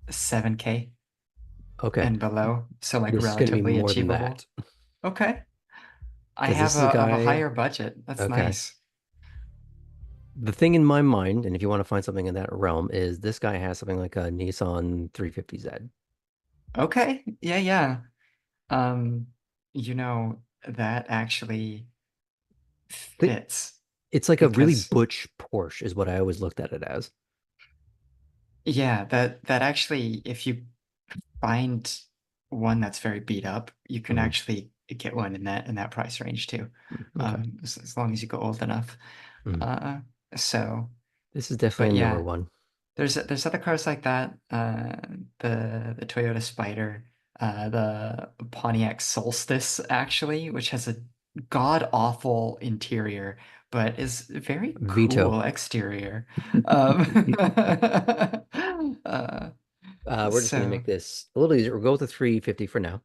S5: 7K
S1: Okay.
S5: and below. So like
S1: This is going to be
S5: relatively
S1: more than
S5: achievable.
S1: that
S5: Okay. I
S1: because this
S5: have
S1: is a
S5: a
S1: guy.
S5: higher budget. That's
S1: Okay.
S5: nice.
S1: The thing in my mind, and if you want to find something in that realm, is this guy has something like a Nissan 350Z.
S5: Okay. Yeah, yeah. Um, that actually
S1: Th-
S5: fits
S1: It's like a really
S5: because
S1: butch Porsche, is what I always looked at it as.
S5: yeah, that actually, if you find one that's very beat up, you can
S1: Mhm.
S5: actually get one in that price range too.
S1: Okay.
S5: As long as you go old enough.
S1: Mhm.
S5: Uh, so,
S1: This is definitely
S5: but
S1: a newer
S5: yeah,
S1: one.
S5: there's other cars like that. The Toyota Spider, the Pontiac Solstice actually, which has a god awful interior, but is very
S1: Veto.
S5: cool exterior. Um, uh,
S1: We're just going to
S5: so
S1: make this a little easier. We'll go with the 350 for now,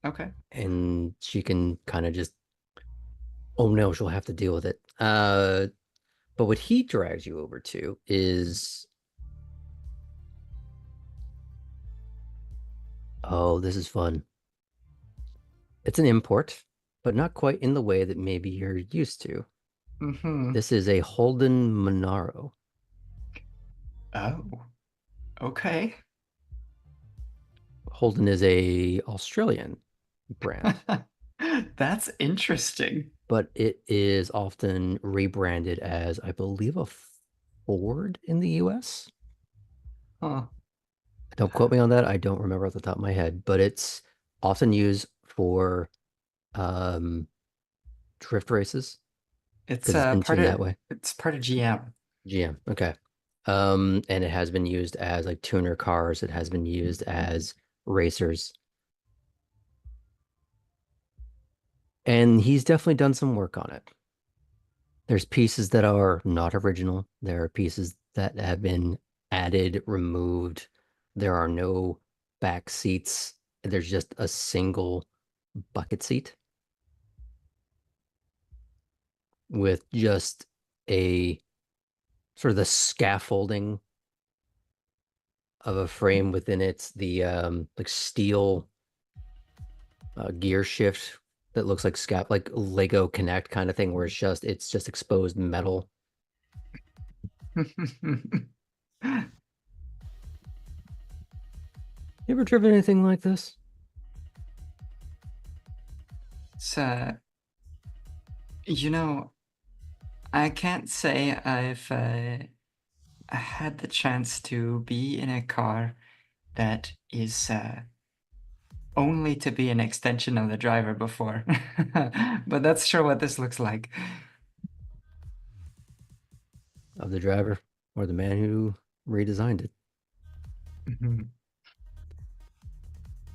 S5: okay.
S1: and she can kind of just, oh no, she'll have to deal with it. But what he drags you over to is, oh, this is fun. It's an import, but not quite in the way that maybe you're used to.
S5: Hmm.
S1: This is a Holden Monaro.
S5: Oh, okay.
S1: Holden is a Australian brand,
S5: That's interesting.
S1: but it is often rebranded as, I believe, a Ford in the US.
S5: Huh.
S1: Don't quote me on that. I don't remember off the top of my head, but it's often used for um, drift races
S5: It's
S1: because it's been tuned that way.
S5: it's part of GM.
S1: GM, okay. And it has been used as like tuner cars. It has been used as racers. And he's definitely done some work on it. There's pieces that are not original. There are pieces that have been added, removed. There are no back seats. There's just a single bucket seat with just a sort of the scaffolding of a frame within it, the like steel gear shift that looks like like Lego Connect kind of thing, where it's just exposed metal. You ever driven anything like this?
S5: So, you know, I can't say I've had the chance to be in a car that is only to be an extension of the driver before. But that's sure what this looks like.
S1: Of the driver or the man who redesigned it.
S5: Mhm.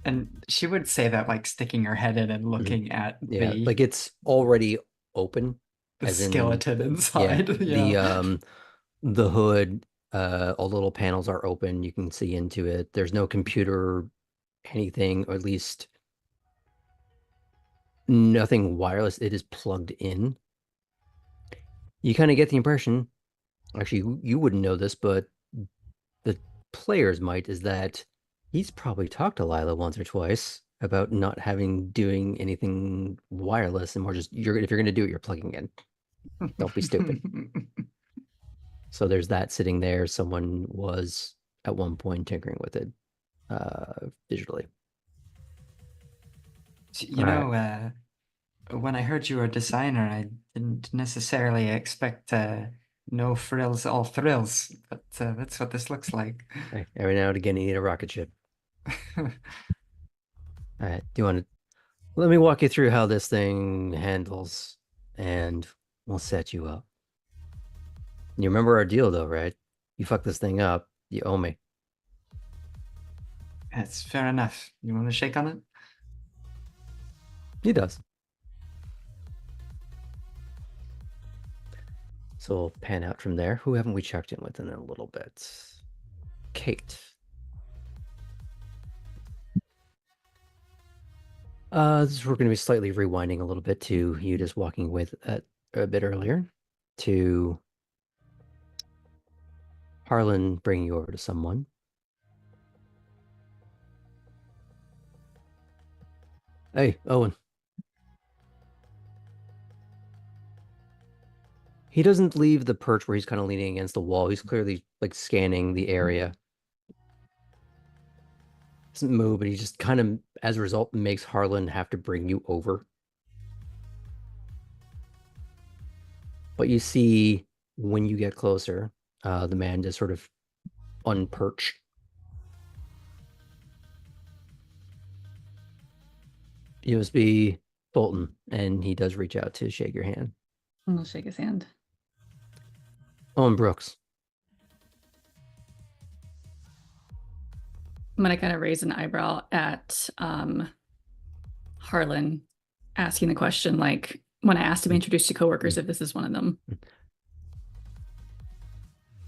S5: And she would say that like sticking her head in and looking at
S1: Yeah,
S5: the
S1: like it's already open, as in
S5: skeleton
S1: yeah,
S5: inside.
S1: the hood, all the little panels are open. You can see into it. There's no computer, anything, or at least nothing wireless. It is plugged in. You kind of get the impression, actually, you wouldn't know this, but the players might, is that he's probably talked to Lila once or twice about not doing anything wireless and more just if you're gonna do it, you're plugging in. Don't be stupid. So there's that sitting there. Someone was at one point tinkering with it visually.
S5: You know, when I heard you were a designer, I didn't necessarily expect no frills, all thrills, but that's what this looks like.
S1: Hey, every now and again, you need a rocket ship. All right, do you want to let me walk you through how this thing handles, and we'll set you up. You remember our deal, though, right? You fuck this thing up, you owe me.
S5: That's fair enough. You want to shake on it?
S1: He does. So we'll pan out from there. Who haven't we checked in with in a little bit? Kate. We're going to be slightly rewinding a little bit to you just walking with a bit earlier to Harlan bringing you over to someone. Hey, Owen. He doesn't leave the perch where he's kind of leaning against the wall. He's clearly like scanning the area. Doesn't move, but he just kind of, as a result, makes Harlan have to bring you over. But you see, when you get closer, the man just sort of unperch. You must be Bolton, and he does reach out to shake your hand.
S2: I'll shake his hand.
S1: Owen Brooks.
S2: I'm gonna kind of raise an eyebrow at Harlan asking the question, like when I asked to be introduced to coworkers, if this is one of them.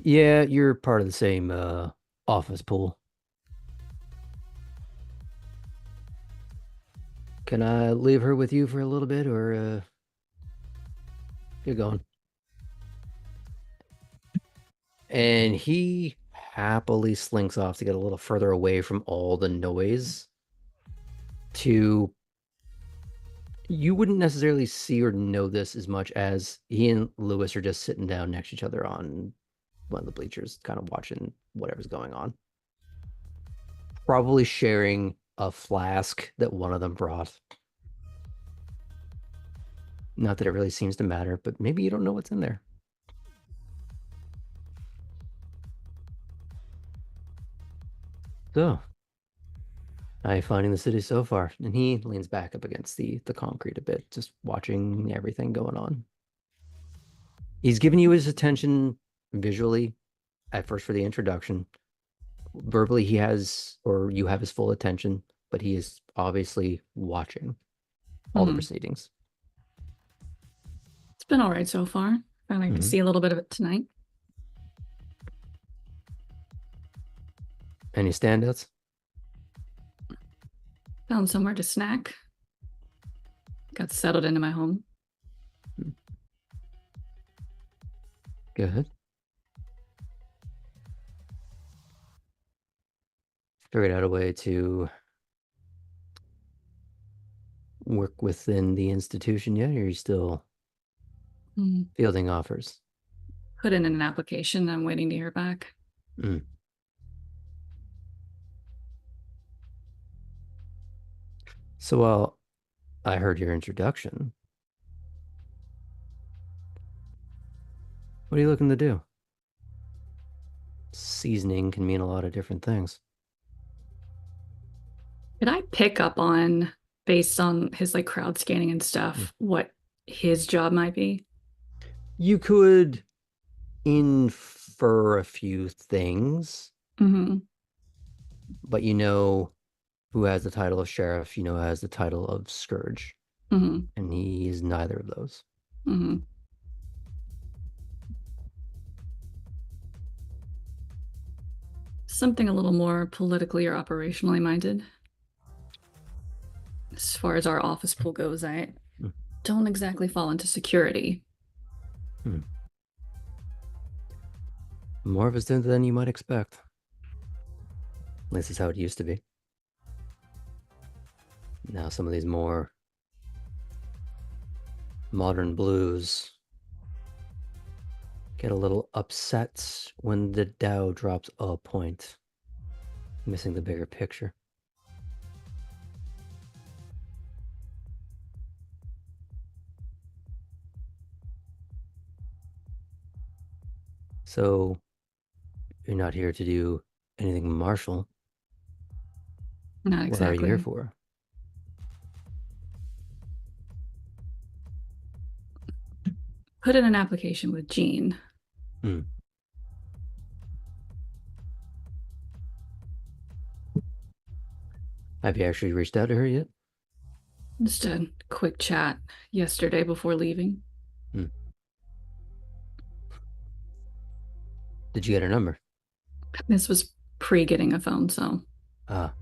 S1: Yeah, you're part of the same office pool. Can I leave her with you for a little bit, or you're going? And he happily slinks off to get a little further away from all the noise. You wouldn't necessarily see or know this as much as he and Lewis are just sitting down next to each other on one of the bleachers, kind of watching whatever's going on. Probably sharing a flask that one of them brought. Not that it really seems to matter, but maybe you don't know what's in there. So, how are you finding the city so far? And he leans back up against the concrete a bit, just watching everything going on. He's giving you his attention visually at first for the introduction. Verbally, he has, or you have his full attention, but he is obviously watching all the proceedings.
S2: It's been all right so far. I like to see a little bit of it tonight.
S1: Any standouts?
S2: Found somewhere to snack. Got settled into my home.
S1: Good. Figured out a way to work within the institution yet, or are you still fielding offers?
S2: Put in an application. I'm waiting to hear back.
S1: So while I heard your introduction. What are you looking to do? Seasoning can mean a lot of different things.
S2: Could I pick up on, based on his like crowd scanning and stuff, what his job might be?
S1: You could infer a few things,
S2: Mm-hmm.
S1: but you know who has the title of sheriff, you know who has the title of scourge,
S2: Mm-hmm.
S1: and he is neither of those.
S2: Mm-hmm. Something a little more politically or operationally minded. As far as our office pool goes, I don't exactly fall into security.
S1: More of a stint than you might expect. This is how it used to be. Now some of these more modern blues get a little upset when the Dow drops a point, missing the bigger picture. So you're not here to do anything martial.
S2: Not
S1: What are you here
S2: exactly.
S1: for?
S2: Put in an application with Jean.
S1: Have you actually reached out to her yet?
S2: Just a quick chat yesterday before leaving.
S1: Did you get her number?
S2: This was pre getting a phone, so
S1: Ah.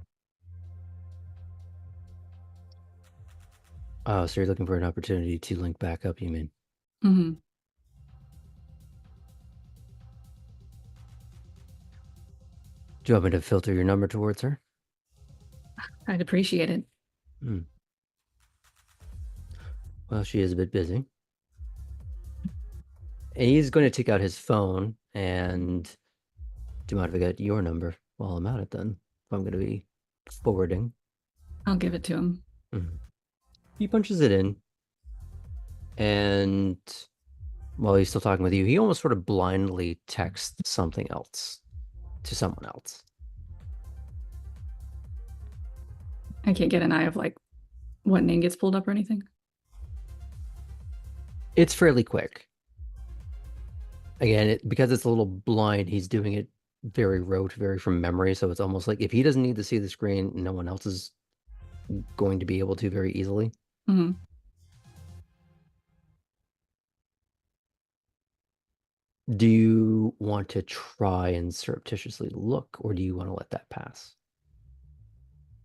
S1: Oh, so you're looking for an opportunity to link back up, you mean?
S2: mm-hmm.
S1: Do you want me to filter your number towards her?
S2: I'd appreciate it.
S1: Well, she is a bit busy. And he's going to take out his phone and do you mind if I get your number while I'm at it then? If I'm going to be forwarding.
S2: I'll give it to him.
S1: He punches it in. And while he's still talking with you, he almost sort of blindly texts something else to someone else.
S2: I can't get an eye of like what name gets pulled up or anything.
S1: It's fairly quick. Again, because it's a little blind, he's doing it very rote, very from memory. So it's almost like if he doesn't need to see the screen, no one else is going to be able to very easily.
S2: Mm-hmm.
S1: Do you want to try and surreptitiously look, or do you want to let that pass?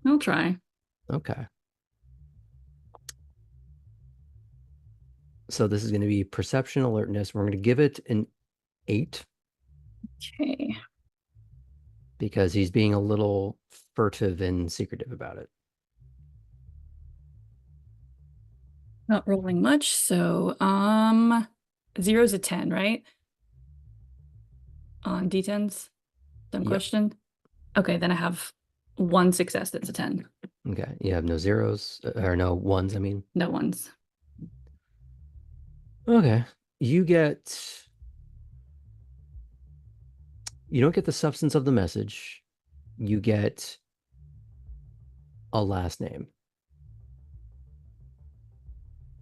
S2: I'll try.
S1: Okay. So this is going to be perception alertness. We're going to give it an 8
S2: Okay.
S1: because he's being a little furtive and secretive about it.
S2: Not rolling much, so 0's a 10, right? On D10s? Dumb
S1: Yep.
S2: question. Okay, then I have one success that's a 10.
S1: Okay. You have no zeros, or no ones, I mean.
S2: No ones.
S1: Okay. You don't get the substance of the message. You get a last name.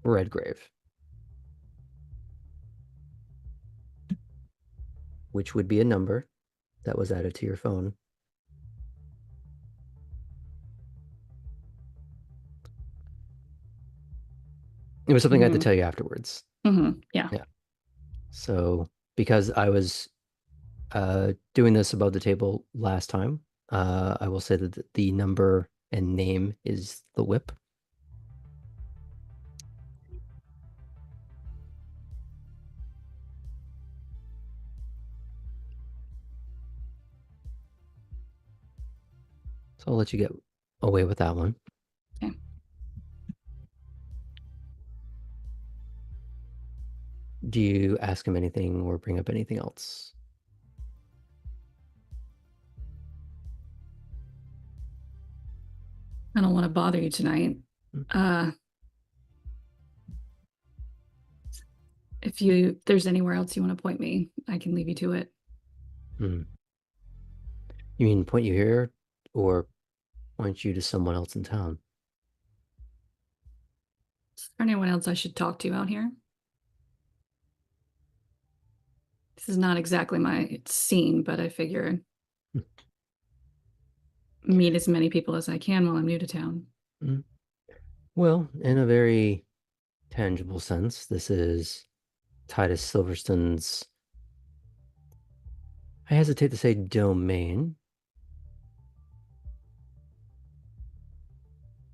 S1: Redgrave. Which would be a number that was added to your phone. It was something I had to tell you afterwards.
S2: Mm-hmm. Yeah.
S1: So because I was doing this above the table last time, I will say that the number and name is the whip. So I'll let you get away with that one.
S2: Okay.
S1: Do you ask him anything or bring up anything else?
S2: I don't want to bother you tonight. If there's anywhere else you want to point me, I can leave you to it.
S1: Hmm. You mean point you here or point you to someone else in town?
S2: Is there anyone else I should talk to out here? This is not exactly my scene, but I figure meet as many people as I can while I'm new to town.
S1: Hmm. Well, in a very tangible sense, this is Titus Silverstone's, I hesitate to say domain,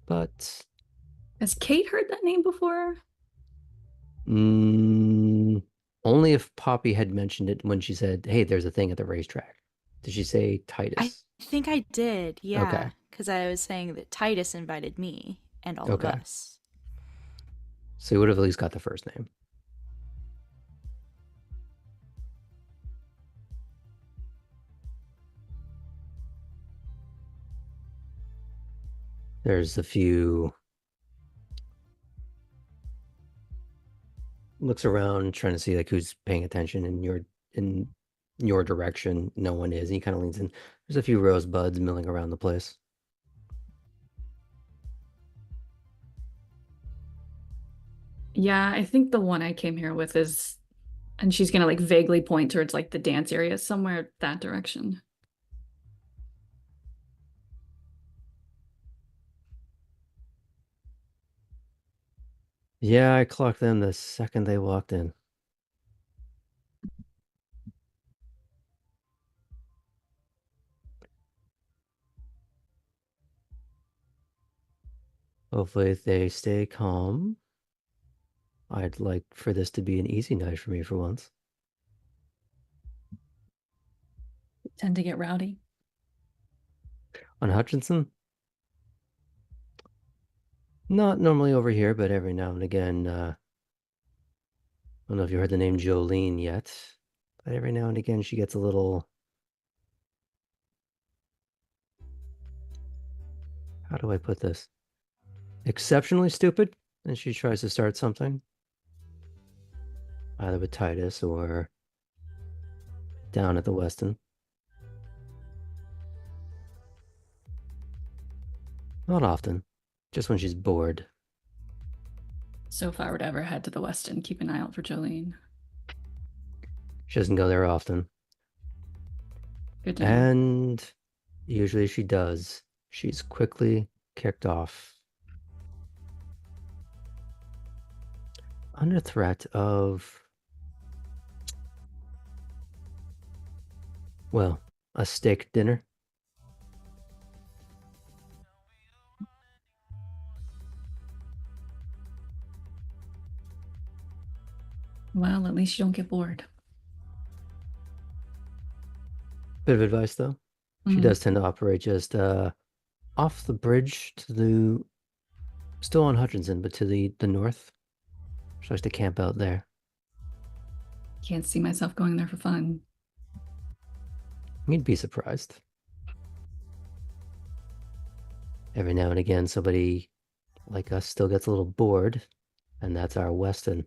S1: but
S2: Has Kate heard that name before?
S1: mm, only if Poppy had mentioned it when she said, "Hey, there's a thing at the racetrack." Did she say
S4: I
S1: Titus?
S4: think I did,
S1: Okay.
S4: yeah, because I was saying that Titus invited me and all of
S1: Okay.
S4: us.
S1: So you would have at least got the first name. There's a few looks around trying to see like who's paying attention in your direction. No one is. And he kind of leans in. There's a few rosebuds milling around the place.
S2: Yeah, I think the one I came here with is, and she's gonna like vaguely point towards like the dance area somewhere that direction.
S1: Yeah, I clocked them the second they walked in. Hopefully they stay calm. I'd like for this to be an easy night for me for once.
S2: Tend to get rowdy.
S1: On Hutchinson? Not normally over here, but every now and again, I don't know if you heard the name Jolene yet, but every now and again she gets a little, how do I put this? Exceptionally stupid, and she tries to start something, either with Titus or down at the Weston. Not often, just when she's bored.
S2: So if I were to ever head to the Westin, keep an eye out for Jolene.
S1: She doesn't go there often.
S2: Good to know.
S1: And usually she does. She's quickly kicked off. Under threat of, well, a steak dinner.
S2: Well, at least you don't get bored.
S1: Bit of advice though. She
S2: Mhm.
S1: does tend to operate just off the bridge to the, still on Hutchinson, but to the north. She likes to camp out there.
S2: Can't see myself going there for fun.
S1: You'd be surprised. Every now and again, somebody like us still gets a little bored, and that's our Weston.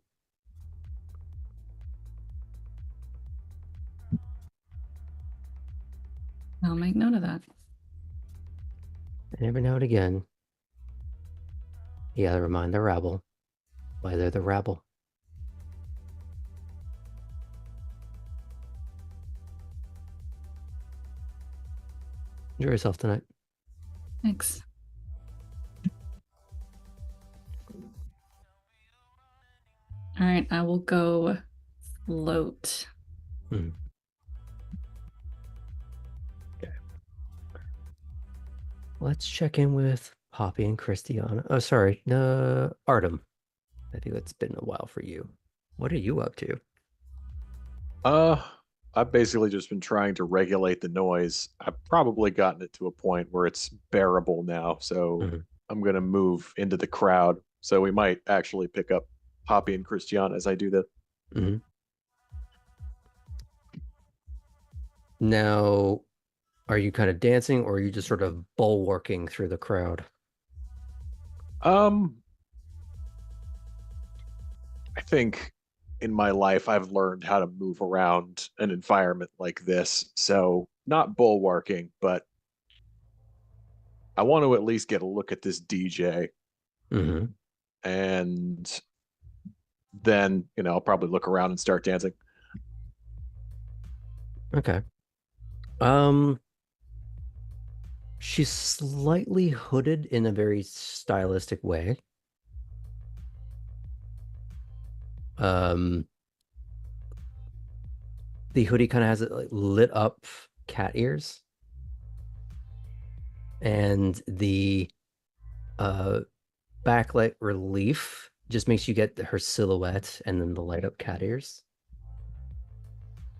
S2: I'll make note of that.
S1: And every now and again, you gotta remind the rabble why they're the rabble. Enjoy yourself tonight.
S2: Thanks. All right, I will go float.
S1: Hmm. Okay. Let's check in with Poppy and Christiana. Oh, sorry, Artem. I think it's been a while for you. What are you up to?
S3: I've basically just been trying to regulate the noise. I've probably gotten it to a point where it's bearable now, so
S1: Mhm.
S3: I'm gonna move into the crowd. So we might actually pick up Poppy and Christiana as I do that.
S1: Mhm. Now, are you kind of dancing or are you just sort of bulwarking through the crowd?
S3: I think in my life I've learned how to move around an environment like this. So not bulwarking, but I want to at least get a look at this DJ,
S1: Mm-hmm.
S3: and then, I'll probably look around and start dancing.
S1: Okay. She's slightly hooded in a very stylistic way. Um, the hoodie kind of has like lit up cat ears, and the backlight relief just makes you get her silhouette and then the light up cat ears.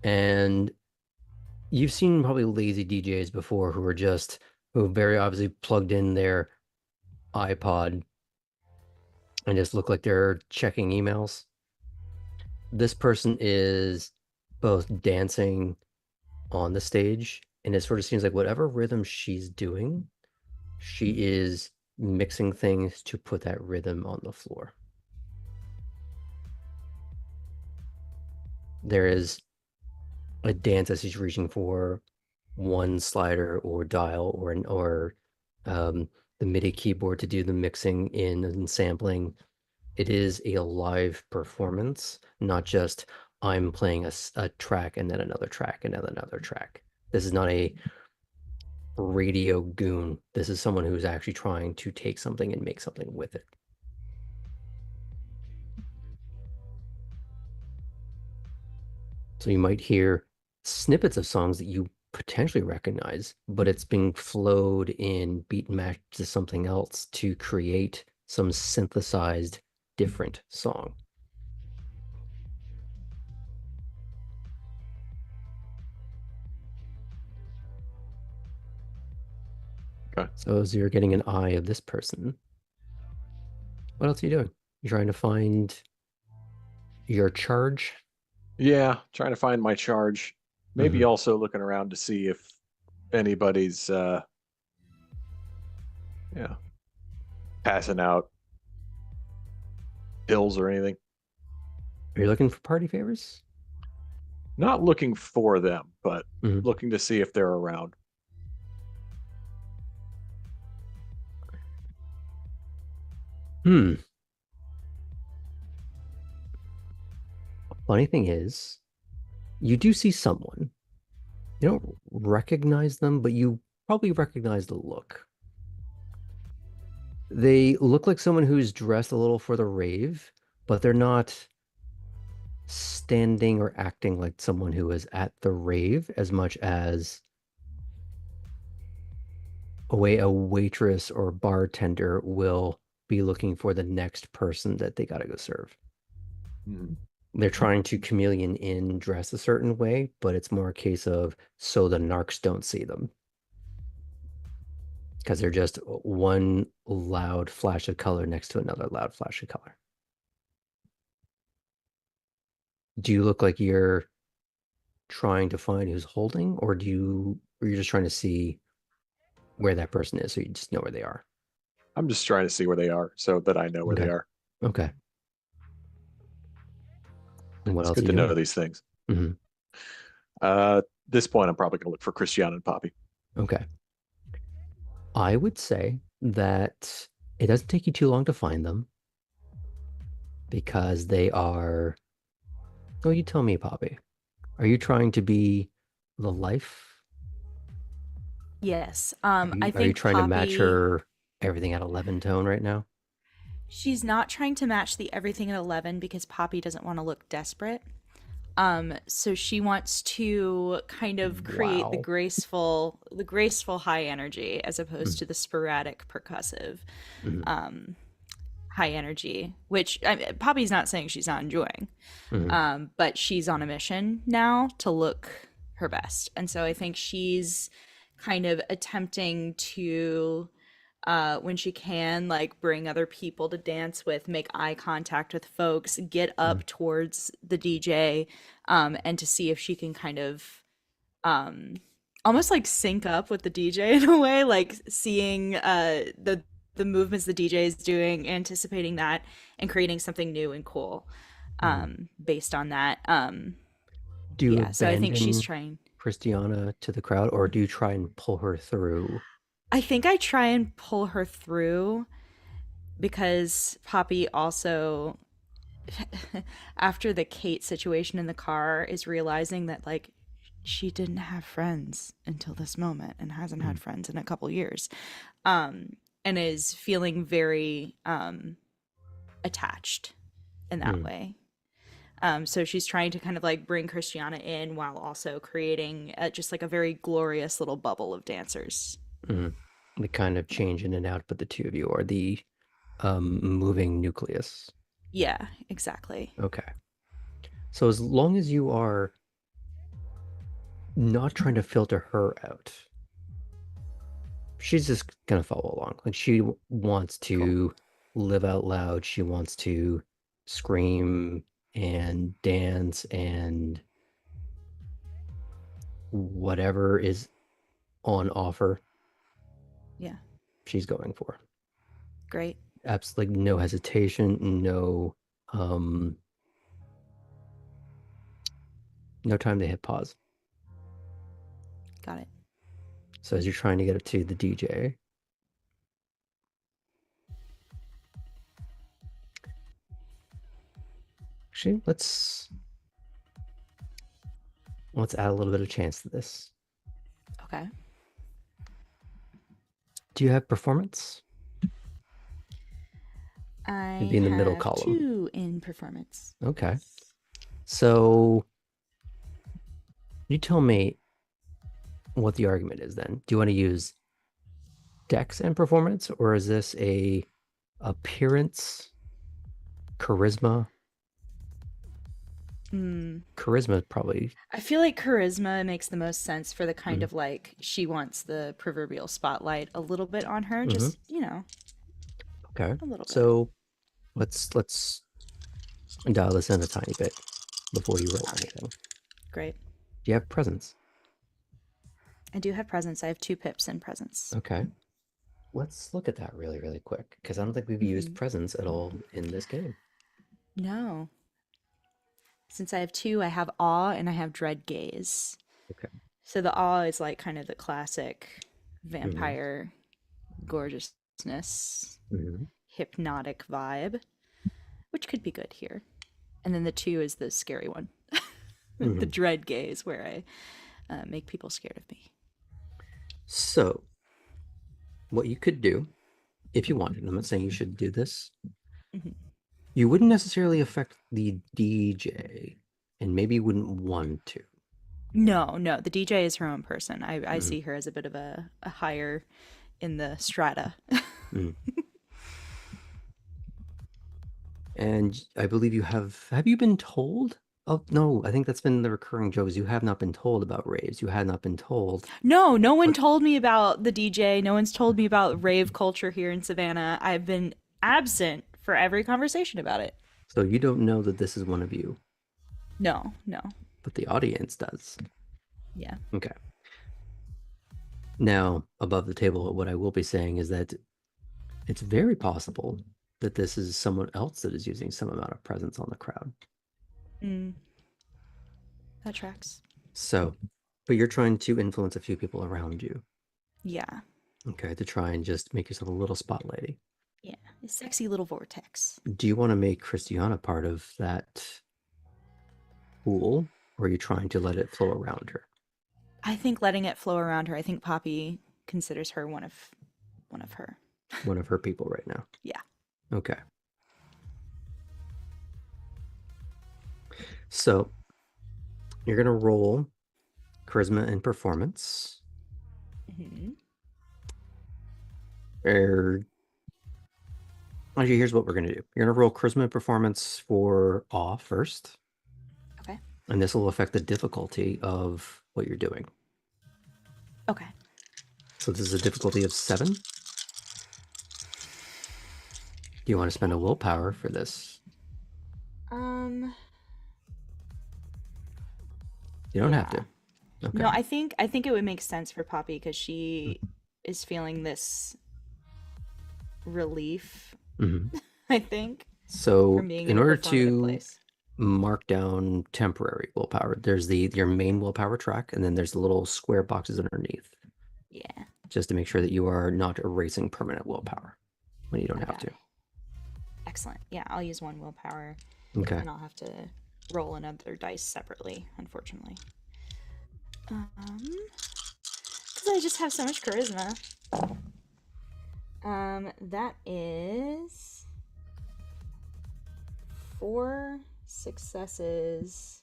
S1: And you've seen probably lazy DJs before who very obviously plugged in their iPod and just look like they're checking emails. This person is both dancing on the stage, and it sort of seems like whatever rhythm she's doing, she is mixing things to put that rhythm on the floor. There is a dance as she's reaching for one slider or dial or the MIDI keyboard to do the mixing in and sampling. It is a live performance, not just I'm playing a track and then another track and then another track. This is not a radio goon. This is someone who's actually trying to take something and make something with it. So you might hear snippets of songs that you potentially recognize, but it's being flowed in beat and matched to something else to create some synthesized different song.
S3: Okay.
S1: So as you're getting an eye of this person, what else are you doing? You're trying to find your charge?
S3: Yeah, trying to find my charge. Maybe
S1: Mhm.
S3: also looking around to see if anybody's yeah, passing out pills or anything.
S1: Are you looking for party favors?
S3: Not looking for them, but
S1: Mhm.
S3: looking to see if they're around.
S1: Hmm. Funny thing is, you do see someone. You don't recognize them, but you probably recognize the look. They look like someone who's dressed a little for the rave, but they're not standing or acting like someone who is at the rave as much as a way a waitress or bartender will be looking for the next person that they gotta go serve.
S3: Mhm.
S1: They're trying to chameleon in, dress a certain way, but it's more a case of so the narcs don't see them. Because they're just one loud flash of color next to another loud flash of color. Do you look like you're trying to find who's holding, or you're just trying to see where that person is so you just know where they are?
S3: I'm just trying to see where they are so that I know where they
S1: Okay.
S3: are.
S1: Okay. And what
S3: It's
S1: else
S3: good
S1: are
S3: to
S1: you
S3: know
S1: doing?
S3: these things.
S1: Hmm.
S3: At this point, I'm probably gonna look for Christiana and Poppy.
S1: Okay. I would say that it doesn't take you too long to find them because they are. Oh, you tell me, Poppy. Are you trying to be the life?
S4: Yes. I
S1: Are you
S4: think
S1: trying to match
S4: Poppy.
S1: her everything at 11 tone right now?
S4: She's not trying to match the everything at 11 because Poppy doesn't want to look desperate. So she wants to kind of create
S1: Wow.
S4: the graceful high energy as opposed to the sporadic percussive
S1: Mm-hmm.
S4: high energy, which Poppy's not saying she's not enjoying.
S1: Mm-hmm.
S4: But she's on a mission now to look her best. And so I think she's kind of attempting to when she can, like bring other people to dance with, make eye contact with folks, get
S1: Mm-hmm.
S4: up towards the DJ, and to see if she can kind of um, almost like sync up with the DJ in a way, like seeing the movements the DJ is doing, anticipating that, and creating something new and cool. based on that.
S1: Do you
S4: Yeah, so I think she's
S1: abandon
S4: trying.
S1: Christiana to the crowd, or do you try and pull her through?
S4: I think I try and pull her through because Poppy also, after the Kate situation in the car, is realizing that like she didn't have friends until this moment and hasn't had friends in a couple years, and is feeling very attached in that way. So she's trying to kind of like bring Christiana in while also creating just like a very glorious little bubble of dancers.
S1: The kind of change in and out, but the two of you are the moving nucleus.
S4: Yeah, exactly.
S1: Okay. So as long as you are not trying to filter her out, she's just gonna follow along. Like she wants to live out loud. She wants to scream and dance and whatever is on offer,
S4: Yeah,
S1: she's going for.
S4: great.
S1: Absolutely no hesitation, no no time to hit pause.
S4: Got it.
S1: So as you're trying to get up to the DJ, actually, let's add a little bit of chance to this.
S4: Okay.
S1: Do you have performance?
S4: I
S1: It'd be in the middle
S4: have
S1: column.
S4: 2 in performance.
S1: Okay. So you tell me what the argument is then. Do you want to use dex and performance, or is this a appearance, charisma? Charisma probably.
S4: I feel like charisma makes the most sense for the kind of like she wants the proverbial spotlight a little bit on her, just, you know,
S1: Okay.
S4: a little bit.
S1: So let's dial this in a tiny bit before you roll anything.
S4: Great.
S1: Do you have presence?
S4: I do have presence. I have 2 pips in presence.
S1: Okay. Let's look at that really, really quick, because I don't think we've used presence at all in this game.
S4: No. Since I have 2, I have awe and I have dread gaze.
S1: Okay.
S4: So the awe is like kind of the classic vampire gorgeousness, hypnotic vibe, which could be good here. And then the 2 is the scary one, the dread gaze, where I make people scared of me.
S1: So, what you could do, if you wanted, I'm not saying you should do this, you wouldn't necessarily affect the DJ, and maybe you wouldn't want to.
S4: No, the DJ is her own person. I see her as a bit of a higher in the strata.
S1: And I believe you have you been told? Oh, no, I think that's been the recurring jokes. You have not been told about raves. You had not been told.
S4: No one told me about the DJ. No one's told me about rave culture here in Savannah. I've been absent for every conversation about it.
S1: So you don't know that this is one of you.
S4: No.
S1: But the audience does.
S4: Yeah.
S1: Okay. Now, above the table, what I will be saying is that it's very possible that this is someone else that is using some amount of presence on the crowd.
S4: That tracks.
S1: So, but you're trying to influence a few people around you.
S4: Yeah.
S1: Okay, to try and just make yourself a little spotlighty.
S4: Yeah. A sexy little vortex.
S1: Do you want to make Christiana part of that pool, or are you trying to let it flow around her?
S4: I think letting it flow around her. I think Poppy considers her one of her.
S1: One of her people right now.
S4: Yeah.
S1: Okay. So you're gonna roll charisma and performance. Actually, here's what we're gonna do. You're gonna roll charisma and performance for awe first.
S4: Okay.
S1: And this will affect the difficulty of what you're doing.
S4: Okay.
S1: So this is a difficulty of 7. Do you want to spend a willpower for this? You don't have to. Okay.
S4: No, I think it would make sense for Poppy because she is feeling this relief. I think.
S1: So
S4: From being
S1: in
S4: in a
S1: order
S4: performative
S1: to
S4: place.
S1: mark down temporary willpower. There's your main willpower track, and then there's the little square boxes underneath,
S4: Yeah,
S1: just to make sure that you are not erasing permanent willpower when you don't
S4: I
S1: have
S4: got
S1: to.
S4: it. Excellent. Yeah, I'll use 1 willpower,
S1: Okay.
S4: and I'll have to roll another dice separately, unfortunately. Because I just have so much charisma. That is 4 successes.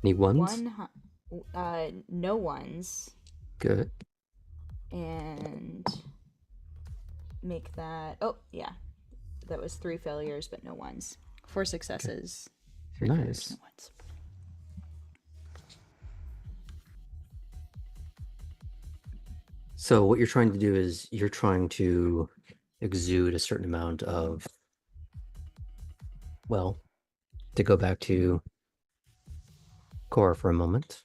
S1: Any ones?
S4: No ones,
S1: Good.
S4: and make that. Oh yeah, that was 3 failures, but no ones. 4 successes, 3 failures, no
S1: Nice.
S4: ones.
S1: So what you're trying to do is you're trying to exude a certain amount of, well, to go back to Cora for a moment,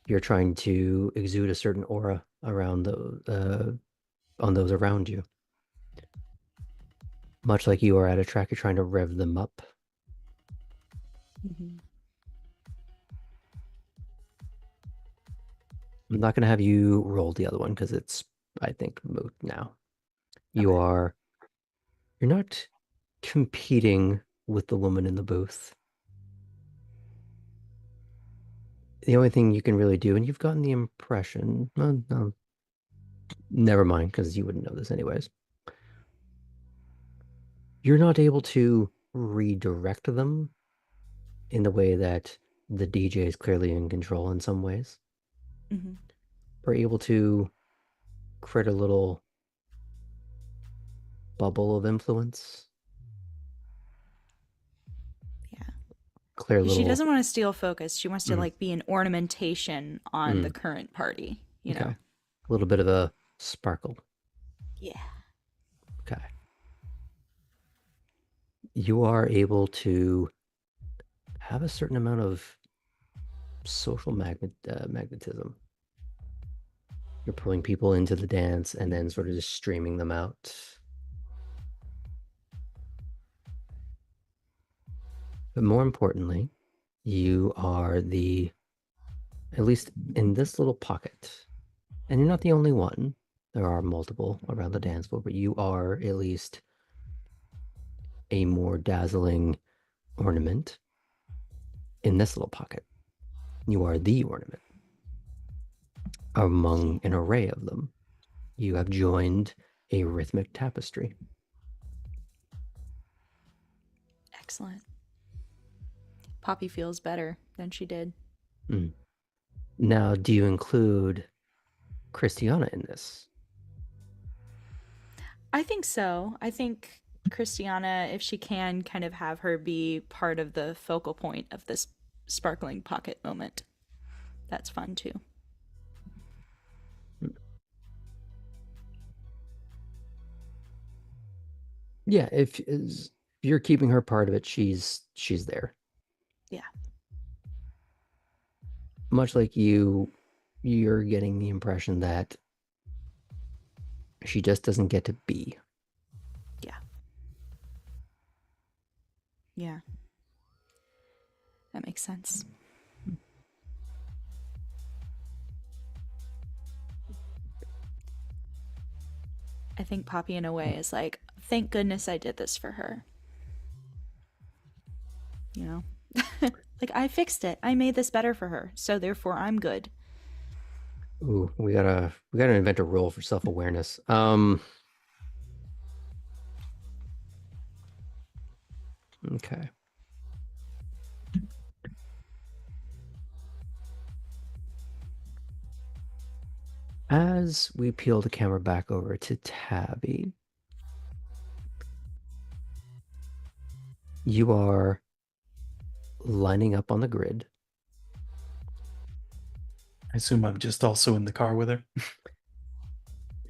S1: you're trying to exude a certain aura around on those around you. Much like you are at a track, you're trying to rev them up.
S4: Mm-hmm.
S1: I'm not going to have you roll the other one because it's, I think, moot now. You're not competing with the woman in the booth. The only thing you can really do, and you've gotten the impression, well, no, never mind, because you wouldn't know this anyways. You're not able to redirect them in the way that the DJ is clearly in control in some ways.
S4: Mm-hmm.
S1: We're able to create a little bubble of influence.
S4: Yeah.
S1: Clear
S4: She
S1: little.
S4: doesn't want to steal focus. She wants to like be an ornamentation on the
S1: Mm.
S4: current party, you
S1: Okay.
S4: know.
S1: A little bit of a sparkle.
S4: Yeah.
S1: Okay. You are able to have a certain amount of social magnetism. You're pulling people into the dance and then sort of just streaming them out. But more importantly, you are at least in this little pocket, and you're not the only one. There are multiple around the dance floor, but you are at least a more dazzling ornament in this little pocket. You are the ornament among an array of them. You have joined a rhythmic tapestry.
S4: Excellent. Poppy feels better than she did.
S1: Mm. Now, do you include Christiana in this?
S4: I think so. I think Christiana, if she can, kind of have her be part of the focal point of this sparkling pocket moment. That's fun too.
S1: Yeah, if you're keeping her part of it, she's there.
S4: Yeah.
S1: Much like you're getting the impression that she just doesn't get to be.
S4: Yeah. Yeah. That makes sense. I think Poppy, in a way, is like, thank goodness I did this for her. You know? Like, I fixed it. I made this better for her. So therefore, I'm good.
S1: Ooh, we gotta invent a rule for self-awareness. Okay. As we peel the camera back over to Tabby, you are lining up on the grid.
S6: I assume I'm just also in the car with her.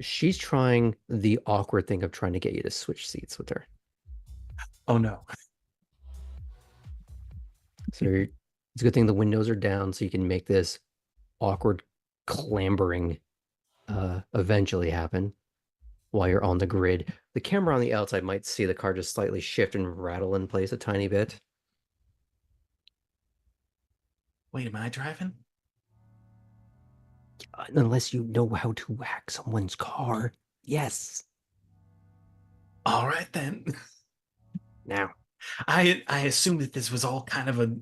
S1: She's trying the awkward thing of trying to get you to switch seats with her.
S6: Oh no.
S1: So it's a good thing the windows are down so you can make this awkward clambering eventually happen. while you're on the grid. The camera on the outside might see the car just slightly shift and rattle in place a tiny bit.
S6: Wait, am I driving?
S1: Unless you know how to hack someone's car. Yes.
S6: All right then.
S1: Now,
S6: I assumed that this was all kind of a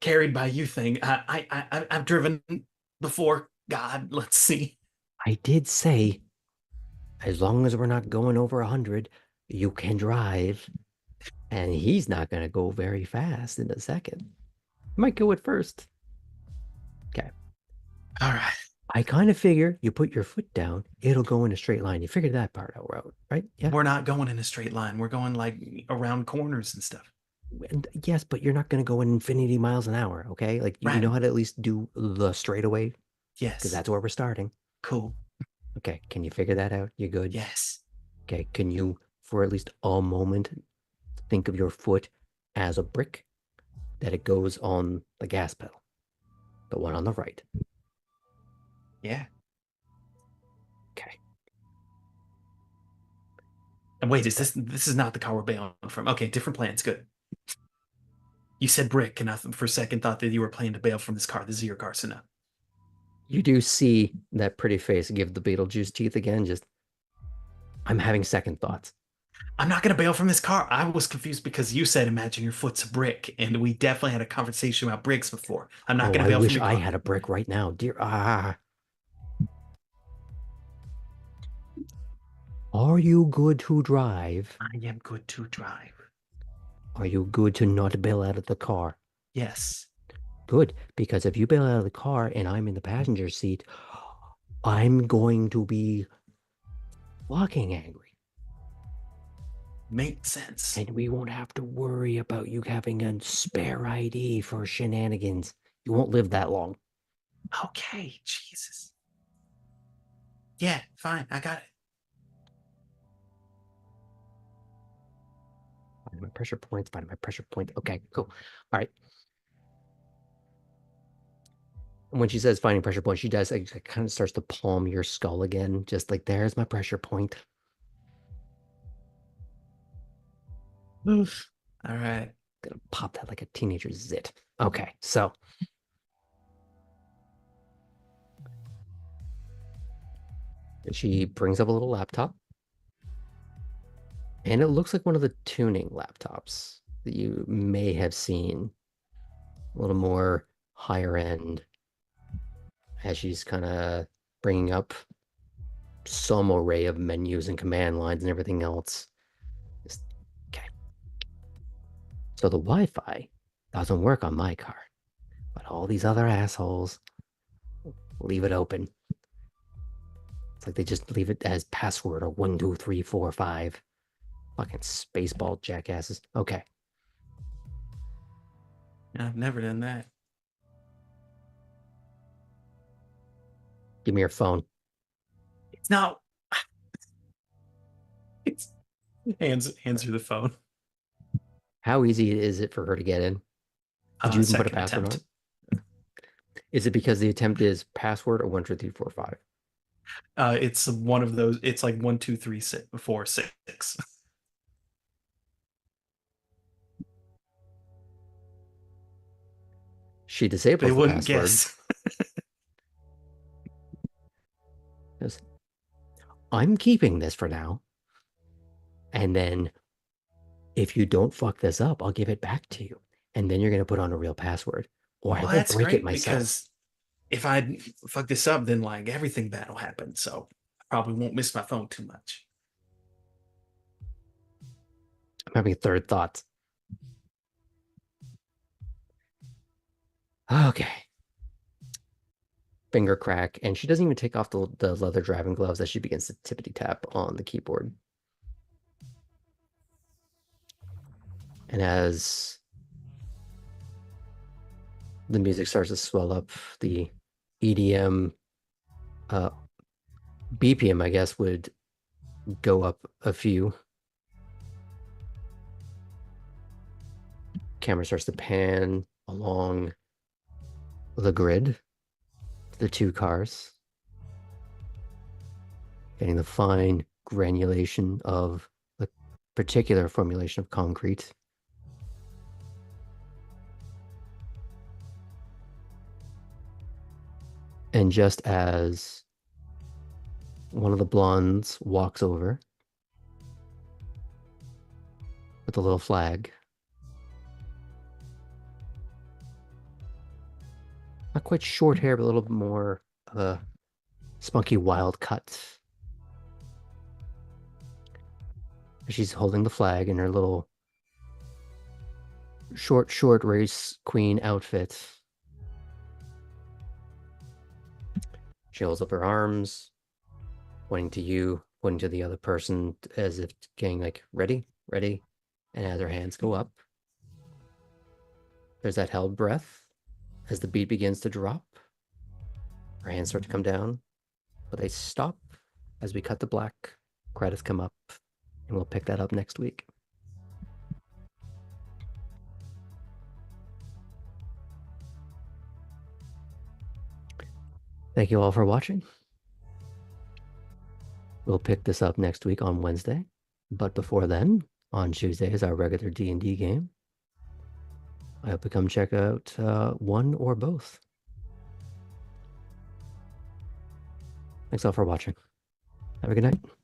S6: carried by you thing. I've driven before. God, let's see.
S1: I did say, as long as we're not going over 100, you can drive. And he's not going to go very fast in a second. He might go at first. Okay.
S6: All right.
S1: I kind of figure you put your foot down, it'll go in a straight line. You figured that part out, right? Yeah.
S6: We're not going in a straight line. We're going like around corners and stuff.
S1: And yes, but you're not going to go in infinity miles an hour, okay? Like you
S6: Right.
S1: know how to at least do the straightaway
S6: Yes.
S1: because that's where we're starting.
S6: Cool.
S1: Okay, can you figure that out? You good?
S6: Yes.
S1: Okay, can you, for at least a moment, think of your foot as a brick that it goes on the gas pedal, the one on the right?
S6: Yeah.
S1: Okay.
S6: And wait, is this is not the car we're bailing from? Okay, different plans. Good. You said brick, and I for a second thought that you were planning to bail from this car. This is your car, so no.
S1: You do see that pretty face give the Beetlejuice teeth again. Just, I'm having second thoughts.
S6: I'm not going to bail from this car. I was confused because you said, imagine your foot's a brick. And we definitely had a conversation about bricks before. I'm not going to bail
S1: I wish
S6: from your
S1: I
S6: car.
S1: had a brick right now. Dear, Are you good to drive?
S6: I am good to drive.
S1: Are you good to not bail out of the car?
S6: Yes.
S1: Good, because if you bail out of the car and I'm in the passenger seat, I'm going to be fucking angry.
S6: Makes sense.
S1: And we won't have to worry about you having a spare ID for shenanigans. You won't live that long.
S6: Okay, Jesus. Yeah, fine. I got it.
S1: Finding my pressure points, finding my pressure point. Okay, cool. All right. And when she says finding pressure point, she does, it kind of starts to palm your skull again. Just like, there's my pressure point.
S6: Oof. All right.
S1: Gonna pop that like a teenager's zit. Okay, so. She brings up a little laptop. And it looks like one of the tuning laptops that you may have seen. A little more higher end. As she's kind of bringing up some array of menus and command lines and everything else. Okay. So the Wi-Fi doesn't work on my car, but all these other assholes leave it open. It's like they just leave it as password or 1, 2, 3, 4, 5. Fucking spaceball jackasses. Okay.
S6: I've never done that.
S1: Give me your phone.
S6: It's not. It's hands her the phone.
S1: How easy is it for her to get in? Did you even put a password on it? Is it because the attempt is password or 1, 2, 3, 4, 5?
S6: It's one of those. It's like 1, 2, 3, 4, 6.
S1: She disables
S6: They
S1: the
S6: wouldn't
S1: password.
S6: guess.
S1: Goes, I'm keeping this for now. And then if you don't fuck this up, I'll give it back to you. And then you're going to put on a real password. Or
S6: Well,
S1: I will break it myself.
S6: Because if I fuck this up, then like everything bad will happen. So I probably won't miss my phone too much.
S1: I'm having third thoughts. Okay. Finger crack. And she doesn't even take off the leather driving gloves as she begins to tippity tap on the keyboard. And as the music starts to swell up, the EDM BPM, I guess, would go up a few. Camera starts to pan along the grid to the two cars, getting the fine granulation of the particular formulation of concrete. And just as one of the blondes walks over with a little flag, not quite short hair, but a little bit more of a spunky wild cut. She's holding the flag in her little short race queen outfit. She holds up her arms, pointing to you, pointing to the other person, as if getting like, ready, ready. And as her hands go up, there's that held breath. As the beat begins to drop, her hands start to come down, but they stop as we cut to black. Credits come up, and we'll pick that up next week. Thank you all for watching. We'll pick this up next week on Wednesday, but before then, on Tuesday is our regular D&D game. I hope you come check out one or both. Thanks all for watching. Have a good night.